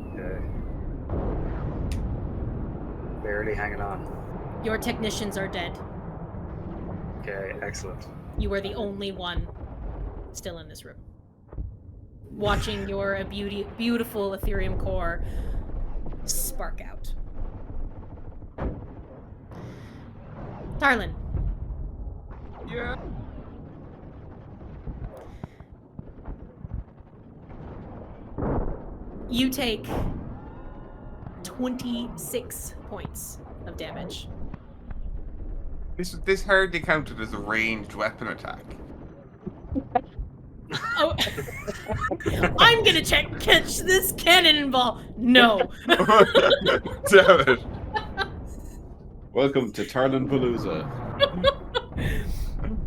Barely hanging on. Your technicians are dead. Okay, excellent. You are the only one still in this room. Watching your beautiful Ethereum core spark out. Tarlin. Yeah. You take 26 points of damage. This hardly counted as a ranged weapon attack. Oh, I'm gonna catch this cannonball. No. Damn it. Welcome to Tarlin Palooza.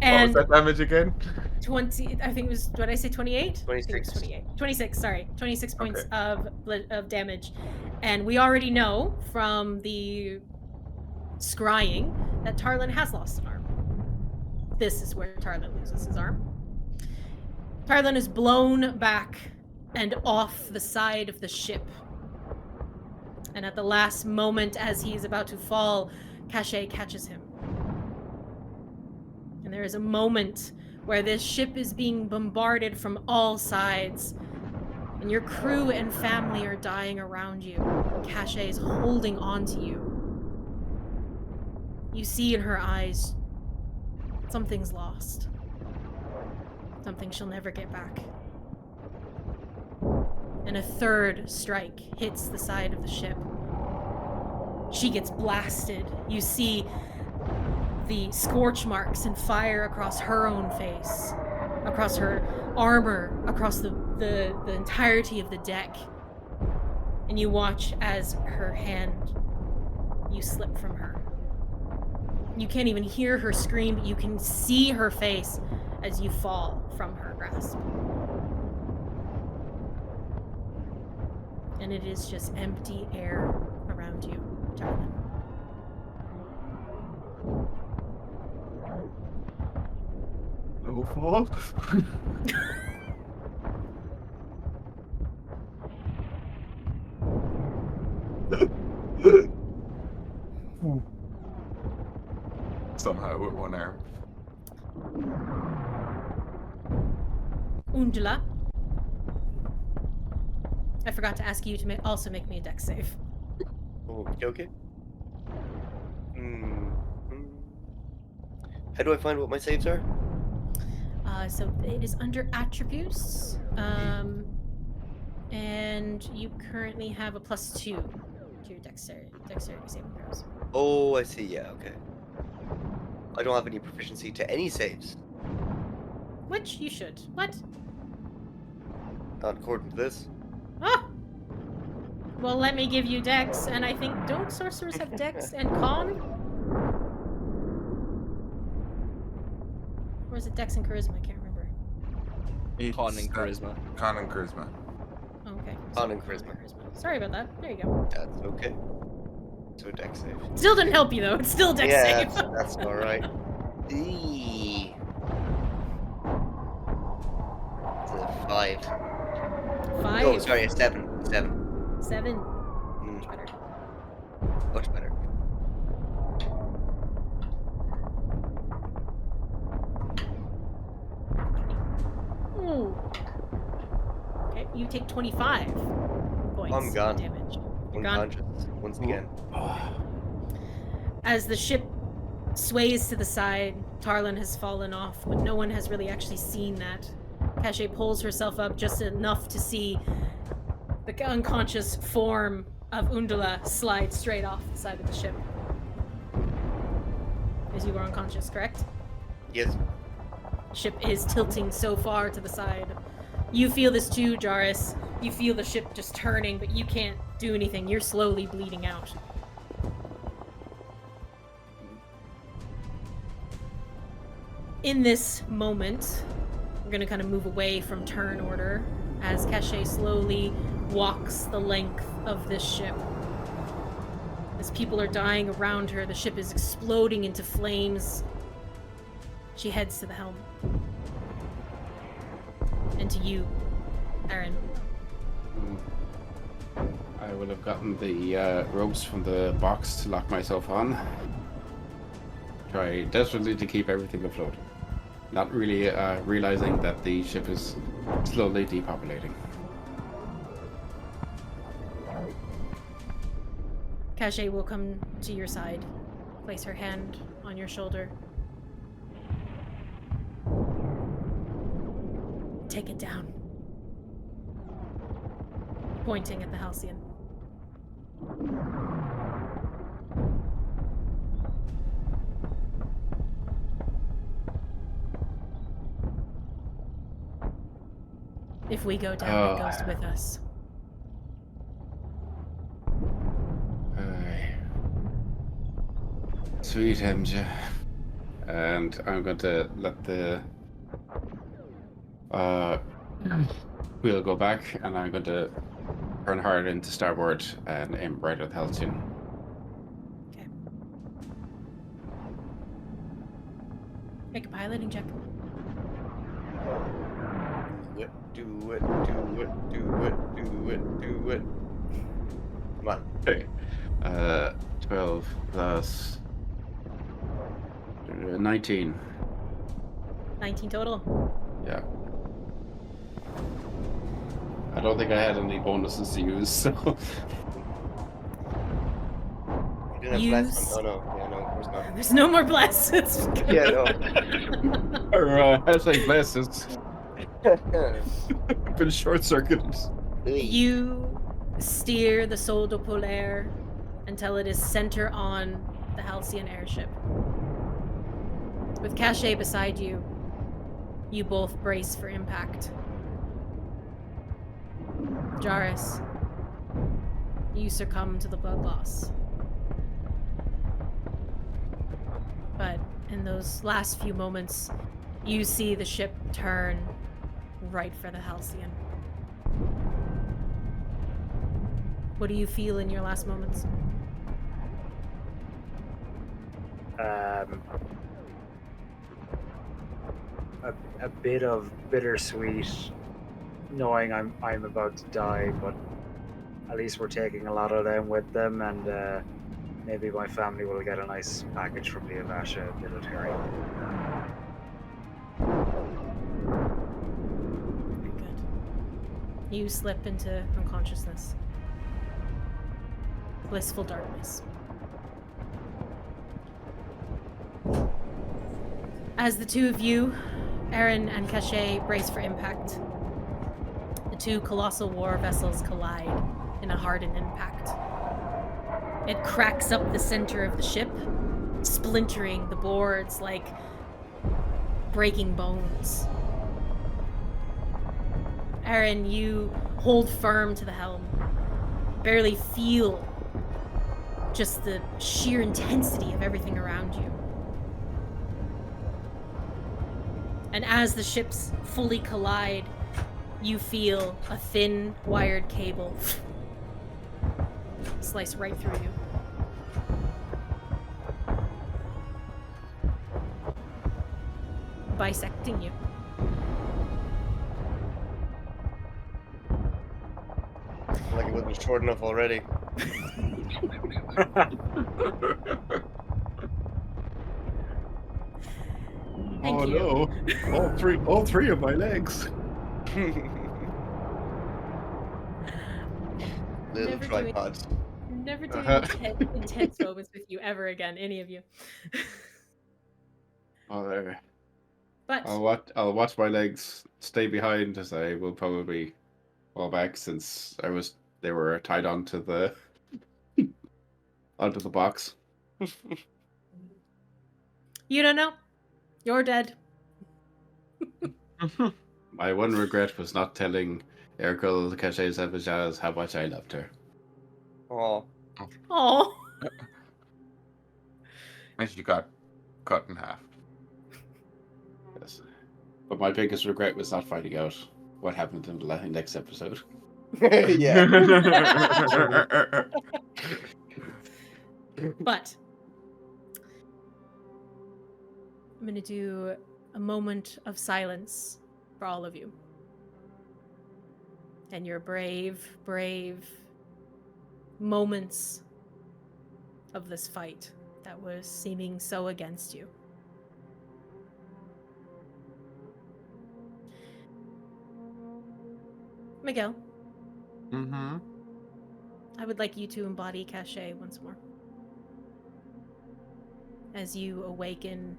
And What was that damage again? 20, I think it was, what did I say, 28? 26. 28. 26, sorry. 26 points Okay. of damage. And we already know from the scrying that Tarlin has lost an arm. This is where Tarlin loses his arm. Tarlin is blown back and off the side of the ship. And at the last moment, as he is about to fall, Caché catches him. And there is a moment where this ship is being bombarded from all sides, and your crew and family are dying around you. Caché is holding on to you. You see in her eyes, something's lost. Something she'll never get back. And a third strike hits the side of the ship. She gets blasted. You see the scorch marks and fire across her own face, across her armor, across the entirety of the deck. And you watch as her hand, you slip from her. You can't even hear her scream, but you can see her face as you fall from her grasp. And it is just empty air around you, Tarlin. No fault. Somehow with one arm. Undula. I forgot to ask you to also make me a dex save. Okay. How do I find what my saves are? So it is under attributes, and you currently have a +2 to your dexterity saving throws. Oh, I see. Yeah, okay. I don't have any proficiency to any saves. Which you should. What? Not according to this. Ah! Well, let me give you dex, and I think, don't sorcerers have dex and con? Or is it dex and charisma? I can't remember. Con and charisma. Con and charisma. Oh, okay. Con and charisma. Sorry about that. There you go. That's okay. So dex save. Still didn't help you, though. It's still dex Yeah, save. that's alright. It's a 5. 5. Oh, sorry, a 7. 7. 7. Much better. Much better. Ooh. Okay, you take 25 points I'm gone. of damage. You're gone. Unconscious once again. As the ship sways to the side, Tarlin has fallen off, but no one has really actually seen that. Caché pulls herself up just enough to see the unconscious form of Undula slide straight off the side of the ship. Because you were unconscious, correct? Yes. Ship is tilting so far to the side. You feel this too, Jaris. You feel the ship just turning, but you can't do anything. You're slowly bleeding out. In this moment, we're going to kind of move away from turn order as Caché slowly walks the length of this ship. As people are dying around her, the ship is exploding into flames. She heads to the helm. And to you, Aaron. I would have gotten the ropes from the box to lock myself on. Try desperately to keep everything afloat. Not really realizing that the ship is slowly depopulating. Caché will come to your side, place her hand on your shoulder. Take it down. Pointing at the Halcyon. If we go down, it goes with us. Sweet MJ. And I'm going to let the wheel go back, and I'm going to turn hard into starboard and aim right at the Halcyon. Okay. Make a piloting check. Do it. Come on. Okay. 12 plus 19. 19 total. Yeah. I don't think I had any bonuses to use, so. You didn't have blast on. Oh no, yeah, no, of course not. There's no more bless. It's Yeah, no. Or, hashtag bless, it's been short circuited. You steer the Soldo Polaire until it is center on the Halcyon airship. With Caché beside you, you both brace for impact. Jarrus, you succumb to the blood loss. But in those last few moments, you see the ship turn right for the Halcyon. What do you feel in your last moments? A bit of bittersweet, knowing I'm about to die, but at least we're taking a lot of them with them, and maybe my family will get a nice package from the Avasha military. Very good. You slip into unconsciousness. Blissful darkness. As the two of you, Aaron and Caché, brace for impact, the two colossal war vessels collide in a hardened impact. It cracks up the center of the ship, splintering the boards like breaking bones. Aaron, you hold firm to the helm, barely feel just the sheer intensity of everything around you. And as the ships fully collide, you feel a thin, wired cable slice right through you. Bisecting you. Like it would be short enough already. Thank Oh you. no! All three of my legs. Little Never tripods. Never doing Uh-huh. intense moments with you ever again, any of you. Oh, there. But I'll watch my legs stay behind, as I will probably fall back since they were tied onto the box. you don't know. You're dead. My one regret was not telling Erkul Caché Zavajaz how much I loved her. Oh, Oh. And she got cut in half. Yes. But my biggest regret was not finding out what happened in the next episode. yeah. But I'm going to do a moment of silence for all of you. And your brave moments of this fight that was seeming so against you. Miguel, Mm-hmm. I would like you to embody Caché once more. As you awaken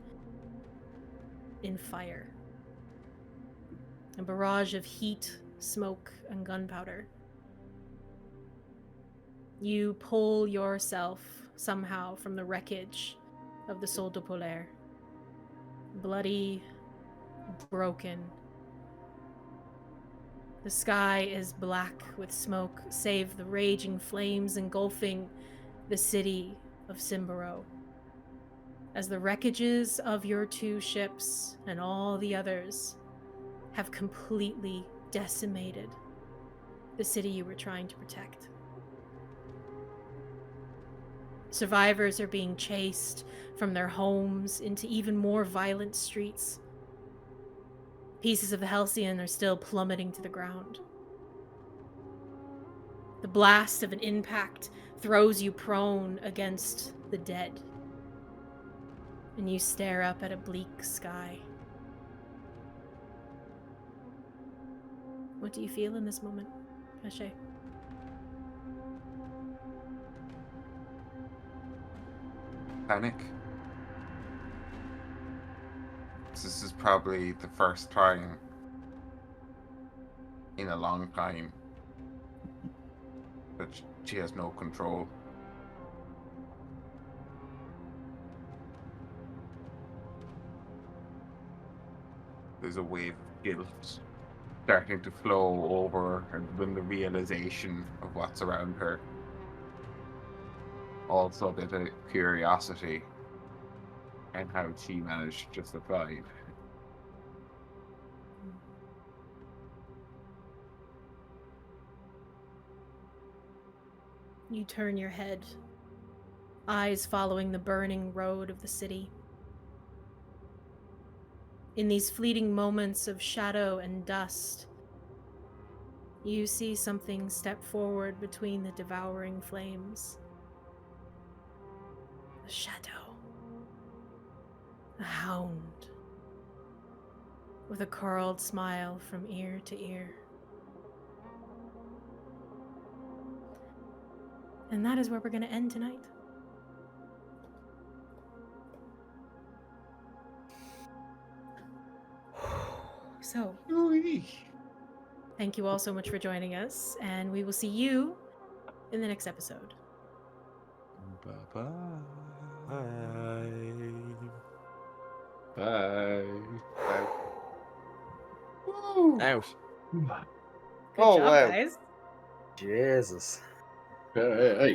in fire. A barrage of heat, smoke, and gunpowder. You pull yourself somehow from the wreckage of the Sol de Polaire. Bloody, broken. The sky is black with smoke, save the raging flames engulfing the city of Simbaro. As the wreckages of your two ships and all the others have completely decimated the city you were trying to protect. Survivors are being chased from their homes into even more violent streets. Pieces of the Halcyon are still plummeting to the ground. The blast of an impact throws you prone against the dead. And you stare up at a bleak sky. What do you feel in this moment, Caché? Panic. This is probably the first time in a long time that she has no control. There's a wave of guilt starting to flow over, and then the realization of what's around her. Also a bit of curiosity and how she managed to survive. You turn your head, eyes following the burning road of the city. In these fleeting moments of shadow and dust, you see something step forward between the devouring flames. A shadow. A hound. With a curled smile from ear to ear. And that is where we're going to end tonight. So, thank you all so much for joining us, and we will see you in the next episode. Bye-bye. Bye. Out. Good Oh, job, wow. guys. Jesus. Hey.